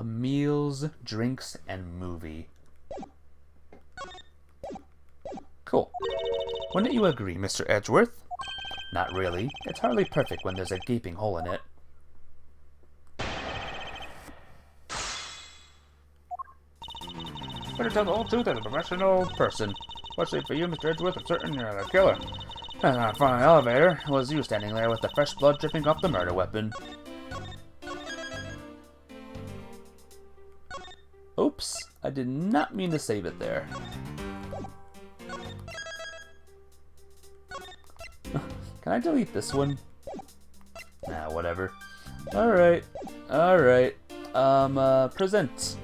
[SPEAKER 1] Meals, drinks, and movie. Cool. Wouldn't you agree, Mr. Edgeworth? Not really. It's hardly perfect when there's a gaping hole in it. Better tell the whole truth as a professional person. Especially for you, Mr. Edgeworth, I'm certain you're the killer. And in front of the elevator was you standing there with the fresh blood dripping off the murder weapon. Oops, I did not mean to save it there. Can I delete this one? Nah, whatever. Alright. Present.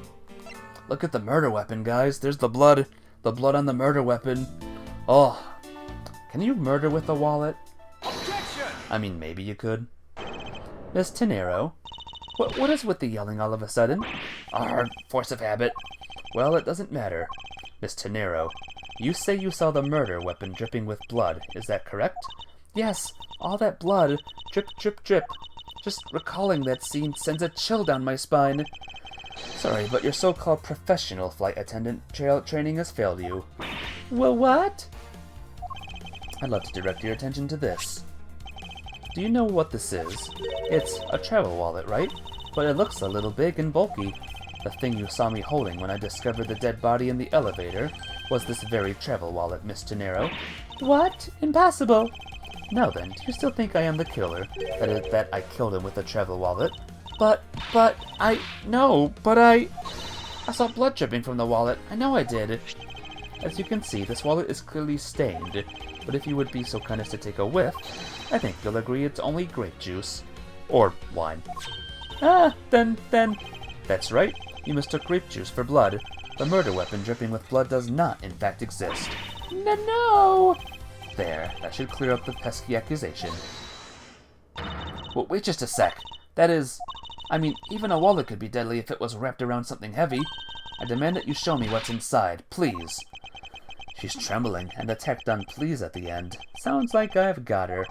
[SPEAKER 1] Look at the murder weapon, guys. There's the blood. The blood on the murder weapon. Oh. Can you murder with a wallet?
[SPEAKER 2] Objection!
[SPEAKER 1] I mean, maybe you could. Miss Tenero, What is with the yelling all of a sudden? Force of habit. Well, it doesn't matter. Miss Tenero, you say you saw the murder weapon dripping with blood, is that correct? Yes, all that blood. Drip, drip, drip. Just recalling that scene sends a chill down my spine. Sorry, but your so-called professional flight attendant training has failed you. Well, what? I'd love to direct your attention to this. Do you know what this is? It's a travel wallet, right? But it looks a little big and bulky. The thing you saw me holding when I discovered the dead body in the elevator was this very travel wallet, Miss Tenero. What? Impossible! Now then, do you still think I am the killer? That I killed him with the travel wallet? But I saw blood dripping from the wallet. I know I did. As you can see, this wallet is clearly stained, but if you would be so kind as to take a whiff, I think you'll agree it's only grape juice. Or wine. Then... That's right, you mistook grape juice for blood. The murder weapon dripping with blood does not, in fact, exist. No! There, that should clear up the pesky accusation. Well, wait just a sec. That is... I mean, even a wallet could be deadly if it was wrapped around something heavy. I demand that you show me what's inside, please. She's trembling, and the tacked on please at the end. Sounds like I've got her.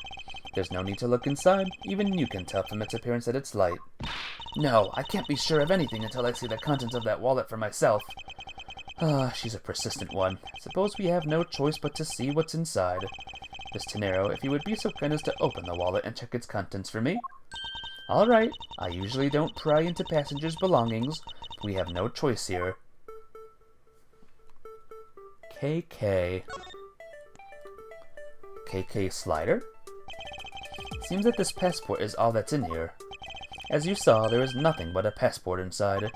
[SPEAKER 1] There's no need to look inside. Even you can tell from its appearance that it's light. No, I can't be sure of anything until I see the contents of that wallet for myself. She's a persistent one. Suppose we have no choice but to see what's inside. Miss Tenero, if you would be so kind as to open the wallet and check its contents for me. All right, I usually don't pry into passengers' belongings. We have no choice here. KK slider? Seems that this passport is all that's in here. As you saw, there is nothing but a passport inside.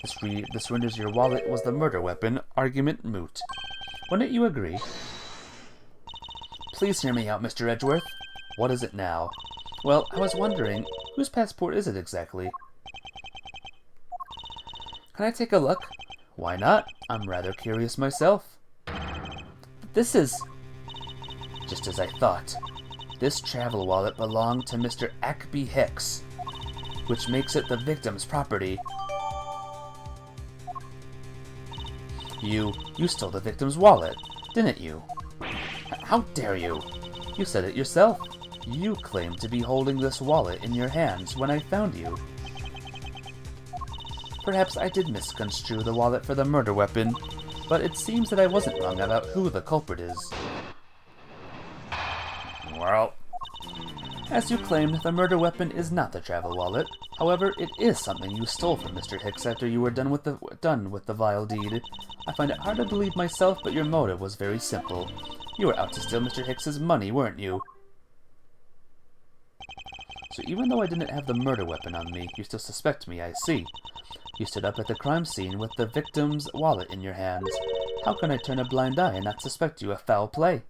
[SPEAKER 1] This renders your wallet was the murder weapon. Argument moot. Wouldn't you agree? Please hear me out, Mr. Edgeworth. What is it now? Well, I was wondering, whose passport is it exactly? Can I take a look? Why not? I'm rather curious myself. This is... Just as I thought. This travel wallet belonged to Mr. Ackby Hicks, which makes it the victim's property. You stole the victim's wallet, didn't you? How dare you? You said it yourself. You claimed to be holding this wallet in your hands when I found you. Perhaps I did misconstrue the wallet for the murder weapon, but it seems that I wasn't wrong about who the culprit is. Well, as you claimed, the murder weapon is not the travel wallet. However, it is something you stole from Mr. Hicks after you were done with the vile deed. I find it hard to believe myself, but your motive was very simple. You were out to steal Mr. Hicks's money, weren't you? So even though I didn't have the murder weapon on me, you still suspect me, I see. You stood up at the crime scene with the victim's wallet in your hands. How can I turn a blind eye and not suspect you of foul play?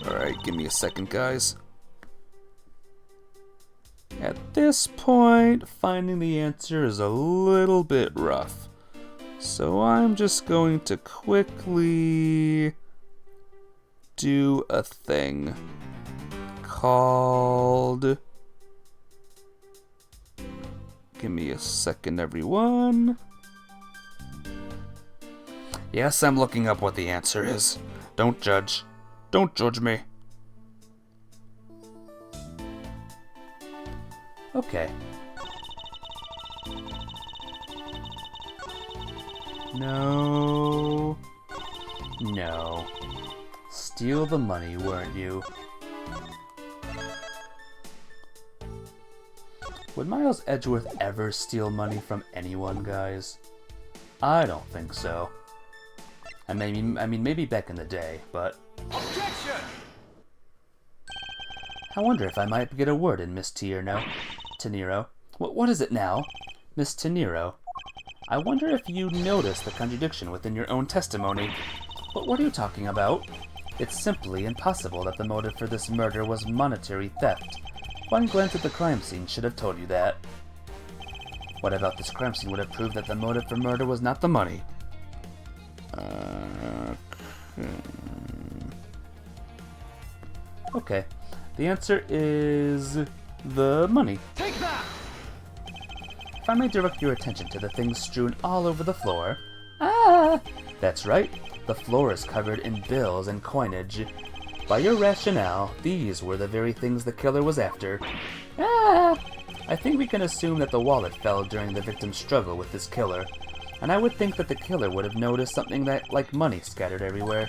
[SPEAKER 1] Alright, give me a second, guys. At this point, finding the answer is a little bit rough. So I'm just going to quickly do a thing called... Give me a second, everyone. Yes, I'm looking up what the answer is. Don't judge. Don't judge me. Okay. No. No. Steal the money, weren't you? Would Miles Edgeworth ever steal money from anyone, guys? I don't think so. I mean, maybe back in the day, but...
[SPEAKER 2] Objection!
[SPEAKER 1] I wonder if I might get a word in, Miss Tenero. What is it now? Miss Tenero. I wonder if you noticed the contradiction within your own testimony. What are you talking about? It's simply impossible that the motive for this murder was monetary theft. One glance at the crime scene should have told you that. What about this crime scene would have proved that the motive for murder was not the money? Okay. The answer is the money.
[SPEAKER 2] Take that!
[SPEAKER 1] If I may direct your attention to the things strewn all over the floor. Ah! That's right. The floor is covered in bills and coinage. By your rationale, these were the very things the killer was after. Ah! I think we can assume that the wallet fell during the victim's struggle with this killer, and I would think that the killer would have noticed something like money scattered everywhere.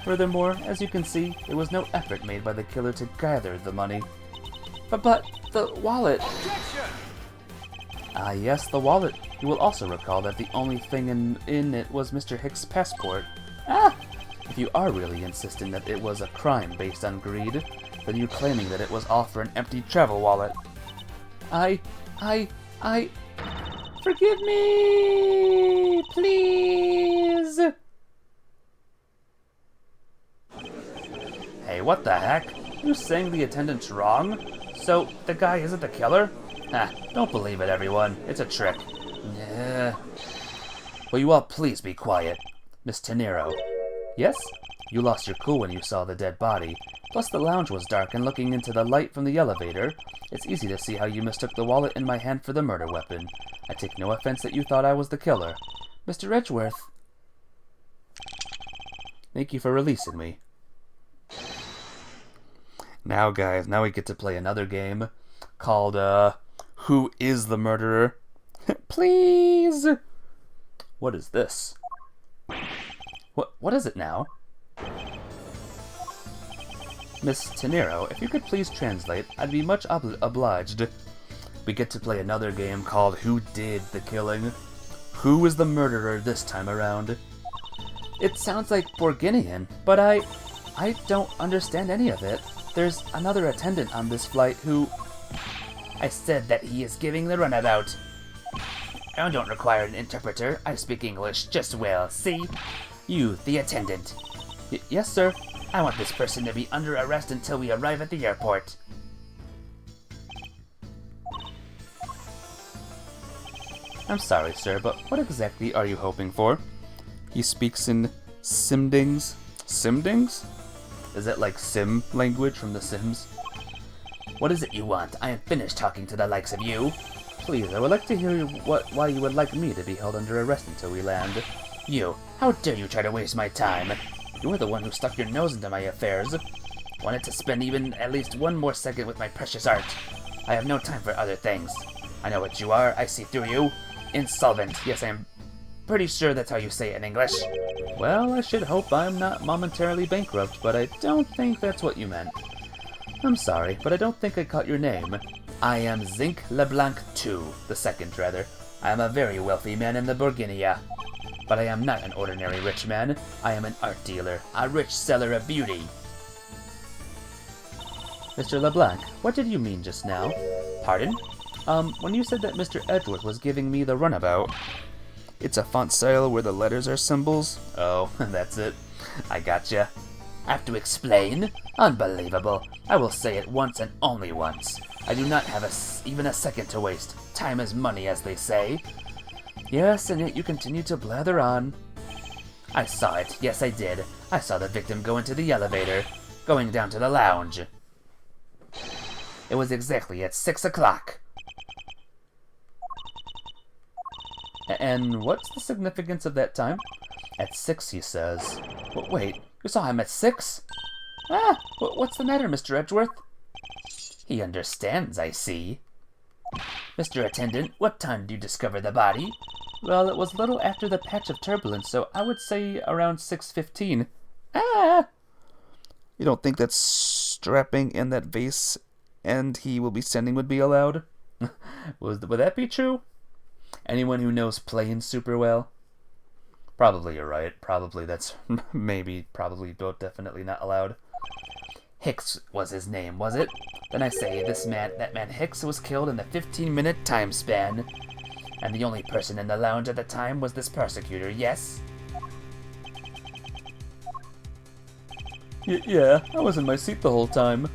[SPEAKER 1] Furthermore, as you can see, there was no effort made by the killer to gather the money. But the wallet...
[SPEAKER 2] Objection!
[SPEAKER 1] Ah yes, the wallet. You will also recall that the only thing in it was Mr. Hicks' passport. Ah! If you are really insisting that it was a crime based on greed, then you're claiming that it was all for an empty travel wallet. Forgive me! Please! Hey, what the heck? You're saying the attendant's wrong? So, the guy isn't the killer? Ah, don't believe it, everyone. It's a trick. Yeah. Will you all please be quiet? Miss Tenero. Yes? You lost your cool when you saw the dead body. Plus the lounge was dark, and looking into the light from the elevator, it's easy to see how you mistook the wallet in my hand for the murder weapon. I take no offense that you thought I was the killer. Mr. Edgeworth. Thank you for releasing me. Now, guys, now we get to play another game called, Who is the Murderer? Please! What is this? What is it now? Miss Tenero, if you could please translate, I'd be much obliged. We get to play another game called Who Did the Killing? Who is the murderer this time around? It sounds like Borginian, but I don't understand any of it. There's another attendant on this flight who... I said that he is giving the runabout. I don't require an interpreter. I speak English just well, see? You, the attendant. Yes, sir. I want this person to be under arrest until we arrive at the airport. I'm sorry, sir, but what exactly are you hoping for? He speaks in Simdings. Simdings? Is it like Sim language from The Sims? What is it you want? I am finished talking to the likes of you. Please, I would like to hear why you would like me to be held under arrest until we land. You, how dare you try to waste my time? You were the one who stuck your nose into my affairs. Wanted to spend even at least one more second with my precious art. I have no time for other things. I know what you are, I see through you. Insolvent. Yes, I'm pretty sure that's how you say it in English. Well, I should hope I'm not momentarily bankrupt, but I don't think that's what you meant. I'm sorry, but I don't think I caught your name. I am Zinc LeBlanc II, the second, rather. I am a very wealthy man in the Bourguignia. But I am not an ordinary rich man. I am an art dealer, a rich seller of beauty. Mr. LeBlanc, what did you mean just now? Pardon? When you said that Mr. Edgeworth was giving me the runabout. It's a font style where the letters are symbols? Oh, that's it. I gotcha. Have to explain? Unbelievable. I will say it once and only once. I do not have even a second to waste. Time is money, as they say. Yes, and yet you continue to blather on. I saw it. Yes, I did. I saw the victim go into the elevator, going down to the lounge. It was exactly at 6 o'clock. And what's the significance of that time? At 6, he says. Wait, you saw him at 6? Ah, what's the matter, Mr. Edgeworth? He understands, I see. Mr. Attendant, what time did you discover the body? Well, it was a little after the patch of turbulence, so I would say around 6:15. Ah! You don't think that strapping in that vase and he will be sending would be allowed? Would that be true? Anyone who knows planes super well? Probably you're right. Probably that's probably both definitely not allowed. Hicks was his name, was it? Then I say that man Hicks was killed in the 15-minute time span. And the only person in the lounge at the time was this prosecutor, yes? Yeah, I was in my seat the whole time.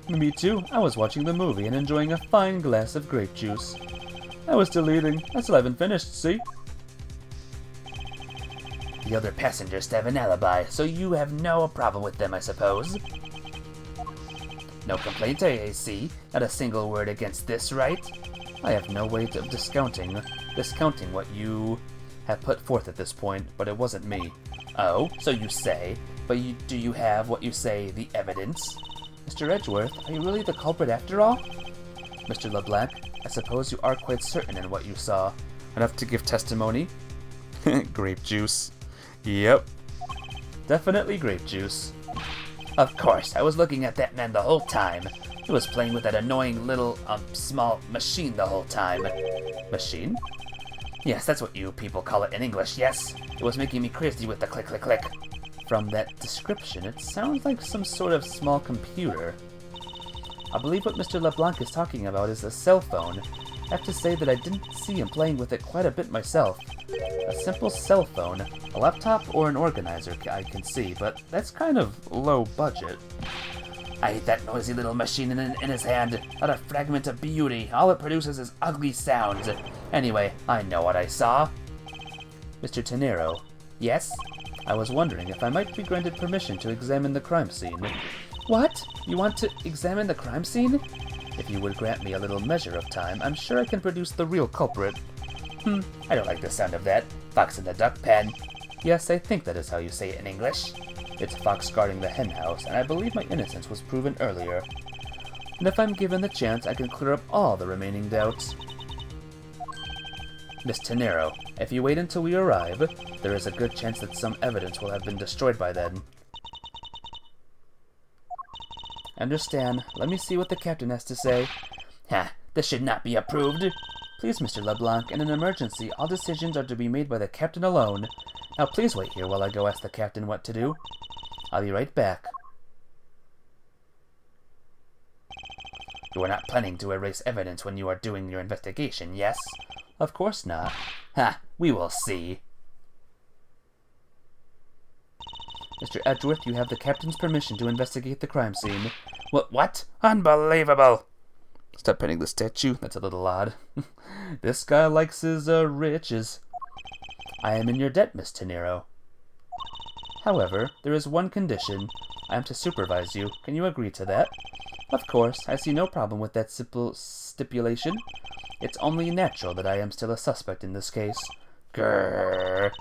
[SPEAKER 1] Me too. I was watching the movie and enjoying a fine glass of grape juice. I was still eating. I still haven't finished, see? The other passengers have an alibi, so you have no problem with them, I suppose. No complaint, I see. Not a single word against this, right? I have no way of discounting what you have put forth at this point, but it wasn't me. Oh, so you say. But do you have what you say, the evidence? Mr. Edgeworth, are you really the culprit after all? Mr. LeBlanc, I suppose you are quite certain in what you saw. Enough to give testimony? Grape juice. Yep. Definitely grape juice. Of course, I was looking at that man the whole time. He was playing with that annoying little, small machine the whole time. Machine? Yes, that's what you people call it in English, yes. It was making me crazy with the click, click, click. From that description, it sounds like some sort of small computer. I believe what Mr. LeBlanc is talking about is a cell phone. I have to say that I didn't see him playing with it quite a bit myself. A simple cell phone, a laptop, or an organizer I can see, but that's kind of low budget. I hate that noisy little machine in his hand. Not a fragment of beauty. All it produces is ugly sounds. Anyway, I know what I saw. Mr. Tenero. Yes? I was wondering if I might be granted permission to examine the crime scene. What? You want to examine the crime scene? If you would grant me a little measure of time, I'm sure I can produce the real culprit. I don't like the sound of that. Fox in the duck pen. Yes, I think that is how you say it in English. It's Fox guarding the hen house, and I believe my innocence was proven earlier. And if I'm given the chance, I can clear up all the remaining doubts. Miss Tenero, if you wait until we arrive, there is a good chance that some evidence will have been destroyed by then. Understand. Let me see what the captain has to say. This should not be approved. Please, Mr. LeBlanc, in an emergency, all decisions are to be made by the captain alone. Now please wait here while I go ask the captain what to do. I'll be right back. You are not planning to erase evidence when you are doing your investigation, yes? Of course not. We will see. Mr. Edgeworth, you have the captain's permission to investigate the crime scene. What? Unbelievable! Stop petting the statue. That's a little odd. This guy likes his, riches. I am in your debt, Miss Tenero. However, there is one condition. I am to supervise you. Can you agree to that? Of course, I see no problem with that simple stipulation. It's only natural that I am still a suspect in this case. Grrr.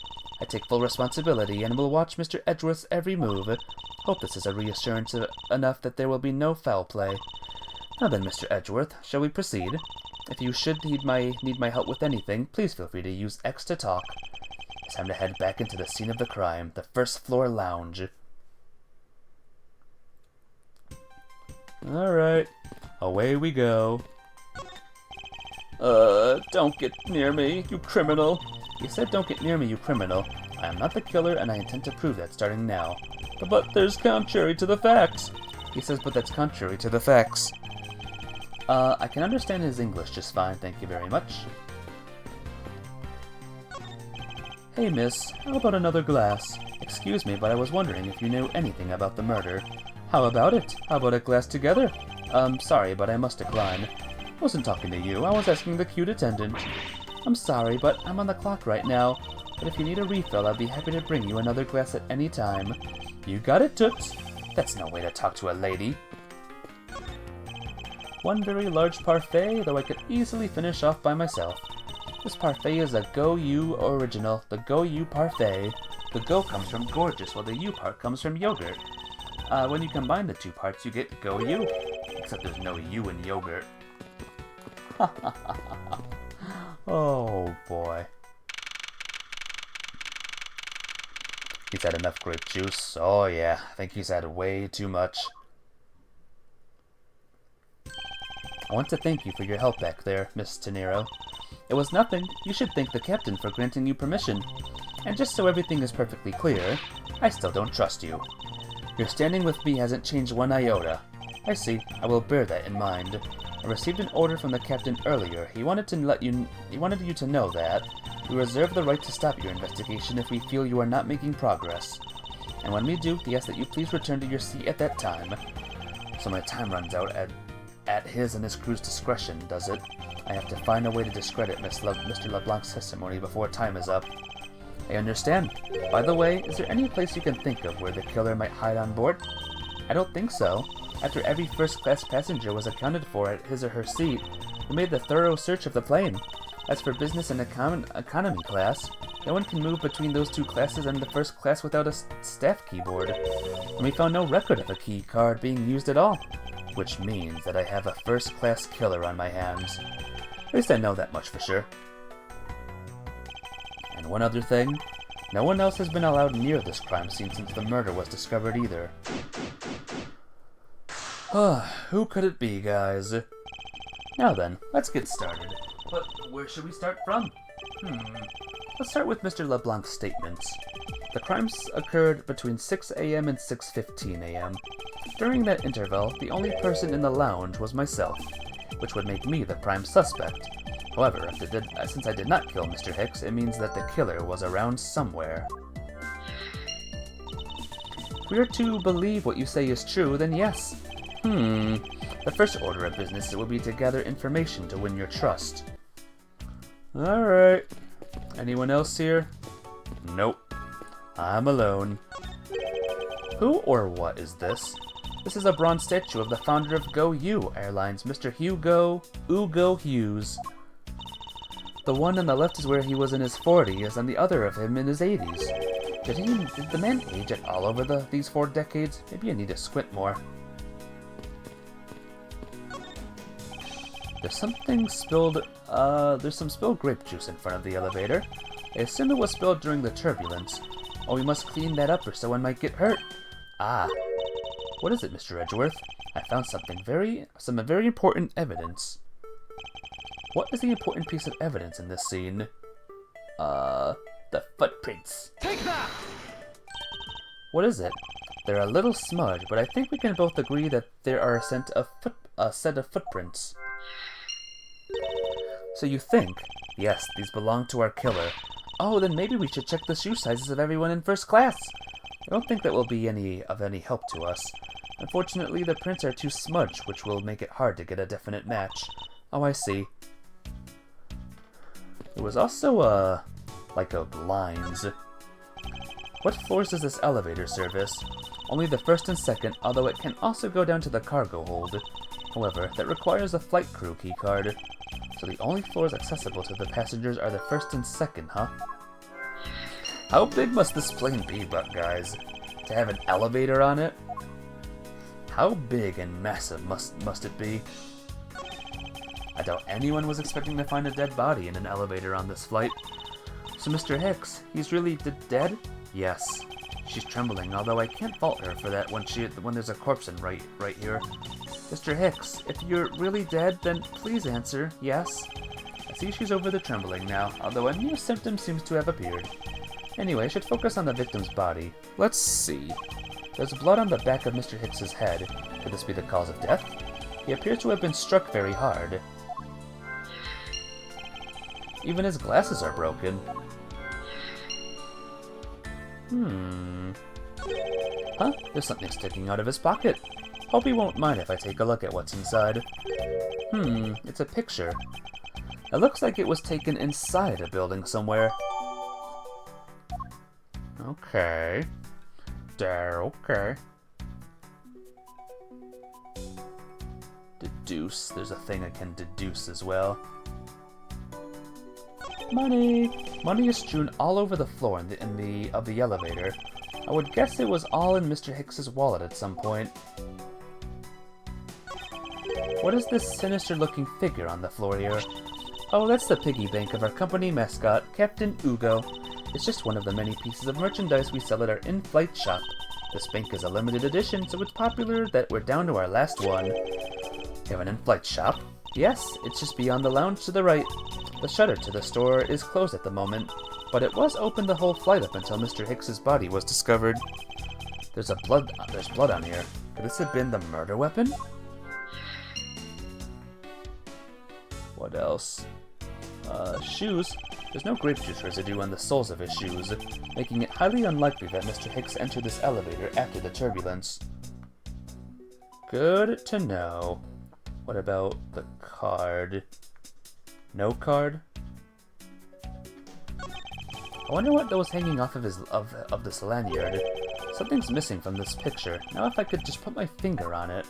[SPEAKER 1] I take full responsibility and will watch Mr. Edgeworth's every move. Hope this is a reassurance enough that there will be no foul play. Now then, Mr. Edgeworth, shall we proceed? If you should need my help with anything, please feel free to use X to talk. It's time to head back into the scene of the crime, the first floor lounge. Alright, away we go. Don't get near me, you criminal. You said don't get near me, you criminal. I am not the killer, and I intend to prove that starting now. But there's contrary to the facts. He says, but that's contrary to the facts. I can understand his English just fine, thank you very much. Hey, miss, how about another glass? Excuse me, but I was wondering if you knew anything about the murder. How about it? How about a glass together? Sorry, but I must decline. I wasn't talking to you, I was asking the cute attendant. I'm sorry, but I'm on the clock right now. But if you need a refill, I'll be happy to bring you another glass at any time. You got it, Toots. That's no way to talk to a lady. One very large parfait, though I could easily finish off by myself. This parfait is a Go You original, the Go You parfait. The Go comes from gorgeous, while the U part comes from yogurt. When you combine the two parts, you get Go You. Except there's no U in yogurt. Oh boy. He's had enough grape juice. Oh yeah, I think he's had way too much. I want to thank you for your help back there, Miss Tenero. It was nothing. You should thank the captain for granting you permission. And just so everything is perfectly clear, I still don't trust you. Your standing with me hasn't changed one iota. I see. I will bear that in mind. I received an order from the captain earlier. He wanted you to know that we reserve the right to stop your investigation if we feel you are not making progress. And when we do, he asks that you please return to your seat at that time. So my time runs out at his and his crew's discretion, does it? I have to find a way to discredit Mr. LeBlanc's testimony before time is up. I understand. By the way, is there any place you can think of where the killer might hide on board? I don't think so. After every first-class passenger was accounted for at his or her seat, we made the thorough search of the plane. As for business and economy class, no one can move between those two classes and the first class without a staff keyboard. And we found no record of a key card being used at all, which means that I have a first-class killer on my hands. At least I know that much for sure. And one other thing, no one else has been allowed near this crime scene since the murder was discovered either. Who could it be, guys? Now then, let's get started. But where should we start from? Let's start with Mr. LeBlanc's statements. The crimes occurred between 6 a.m. and 6:15 a.m. During that interval, the only person in the lounge was myself, which would make me the prime suspect. However, since I did not kill Mr. Hicks, it means that the killer was around somewhere. If we are to believe what you say is true, then yes. The first order of business will be to gather information to win your trust. Alright. Anyone else here? Nope. I'm alone. Who or what is this? This is a bronze statue of the founder of Go You Airlines, Mr. Ugo Hughes. The one on the left is where he was in his 40s, and the other of him in his 80s. Did the man age at all over these 4 decades? Maybe I need to squint more. There's some spilled grape juice in front of the elevator. I assume it was spilled during the turbulence. Oh, we must clean that up or someone might get hurt. Ah. What is it, Mr. Edgeworth? I found some very important evidence. What is the important piece of evidence in this scene? The footprints.
[SPEAKER 2] Take that!
[SPEAKER 1] What is it? They're a little smudged, but I think we can both agree that there are a set of footprints. So you think? Yes, these belong to our killer. Oh, then maybe we should check the shoe sizes of everyone in first class. I don't think that will be of any help to us. Unfortunately, the prints are too smudged, which will make it hard to get a definite match. Oh, I see. There was also lines. What floors does this elevator service? Only the first and second, although it can also go down to the cargo hold. However, that requires a flight crew keycard. So the only floors accessible to the passengers are the first and second, huh? How big must this plane be, guys? To have an elevator on it? How big and massive must it be? I doubt anyone was expecting to find a dead body in an elevator on this flight. So Mr. Hicks, he's really dead? Yes. She's trembling, although I can't fault her for that when there's a corpse in right here. Mr. Hicks, if you're really dead, then please answer yes. I see she's over the trembling now, although a new symptom seems to have appeared. Anyway, I should focus on the victim's body. Let's see. There's blood on the back of Mr. Hicks's head. Could this be the cause of death? He appears to have been struck very hard. Even his glasses are broken. Huh? There's something sticking out of his pocket. Hope he won't mind if I take a look at what's inside. It's a picture. It looks like it was taken inside a building somewhere. Okay. Okay. Deduce. There's a thing I can deduce as well. Money! Money is strewn all over the floor of the elevator. I would guess it was all in Mr. Hicks's wallet at some point. What is this sinister-looking figure on the floor here? Oh, that's the piggy bank of our company mascot, Captain Ugo. It's just one of the many pieces of merchandise we sell at our in-flight shop. This bank is a limited edition, so it's popular that we're down to our last one. You have an in-flight shop? Yes, it's just beyond the lounge to the right. The shutter to the store is closed at the moment, but it was open the whole flight up until Mr. Hicks's body was discovered. There's blood on here. Could this have been the murder weapon? What else? Shoes. There's no grape juice residue on the soles of his shoes, making it highly unlikely that Mr. Hicks entered this elevator after the turbulence. Good to know. What about the card? No card? I wonder what was hanging off of this lanyard. Something's missing from this picture. Now if I could just put my finger on it.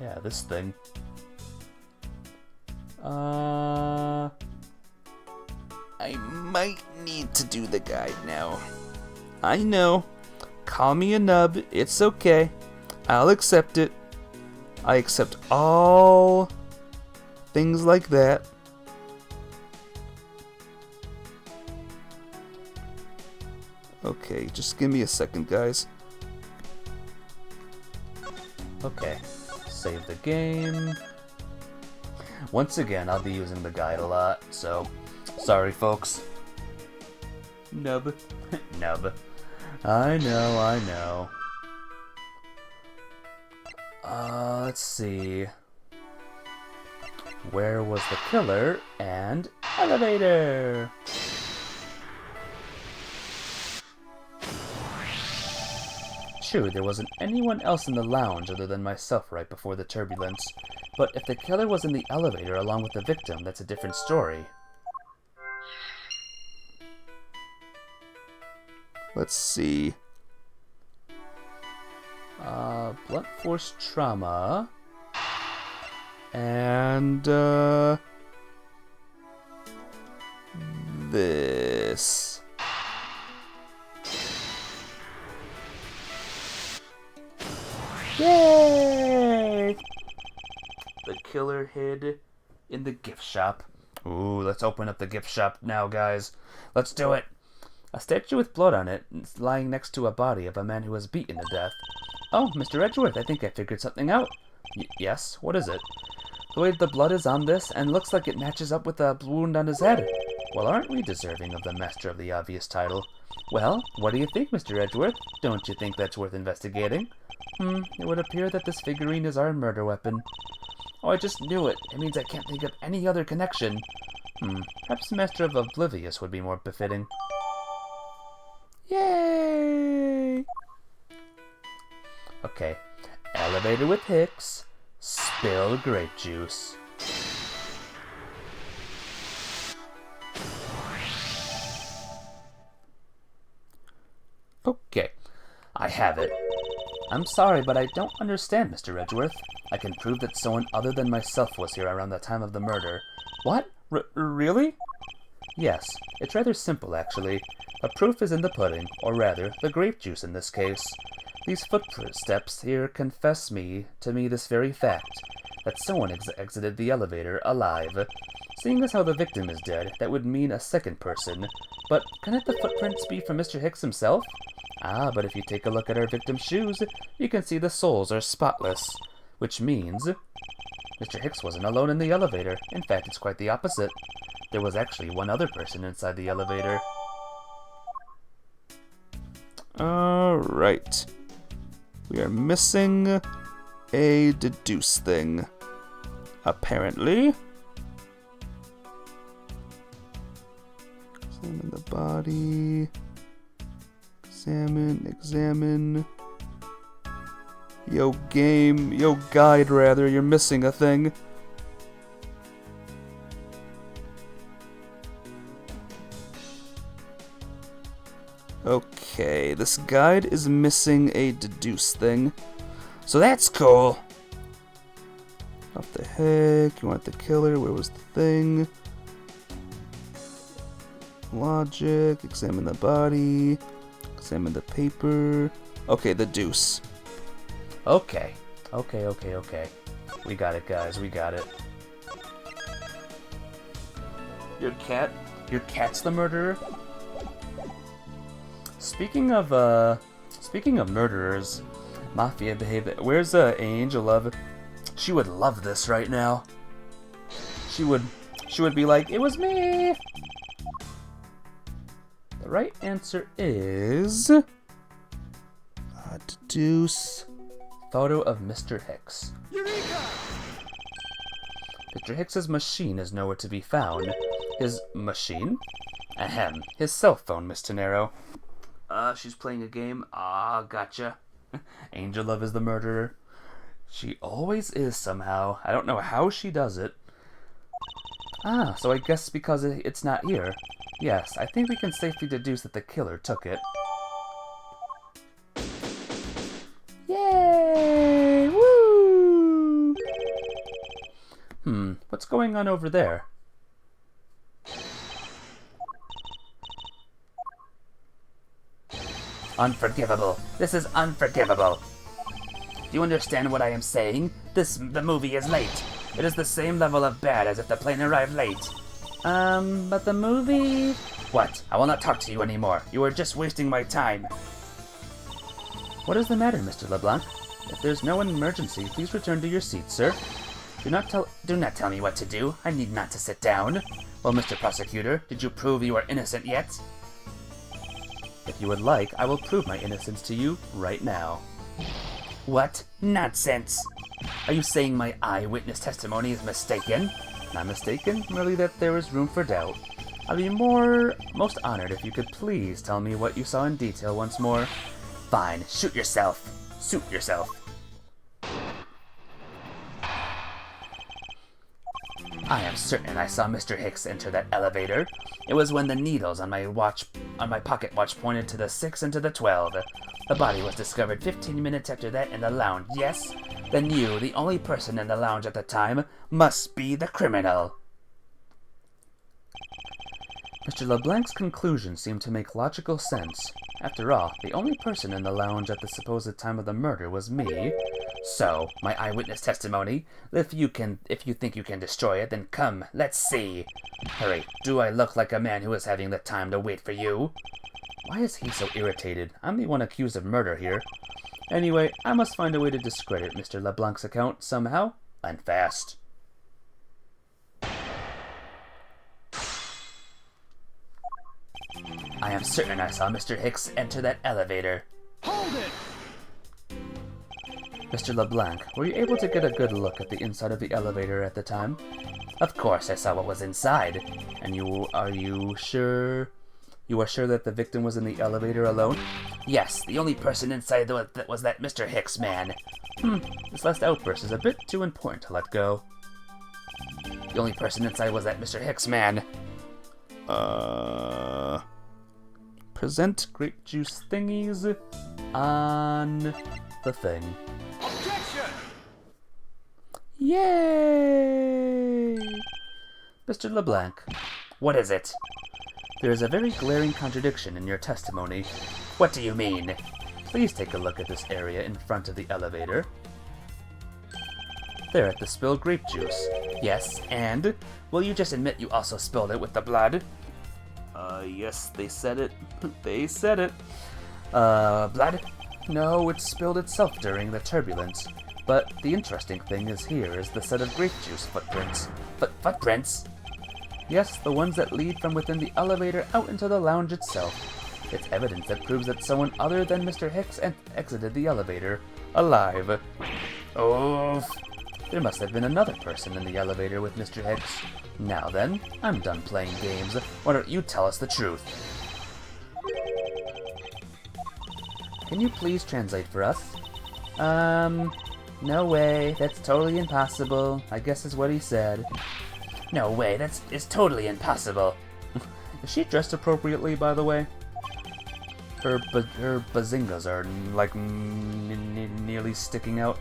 [SPEAKER 1] Yeah, this thing. I might need to do the guide now. I know. Call me a nub. It's okay. I'll accept it. I accept all things like that. Okay, just give me a second, guys. Okay, save the game. Once again, I'll be using the guide a lot, so sorry, folks. Nub. Nub. I know. Let's see. Where was the killer? And elevator! True, there wasn't anyone else in the lounge other than myself right before the turbulence. But if the killer was in the elevator along with the victim, that's a different story. Let's see. Blunt force trauma. And, this. Yay! The killer hid in the gift shop. Ooh, let's open up the gift shop now, guys. Let's do it. A statue with blood on it is lying next to a body of a man who was beaten to death. Oh, Mr. Edgeworth, I think I figured something out. Yes? What is it? The way the blood is on this, and looks like it matches up with the wound on his head. Well, aren't we deserving of the Master of the Obvious title? Well, what do you think, Mr. Edgeworth? Don't you think that's worth investigating? It would appear that this figurine is our murder weapon. Oh, I just knew it. It means I can't think of any other connection. Perhaps Master of Oblivious would be more befitting. Yay! Okay. Elevator with Hicks. Spill grape juice. Okay. I have it. I'm sorry, but I don't understand, Mr. Edgeworth. I can prove that someone other than myself was here around the time of the murder. What? Really? Yes. It's rather simple, actually. A proof is in the pudding, or rather, the grape juice in this case. These footsteps here confess to me this very fact, that someone exited the elevator alive. Seeing as how the victim is dead, that would mean a second person. But can't the footprints be from Mr. Hicks himself? Ah, but if you take a look at our victim's shoes, you can see the soles are spotless. Which means Mr. Hicks wasn't alone in the elevator. In fact, it's quite the opposite. There was actually one other person inside the elevator. Alright. We are missing a deduce thing. Apparently. Examine the body. Examine. Yo guide rather, you're missing a thing. Okay, this guide is missing a deduce thing. So that's cool. What the heck? You want the killer? Where was the thing? Logic. Examine the body. Examine the paper. Okay, the deuce. Okay. We got it, guys. We got it. Your cat's the murderer? Speaking of murderers, mafia behavior. Where's Angel Love? She would love this right now. She would be like, it was me. The right answer is deduce photo of Mr. Hicks.
[SPEAKER 2] Eureka!
[SPEAKER 1] Mr. Hicks's machine is nowhere to be found. His machine? Ahem. His cell phone, Miss Tenero. She's playing a game. Ah, gotcha. Angel Love is the murderer. She always is somehow. I don't know how she does it. Ah, so I guess because it's not here. Yes, I think we can safely deduce that the killer took it. Yay! Woo! What's going on over there? Unforgivable. This is unforgivable. Do you understand what I am saying? The movie is late. It is the same level of bad as if the plane arrived late. But the movie... What? I will not talk to you anymore. You are just wasting my time. What is the matter, Mr. LeBlanc? If there's no emergency, please return to your seat, sir. Do not tell me what to do. I need not to sit down. Well, Mr. Prosecutor, did you prove you are innocent yet? If you would like, I will prove my innocence to you right now. What? Nonsense! Are you saying my eyewitness testimony is mistaken? Not mistaken, merely that there is room for doubt. I'd be most honored if you could please tell me what you saw in detail once more. Fine, shoot yourself. Suit yourself. I am certain I saw Mr. Hicks enter that elevator. It was when the needles on my pocket watch pointed to the 6 and to the 12. The body was discovered 15 minutes after that in the lounge. Yes? Then you, the only person in the lounge at the time, must be the criminal. Mr. LeBlanc's conclusions seem to make logical sense. After all, the only person in the lounge at the supposed time of the murder was me. So, my eyewitness testimony, if you think you can destroy it, then come, let's see. Hurry, do I look like a man who is having the time to wait for you? Why is he so irritated? I'm the one accused of murder here. Anyway, I must find a way to discredit Mr. LeBlanc's account somehow, and fast. I am certain I saw Mr. Hicks enter that elevator.
[SPEAKER 2] Hold it!
[SPEAKER 1] Mr. LeBlanc, were you able to get a good look at the inside of the elevator at the time? Of course I saw what was inside. And are you sure that the victim was in the elevator alone? Yes, the only person inside was that Mr. Hicks man. This last outburst is a bit too important to let go. The only person inside was that Mr. Hicks man. Present grape juice thingies on the thing.
[SPEAKER 2] Objection!
[SPEAKER 1] Yay! Mr. LeBlanc, what is it? There is a very glaring contradiction in your testimony. What do you mean? Please take a look at this area in front of the elevator. There at the spilled grape juice. Yes, and? Will you just admit you also spilled it with the blood? Yes, they said it. They said it. Blood? No, it spilled itself during the turbulence. But the interesting thing is the set of grape juice footprints. Footprints? Yes, the ones that lead from within the elevator out into the lounge itself. It's evidence that proves that someone other than Mr. Hicks exited the elevator, alive. Oh, there must have been another person in the elevator with Mr. Hicks. Now then, I'm done playing games. Why don't you tell us the truth? Can you please translate for us? No way. That's totally impossible. I guess is what he said. No way. It's totally impossible. Is she dressed appropriately, by the way? Her bazingas are, like, nearly sticking out.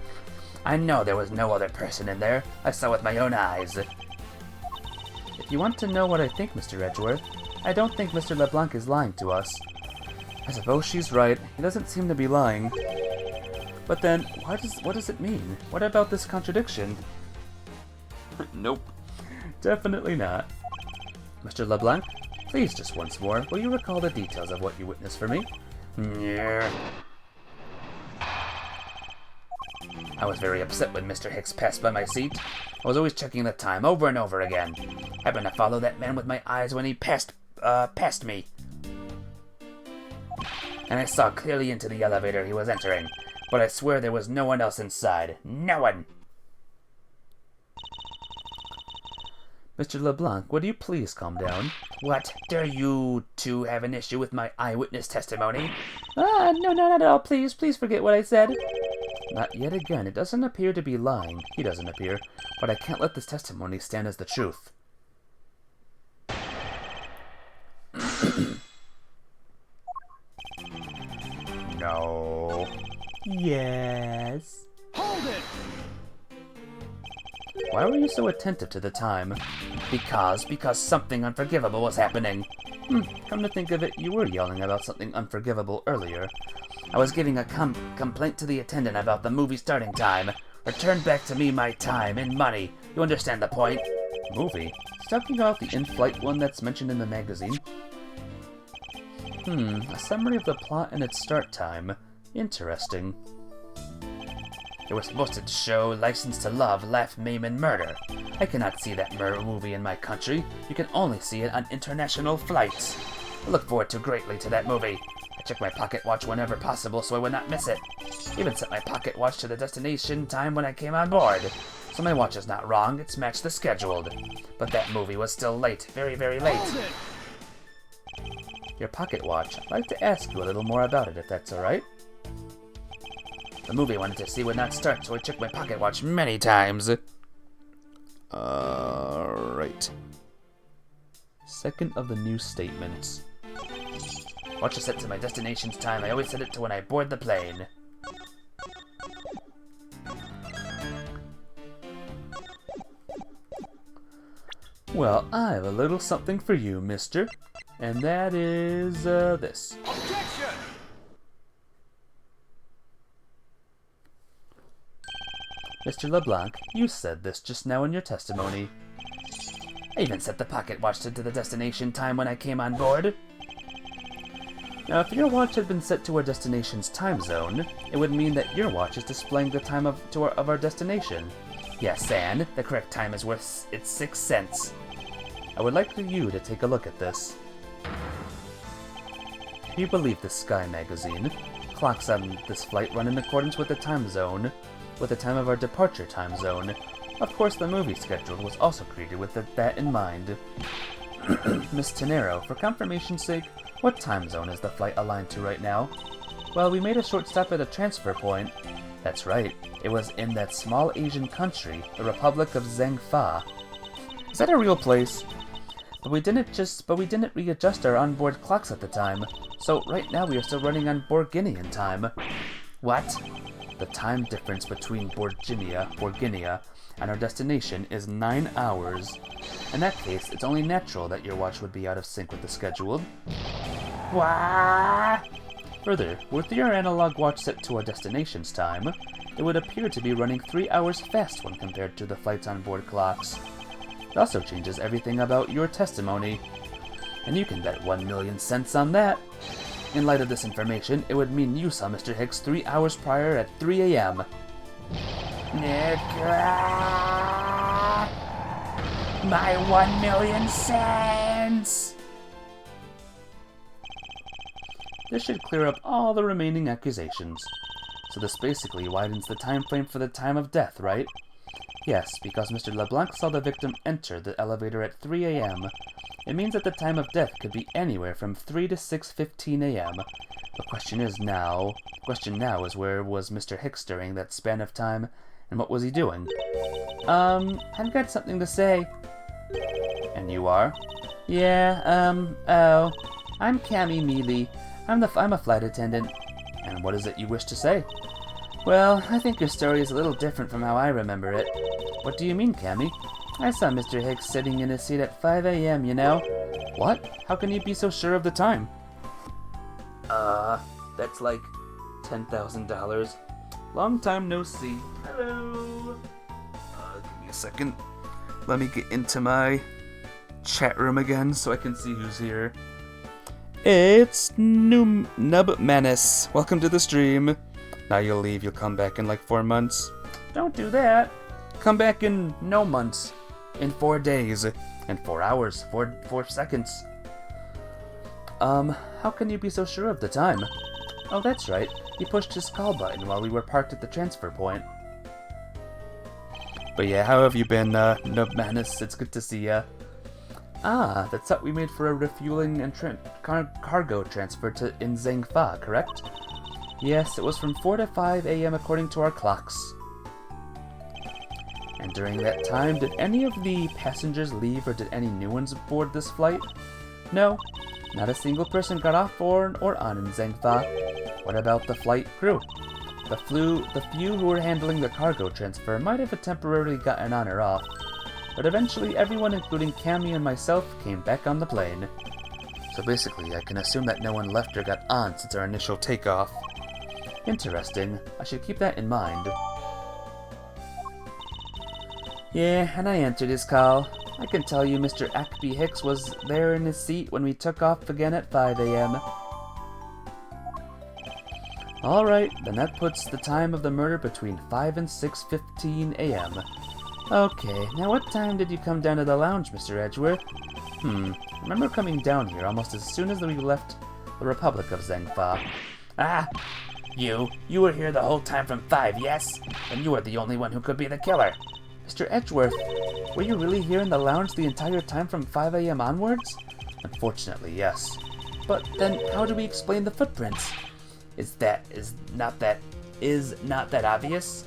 [SPEAKER 1] I know there was no other person in there. I saw with my own eyes. If you want to know what I think, Mr. Edgeworth, I don't think Mr. LeBlanc is lying to us. I suppose she's right. He doesn't seem to be lying. But then, what does it mean? What about this contradiction? Nope. Definitely not. Mr. LeBlanc, please just once more, will you recall the details of what you witnessed for me? Yeah. I was very upset when Mr. Hicks passed by my seat. I was always checking the time over and over again. Happened to follow that man with my eyes when he passed me. And I saw clearly into the elevator he was entering, but I swear there was no one else inside. No one! Mr. LeBlanc, would you please calm down? What? Dare you two have an issue with my eyewitness testimony? No, not at all. Please forget what I said. Not yet again. It doesn't appear to be lying. He doesn't appear. But I can't let this testimony stand as the truth. No. Yes.
[SPEAKER 2] Hold it!
[SPEAKER 1] Why were you so attentive to the time? Because something unforgivable was happening. Come to think of it, you were yelling about something unforgivable earlier. I was giving a complaint to the attendant about the movie starting time. Return back to me my time and money. You understand the point? Movie? He's talking about the in-flight one that's mentioned in the magazine. A summary of the plot and its start time. Interesting. It was supposed to show License to Love, Laugh, Maim, and Murder. I cannot see that movie in my country. You can only see it on international flights. I look forward greatly to that movie. I check my pocket watch whenever possible so I would not miss it. Even set my pocket watch to the destination time when I came on board. So my watch is not wrong, it's matched the scheduled. But that movie was still late, very, very late. Your pocket watch. I'd like to ask you a little more about it, if that's alright. The movie I wanted to see would not start, so I checked my pocket watch many times. Alright. Second of the new statements. Watch is set to my destination's time. I always set it to when I board the plane. Well, I have a little something for you, mister. And that is, this.
[SPEAKER 2] Objection!
[SPEAKER 1] Mr. LeBlanc, you said this just now in your testimony. I even set the pocket watch to the destination time when I came on board. Now, if your watch had been set to our destination's time zone, it would mean that your watch is displaying the time of our destination. Yes, and the correct time is worth its 6 cents. I would like for you to take a look at this. Can you believe this Sky magazine? Clocks on this flight run in accordance with the time zone, with the time of our departure time zone. Of course, the movie schedule was also created with that in mind. Miss Tenero, for confirmation's sake, what time zone is the flight aligned to right now? Well, we made a short stop at a transfer point. That's right, it was in that small Asian country, the Republic of Zhangfa. Is that a real place? But we didn't readjust our onboard clocks at the time, so right now we are still running on Borginian time. What? The time difference between Borginia, and our destination is 9 hours. In that case, it's only natural that your watch would be out of sync with the scheduled. What? Further, with your analog watch set to our destination's time, it would appear to be running 3 hours fast when compared to the flight's onboard clocks. It also changes everything about your testimony, and you can bet 1,000,000 cents on that. In light of this information, it would mean you saw Mr. Hicks 3 hours prior at 3 a.m. My 1,000,000 cents! This should clear up all the remaining accusations. So this basically widens the time frame for the time of death, right? Yes, because Mr. LeBlanc saw the victim enter the elevator at 3 a.m. It means that the time of death could be anywhere from 3 to 6:15 a.m. The question now is where was Mr. Hicks during that span of time, and what was he doing? I've got something to say. And you are? Yeah, I'm Cammy Mealy. I'm a flight attendant. And what is it you wish to say? Well, I think your story is a little different from how I remember it. What do you mean, Cammy? I saw Mr. Hicks sitting in his seat at 5 a.m., you know? What? How can you be so sure of the time? That's like $10,000. Long time no see. Hello! Give me a second. Let me get into my chat room again so I can see who's here. It's Nub Menace. Welcome to the stream. Now you'll leave, you'll come back in like 4 months. Don't do that. Come back in no months. In 4 days. In 4 hours. 4 seconds. How can you be so sure of the time? Oh, that's right. He pushed his call button while we were parked at the transfer point. But yeah, how have you been, Nub Menace? It's good to see ya. Ah, that's what we made for a refueling and cargo transfer in Zhangfa, correct? Yes, it was from 4 to 5 a.m. according to our clocks. And during that time, did any of the passengers leave or did any new ones board this flight? No, not a single person got off or on in Zhangfa. What about the flight crew? The few who were handling the cargo transfer might have temporarily gotten on or off, but eventually everyone, including Cammy and myself, came back on the plane. So basically, I can assume that no one left or got on since our initial takeoff. Interesting. I should keep that in mind. Yeah, and I answered his call. I can tell you Mr. Ackby Hicks was there in his seat when we took off again at 5 a.m. Alright, then that puts the time of the murder between 5 and 6:15 a.m. Okay, now what time did you come down to the lounge, Mr. Edgeworth? I remember coming down here almost as soon as we left the Republic of Zengfa.
[SPEAKER 3] Ah! You were here the whole time from 5, yes? And you were the only one who could be the killer.
[SPEAKER 1] Mr. Edgeworth, were you really here in the lounge the entire time from 5 a.m. onwards? Unfortunately, yes. But then how do we explain the footprints?
[SPEAKER 3] Is not that obvious?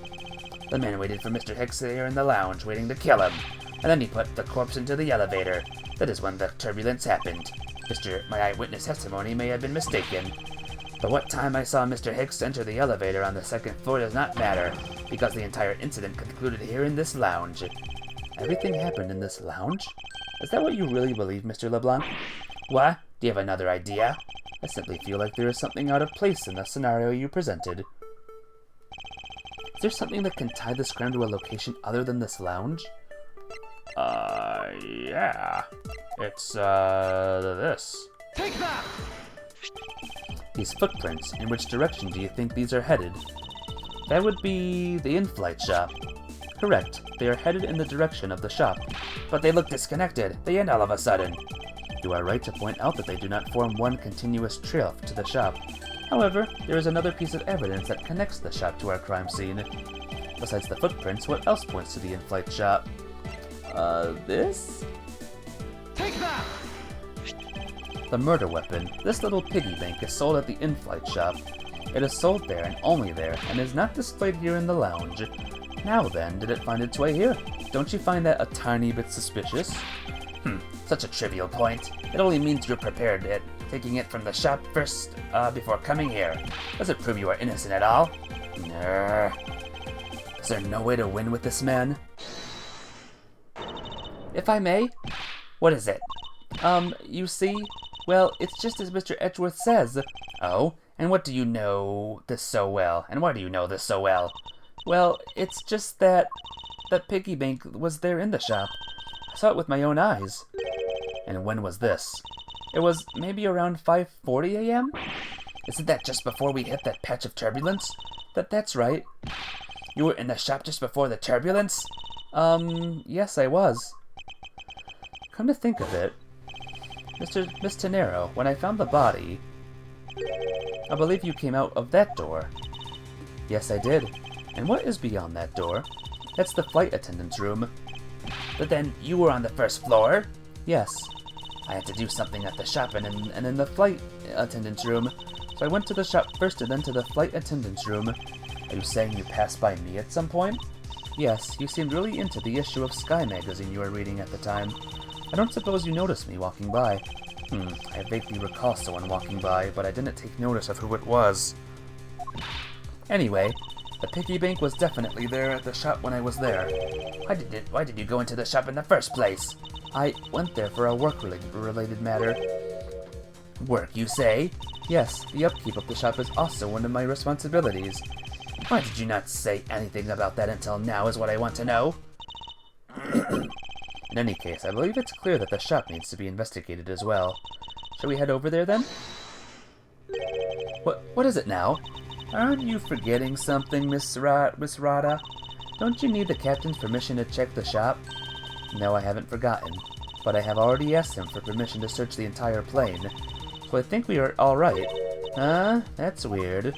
[SPEAKER 3] The man waited for Mr. Hicks here in the lounge, waiting to kill him. And then he put the corpse into the elevator. That is when the turbulence happened. My eyewitness testimony may have been mistaken. But what time I saw Mr. Hicks enter the elevator on the second floor does not matter, because the entire incident concluded here in this lounge.
[SPEAKER 1] Everything happened in this lounge? Is that what you really believe, Mr. LeBlanc?
[SPEAKER 3] What? Do you have another idea?
[SPEAKER 1] I simply feel like there is something out of place in the scenario you presented. Is there something that can tie this crime to a location other than this lounge?
[SPEAKER 2] Yeah. It's, this.
[SPEAKER 4] Take that!
[SPEAKER 1] These footprints, in which direction do you think these are headed? That would be the in-flight shop. Correct, they are headed in the direction of the shop.
[SPEAKER 3] But they look disconnected. They end all of a sudden.
[SPEAKER 1] You are right to point out that they do not form one continuous trail to the shop. However, there is another piece of evidence that connects the shop to our crime scene. Besides the footprints, what else points to the in-flight shop? This?
[SPEAKER 4] Take that!
[SPEAKER 1] The murder weapon. This little piggy bank is sold at the in-flight shop. It is sold there and only there, and is not displayed here in the lounge. Now then, did it find its way here? Don't you find that a tiny bit suspicious?
[SPEAKER 3] Such a trivial point. It only means you're prepared at taking it from the shop first, before coming here. Does it prove you are innocent at all?
[SPEAKER 1] Nah. Is there no way to win with this man?
[SPEAKER 3] If I may? What is it?
[SPEAKER 1] You see? Well, it's just as Mr. Edgeworth says.
[SPEAKER 3] Oh? And what do you know this so well? And why do you know this so well?
[SPEAKER 1] Well, it's just that piggy bank was there in the shop. I saw it with my own eyes.
[SPEAKER 3] And when was this?
[SPEAKER 1] It was maybe around 5:40 a.m.?
[SPEAKER 3] Isn't that just before we hit that patch of turbulence?
[SPEAKER 1] That's right.
[SPEAKER 3] You were in the shop just before the turbulence?
[SPEAKER 1] Yes, I was. Come to think of it, Miss Tenero, when I found the body, I believe you came out of that door. Yes, I did. And what is beyond that door? That's the flight attendant's room.
[SPEAKER 3] But then you were on the first floor?
[SPEAKER 1] Yes.
[SPEAKER 3] I had to do something at the shop and in the
[SPEAKER 1] flight attendant's room. So I went to the shop first and then to the flight attendant's room.
[SPEAKER 3] Are you saying you passed by me at some point?
[SPEAKER 1] Yes, you seemed really into the issue of Sky magazine you were reading at the time. I don't suppose you noticed me walking by. I vaguely recall someone walking by, but I didn't take notice of who it was. Anyway, the piggy bank was definitely there at the shop when I was there.
[SPEAKER 3] Why did you go into the shop in the first place?
[SPEAKER 1] I went there for a work-related matter.
[SPEAKER 3] Work, you say?
[SPEAKER 1] Yes, the upkeep of the shop is also one of my responsibilities.
[SPEAKER 3] Why did you not say anything about that until now is what I want to know.
[SPEAKER 1] In any case, I believe it's clear that the shop needs to be investigated as well. Shall we head over there then? What is it now? Aren't you forgetting something, Miss Rada? Don't you need the captain's permission to check the shop? No, I haven't forgotten, but I have already asked him for permission to search the entire plane, so I think we are alright. Huh? That's weird.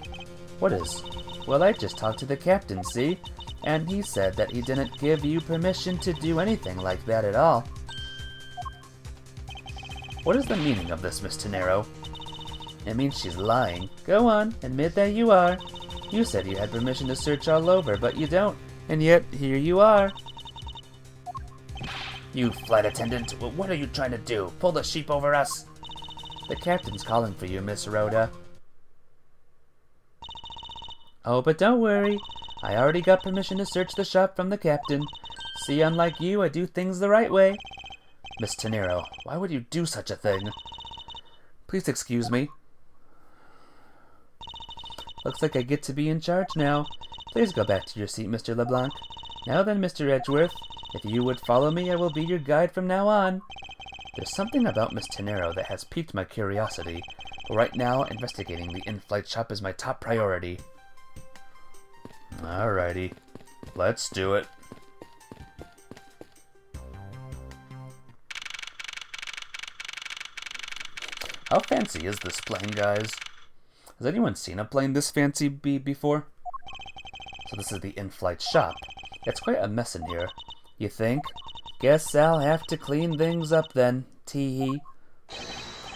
[SPEAKER 1] What is? Well, I just talked to the captain, see? And he said that he didn't give you permission to do anything like that at all. What is the meaning of this, Miss Tenero? It means she's lying. Go on, admit that you are. You said you had permission to search all over, but you don't. And yet, here you are.
[SPEAKER 3] You flight attendant, what are you trying to do? Pull the sheep over us?
[SPEAKER 1] The captain's calling for you, Miss Rhoda.
[SPEAKER 3] Oh, but don't worry. I already got permission to search the shop from the captain. See, unlike you, I do things the right way.
[SPEAKER 1] Miss Tenero, why would you do such a thing? Please excuse me.
[SPEAKER 3] Looks like I get to be in charge now. Please go back to your seat, Mr. LeBlanc. Now then, Mr. Edgeworth, if you would follow me, I will be your guide from now on.
[SPEAKER 1] There's something about Miss Tenero that has piqued my curiosity, but right now, investigating the in-flight shop is my top priority. Alrighty, let's do it. How fancy is this plane, guys? Has anyone seen a plane this fancy before? So this is the in-flight shop. It's quite a mess in here. You think? Guess I'll have to clean things up then, tee-hee.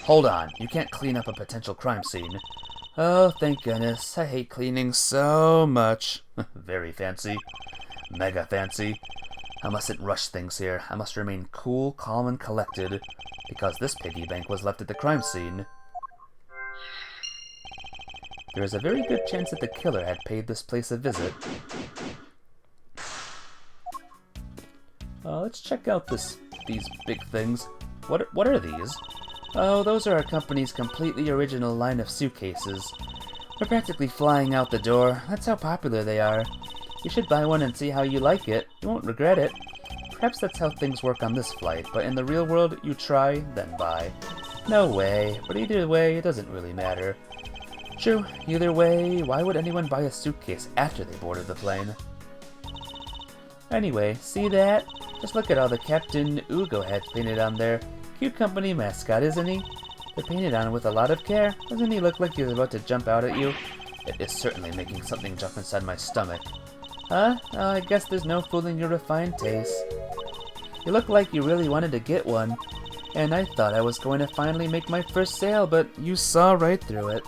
[SPEAKER 1] Hold on, you can't clean up a potential crime scene. Oh, thank goodness. I hate cleaning so much. Very fancy. Mega fancy. I mustn't rush things here. I must remain cool, calm, and collected, because this piggy bank was left at the crime scene. There is a very good chance that the killer had paid this place a visit. Let's check out these big things. What are these? Oh, those are our company's completely original line of suitcases. They're practically flying out the door. That's how popular they are. You should buy one and see how you like it. You won't regret it. Perhaps that's how things work on this flight, but in the real world, you try, then buy. No way, but either way, it doesn't really matter. True, either way, why would anyone buy a suitcase after they boarded the plane? Anyway, see that? Just look at all the Captain Ugo heads painted on there. Cute company mascot, isn't he? They're painted on with a lot of care. Doesn't he look like he's about to jump out at you? It is certainly making something jump inside my stomach. Huh? Oh, I guess there's no fooling your refined taste. You look like you really wanted to get one. And I thought I was going to finally make my first sale, but you saw right through it.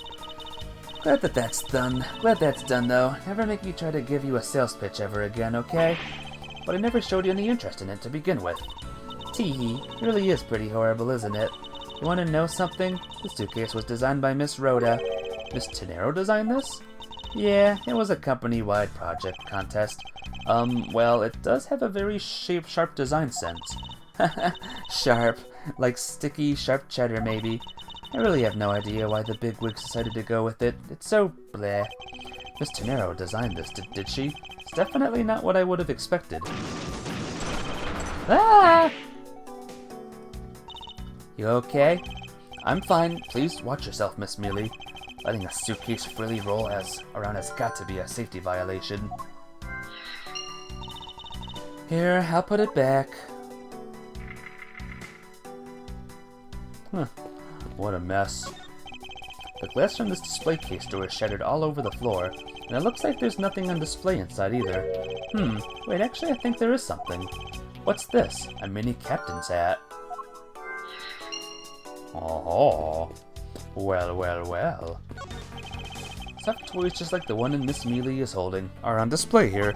[SPEAKER 1] Glad that's done. Glad that's done, though. Never make me try to give you a sales pitch ever again, okay? But I never showed you any interest in it to begin with. Tee-hee, really is pretty horrible, isn't it? You want to know something? The suitcase was designed by Miss Rhoda. Miss Tenero designed this? Yeah, it was a company-wide project contest. Well, it does have a very sharp design sense. Sharp. Like sticky, sharp cheddar, maybe. I really have no idea why the bigwigs decided to go with it. It's so bleh. Miss Tenero designed this, did she? It's definitely not what I would have expected. Ah! You okay? I'm fine. Please watch yourself, Miss Mealy. Letting a suitcase freely roll around has got to be a safety violation. Here, I'll put it back. Huh. What a mess. The glass from this display case door is shattered all over the floor, and it looks like there's nothing on display inside either. Wait, actually I think there is something. What's this? A mini captain's hat. Oh, well. Stuffed toys just like the one in Miss Mealy is holding are on display here.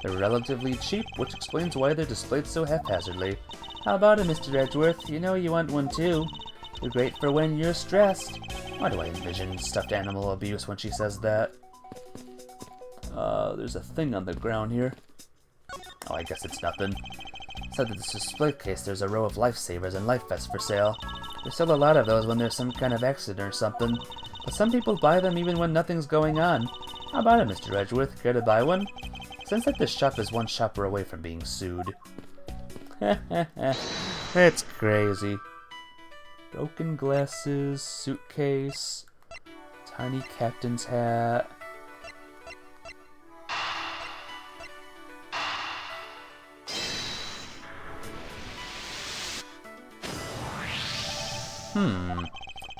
[SPEAKER 1] They're relatively cheap, which explains why they're displayed so haphazardly. How about it, Mr. Edgeworth? You know you want one too. They're great for when you're stressed. Why do I envision stuffed animal abuse when she says that? There's a thing on the ground here. Oh, I guess it's nothing. Inside this display case, there's a row of lifesavers and life vests for sale. There's still a lot of those when there's some kind of accident or something. But some people buy them even when nothing's going on. How about it, Mr. Edgeworth? Care to buy one? Since that this shop is one shopper away from being sued. It's crazy. Broken glasses, suitcase, tiny captain's hat.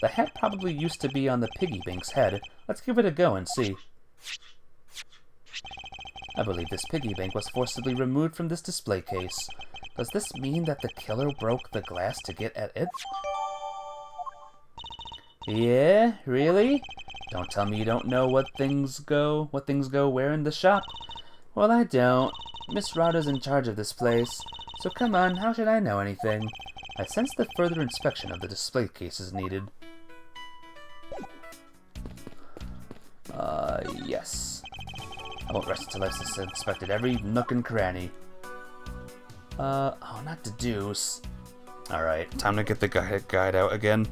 [SPEAKER 1] The hat probably used to be on the piggy bank's head. Let's give it a go and see. I believe this piggy bank was forcibly removed from this display case. Does this mean that the killer broke the glass to get at it? Yeah, really? Don't tell me you don't know what things go where in the shop. Well, I don't. Miss Rhoda's in charge of this place. So come on, how should I know anything? I sense that further inspection of the display case is needed. Yes.
[SPEAKER 3] I won't rest until I've inspected every nook and cranny. Oh, not deduce.
[SPEAKER 1] Alright, time to get the guide out again.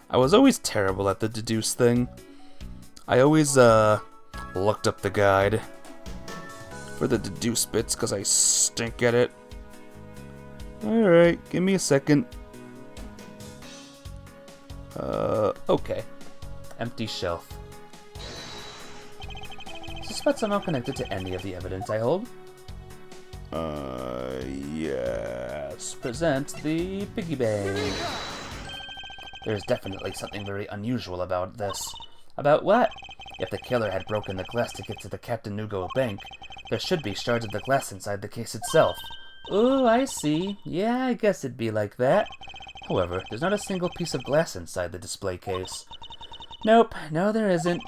[SPEAKER 1] I was always terrible at the deduce thing. I always, looked up the guide for the deduce bits because I stink at it. Alright, give me a second. Okay.
[SPEAKER 3] Empty shelf. Suspect somehow connected to any of the evidence I hold.
[SPEAKER 1] Yes.
[SPEAKER 3] Present the piggy bank. There's definitely something very unusual about this. About what? If the killer had broken the glass to get to the Captain Nugo bank, there should be shards of the glass inside the case itself. Ooh, I see. Yeah, I guess it'd be like that. However, there's not a single piece of glass inside the display case. Nope, no there isn't.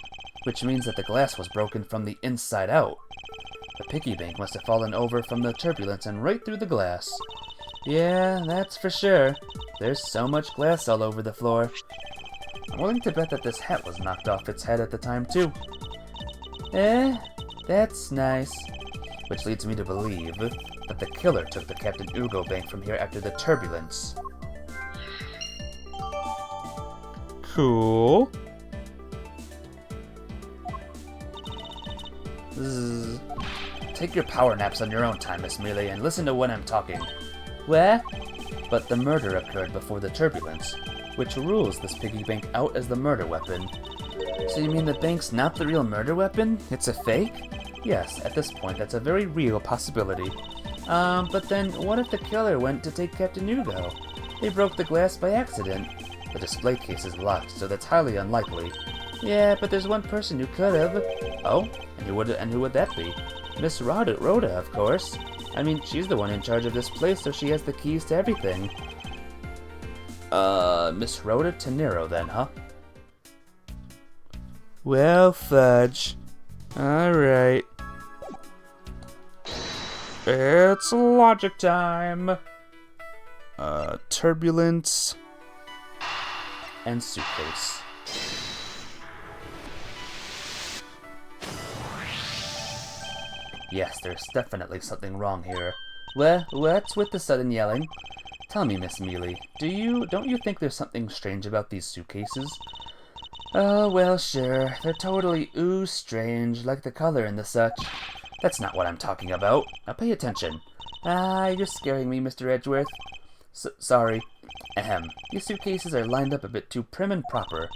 [SPEAKER 3] Which means that the glass was broken from the inside out. The piggy bank must have fallen over from the turbulence and right through the glass. Yeah, that's for sure. There's so much glass all over the floor. I'm willing to bet that this hat was knocked off its head at the time, too. That's nice. Which leads me to believe that the killer took the Captain Ugo bank from here after the turbulence.
[SPEAKER 1] Cool.
[SPEAKER 3] Zzz. Take your power naps on your own time, Miss Mealy, and listen to when I'm talking. Where? But the murder occurred before the turbulence, which rules this piggy bank out as the murder weapon. So you mean the bank's not the real murder weapon? It's a fake? Yes, at this point that's a very real possibility. But then what if the killer went to take Captain Ugo? They broke the glass by accident. The display case is locked, so that's highly unlikely. Yeah, but there's one person who could have. Oh? And who would that be? Miss Rhoda, of course. I mean, she's the one in charge of this place, so she has the keys to everything. Miss Rhoda Tenero then, huh?
[SPEAKER 1] Well, fudge. Alright. It's logic time. Turbulence.
[SPEAKER 3] And suitcase. Yes, there's definitely something wrong here. What's with the sudden yelling? Tell me, Miss Mealy, don't you think there's something strange about these suitcases? Oh, well, sure. They're totally strange, like the color and the such. That's not what I'm talking about. Now pay attention. You're scaring me, Mr. Edgeworth. Sorry. Ahem. These suitcases are lined up a bit too prim and proper.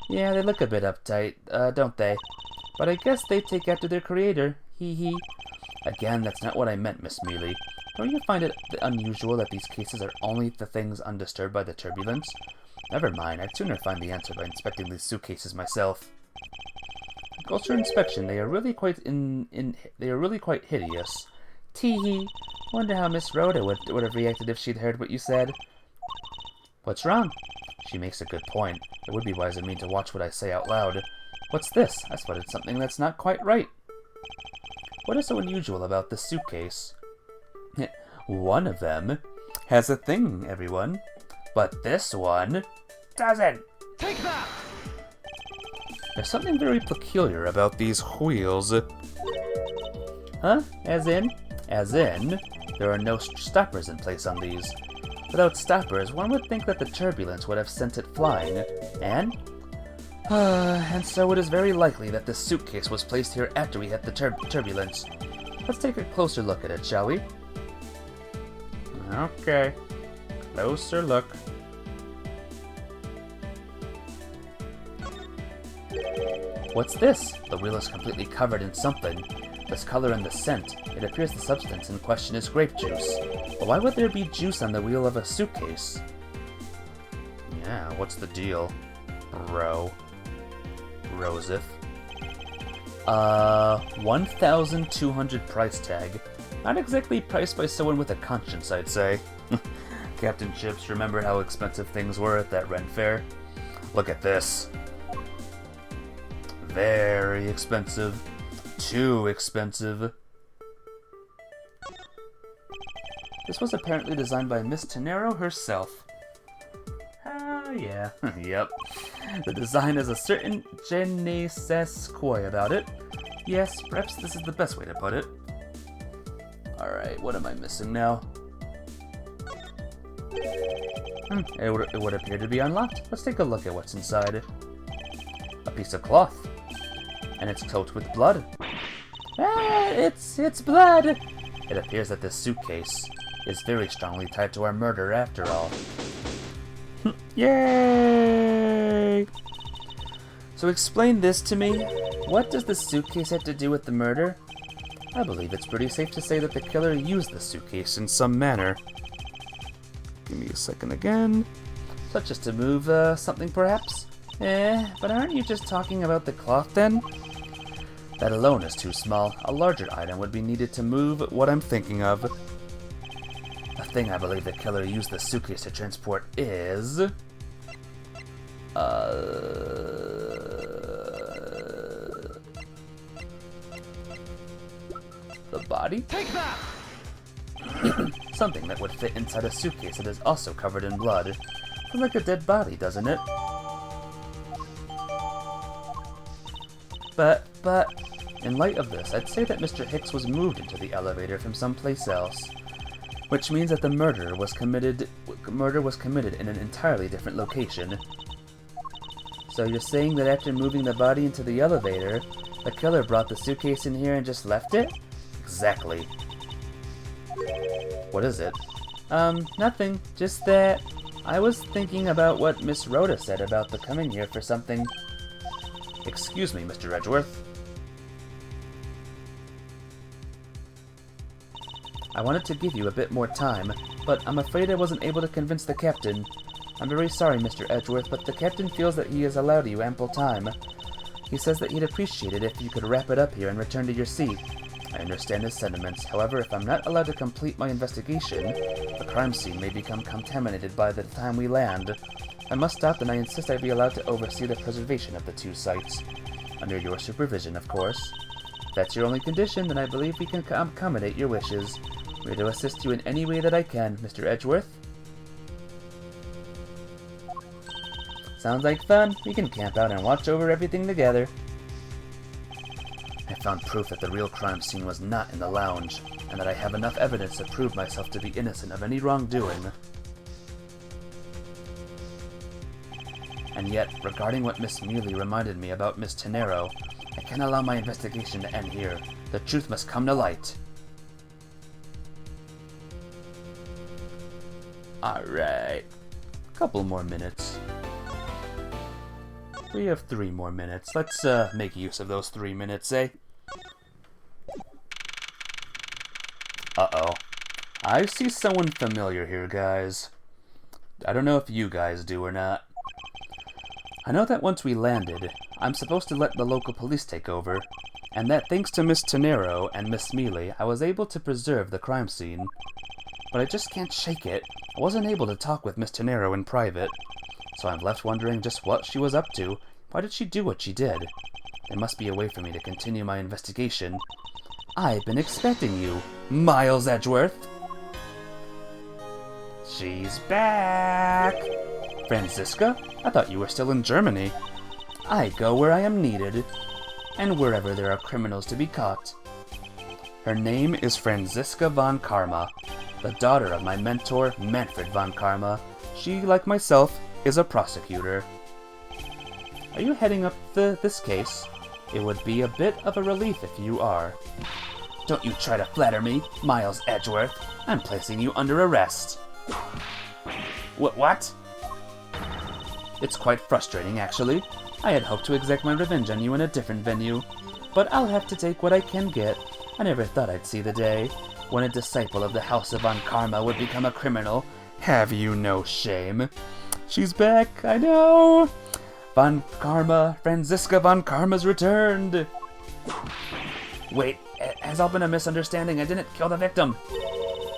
[SPEAKER 3] Yeah, they look a bit uptight, don't they? But I guess they take after their creator. Hee hee. Again, that's not what I meant, Miss Mealy. Don't you find it unusual that these cases are only the things undisturbed by the turbulence? Never mind, I'd sooner find the answer by inspecting these suitcases myself. On closer inspection, they are really quite hideous. Tee-hee. Wonder how Miss Rhoda would have reacted if she'd heard what you said. What's wrong? She makes a good point. It would be wise of me to watch what I say out loud. What's this? I spotted something that's not quite right. What is so unusual about this suitcase? One of them has a thing, everyone. But this one doesn't.
[SPEAKER 4] Take that!
[SPEAKER 3] There's something very peculiar about these wheels. Huh? As in? As in, there are no stoppers in place on these. Without stoppers, one would think that the turbulence would have sent it flying. And so it is very likely that this suitcase was placed here after we hit the turbulence. Let's take a closer look at it, shall we? Okay. Closer look. What's this? The wheel is completely covered in something. This color and the scent. It appears the substance in question is grape juice. But why would there be juice on the wheel of a suitcase? Yeah, what's the deal, bro? Roseph. 1,200 price tag. Not exactly priced by someone with a conscience, I'd say. Captain Chips, remember how expensive things were at that Ren Fair? Look at this. Very expensive. Too expensive. This was apparently designed by Miss Tenero herself. Yeah. Yep. The design has a certain je ne sais quoi about it.
[SPEAKER 1] Yes, perhaps this is the best way to put it. Alright, what am I missing now? It would appear to be unlocked. Let's take a look at what's inside. A piece of cloth. And it's coated with blood. Ah, it's blood! It appears that this suitcase is very strongly tied to our murder after all. Yay! So explain this to me. What does the suitcase have to do with the murder? I believe it's pretty safe to say that the killer used the suitcase in some manner. Give me a second again. Such as to move something perhaps? But aren't you just talking about the cloth then? That alone is too small. A larger item would be needed to move what I'm thinking of. The thing I believe the killer used the suitcase to transport is... the body?
[SPEAKER 4] Take that!
[SPEAKER 1] Something that would fit inside a suitcase that is also covered in blood. Sounds like a dead body, doesn't it? But, in light of this, I'd say that Mr. Hicks was moved into the elevator from someplace else. Which means that the murder was committed in an entirely different location. So you're saying that after moving the body into the elevator, the killer brought the suitcase in here and just left it? Exactly. What is it? Nothing. Just that I was thinking about what Miss Rhoda said about the coming here for something. Excuse me, Mr. Edgeworth. I wanted to give you a bit more time, but I'm afraid I wasn't able to convince the captain. I'm very sorry, Mr. Edgeworth, but the captain feels that he has allowed you ample time. He says that he'd appreciate it if you could wrap it up here and return to your seat. I understand his sentiments. However, if I'm not allowed to complete my investigation, the crime scene may become contaminated by the time we land. I must stop, and I insist I be allowed to oversee the preservation of the two sites. Under your supervision, of course. If that's your only condition, then I believe we can accommodate your wishes. I'm here to assist you in any way that I can, Mr. Edgeworth. Sounds like fun. We can camp out and watch over everything together. I found proof that the real crime scene was not in the lounge, and that I have enough evidence to prove myself to be innocent of any wrongdoing. And yet, regarding what Miss Mealy reminded me about Miss Tenero, I can't allow my investigation to end here. The truth must come to light. Alright. Couple more minutes. We have 3 more minutes. Let's make use of those 3 minutes, eh? Uh-oh. I see someone familiar here, guys. I don't know if you guys do or not. I know that once we landed, I'm supposed to let the local police take over, and that thanks to Miss Tenero and Miss Mealy, I was able to preserve the crime scene. But I just can't shake it. I wasn't able to talk with Miss Tenero in private, so I'm left wondering just what she was up to. Why did she do what she did? There must be a way for me to continue my investigation. I've been expecting you, Miles Edgeworth. She's back! Franziska? I thought you were still in Germany. I go where I am needed, and wherever there are criminals to be caught. Her name is Franziska von Karma, the daughter of my mentor, Manfred von Karma. She, like myself, is a prosecutor. Are you heading up this case? It would be a bit of a relief if you are. Don't you try to flatter me, Miles Edgeworth. I'm placing you under arrest. What? It's quite frustrating, actually. I had hoped to exact my revenge on you in a different venue, but I'll have to take what I can get. I never thought I'd see the day when a disciple of the House of Von Karma would become a criminal. Have you no shame? She's back, I know! Von Karma, Franziska Von Karma's returned! Wait, has all been a misunderstanding? I didn't kill the victim!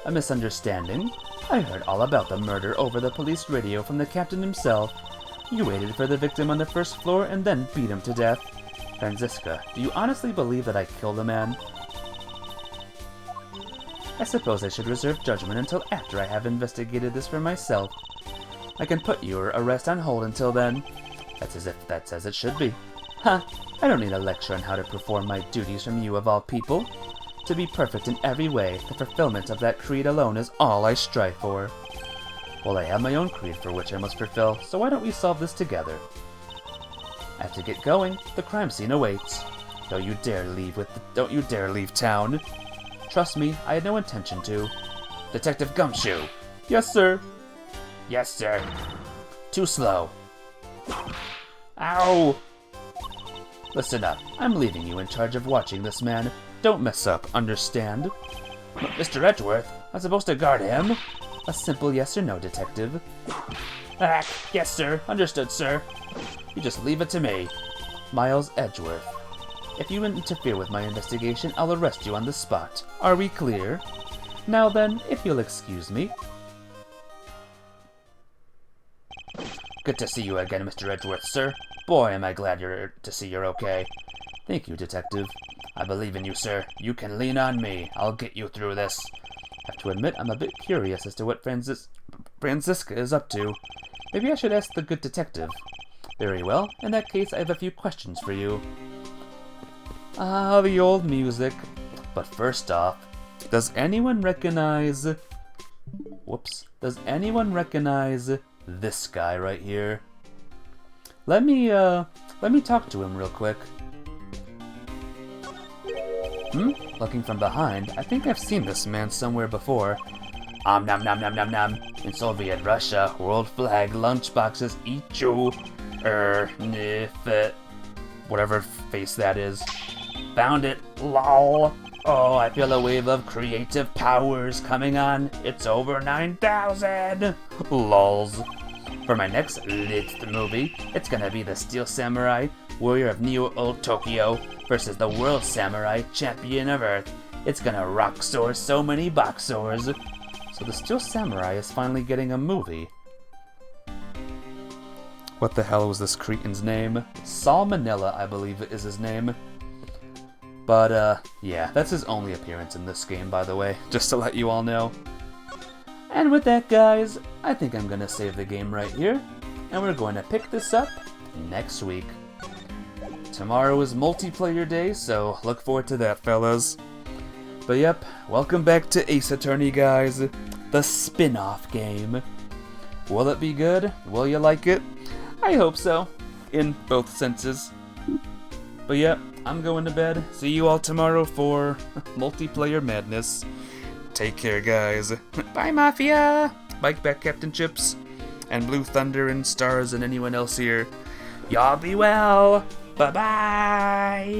[SPEAKER 1] A misunderstanding? I heard all about the murder over the police radio from the captain himself. You waited for the victim on the first floor and then beat him to death. Franziska, do you honestly believe that I killed a man? I suppose I should reserve judgment until after I have investigated this for myself. I can put your arrest on hold until then. That's as it should be. Huh, I don't need a lecture on how to perform my duties from you of all people. To be perfect in every way, the fulfillment of that creed alone is all I strive for. Well, I have my own creed for which I must fulfill, so why don't we solve this together? I have to get going. The crime scene awaits. Don't you dare leave town. Trust me, I had no intention to. Detective Gumshoe. Yes, sir.
[SPEAKER 3] Yes, sir.
[SPEAKER 1] Too slow.
[SPEAKER 3] Ow!
[SPEAKER 1] Listen up. I'm leaving you in charge of watching this man. Don't mess up, understand?
[SPEAKER 3] But Mr. Edgeworth, I'm supposed to guard him.
[SPEAKER 1] A simple yes or no, detective.
[SPEAKER 3] Ah, yes, sir. Understood, sir.
[SPEAKER 1] You just leave it to me. Miles Edgeworth. If you interfere with my investigation, I'll arrest you on the spot. Are we clear? Now then, if you'll excuse me.
[SPEAKER 3] Good to see you again, Mr. Edgeworth, sir. Boy, am I glad to see you're okay.
[SPEAKER 1] Thank you, detective.
[SPEAKER 3] I believe in you, sir. You can lean on me. I'll get you through this.
[SPEAKER 1] I have to admit, I'm a bit curious as to what Franziska is up to. Maybe I should ask the good detective. Very well. In that case, I have a few questions for you. Ah, the old music. But first off, does anyone recognize... Does anyone recognize this guy right here? Let me talk to him real quick. Looking from behind, I think I've seen this man somewhere before.
[SPEAKER 3] Nom nom nom nom nom. In Soviet Russia, world flag lunchboxes eat you.
[SPEAKER 1] Whatever face that is.
[SPEAKER 3] Found it, lol. Oh, I feel a wave of creative powers coming on. It's over 9,000.
[SPEAKER 1] Lols.
[SPEAKER 3] For my next lit movie, it's gonna be the Steel Samurai, warrior of Neo Old Tokyo, versus the World Samurai, champion of Earth. It's gonna rock soar so many box sores.
[SPEAKER 1] So the Steel Samurai is finally getting a movie. What the hell was this cretin's name? Salmonella, I believe is his name. But, yeah, that's his only appearance in this game, by the way, just to let you all know. And with that, guys, I think I'm gonna save the game right here, and we're going to pick this up next week. Tomorrow is multiplayer day, so look forward to that, fellas. But yep, welcome back to Ace Attorney, guys, the spin-off game. Will it be good? Will you like it? I hope so, in both senses. But yep, I'm going to bed. See you all tomorrow for multiplayer madness. Take care, guys. Bye, Mafia! Bye, back Captain Chips, and Blue Thunder and Stars and anyone else here. Y'all be well! Bye-bye!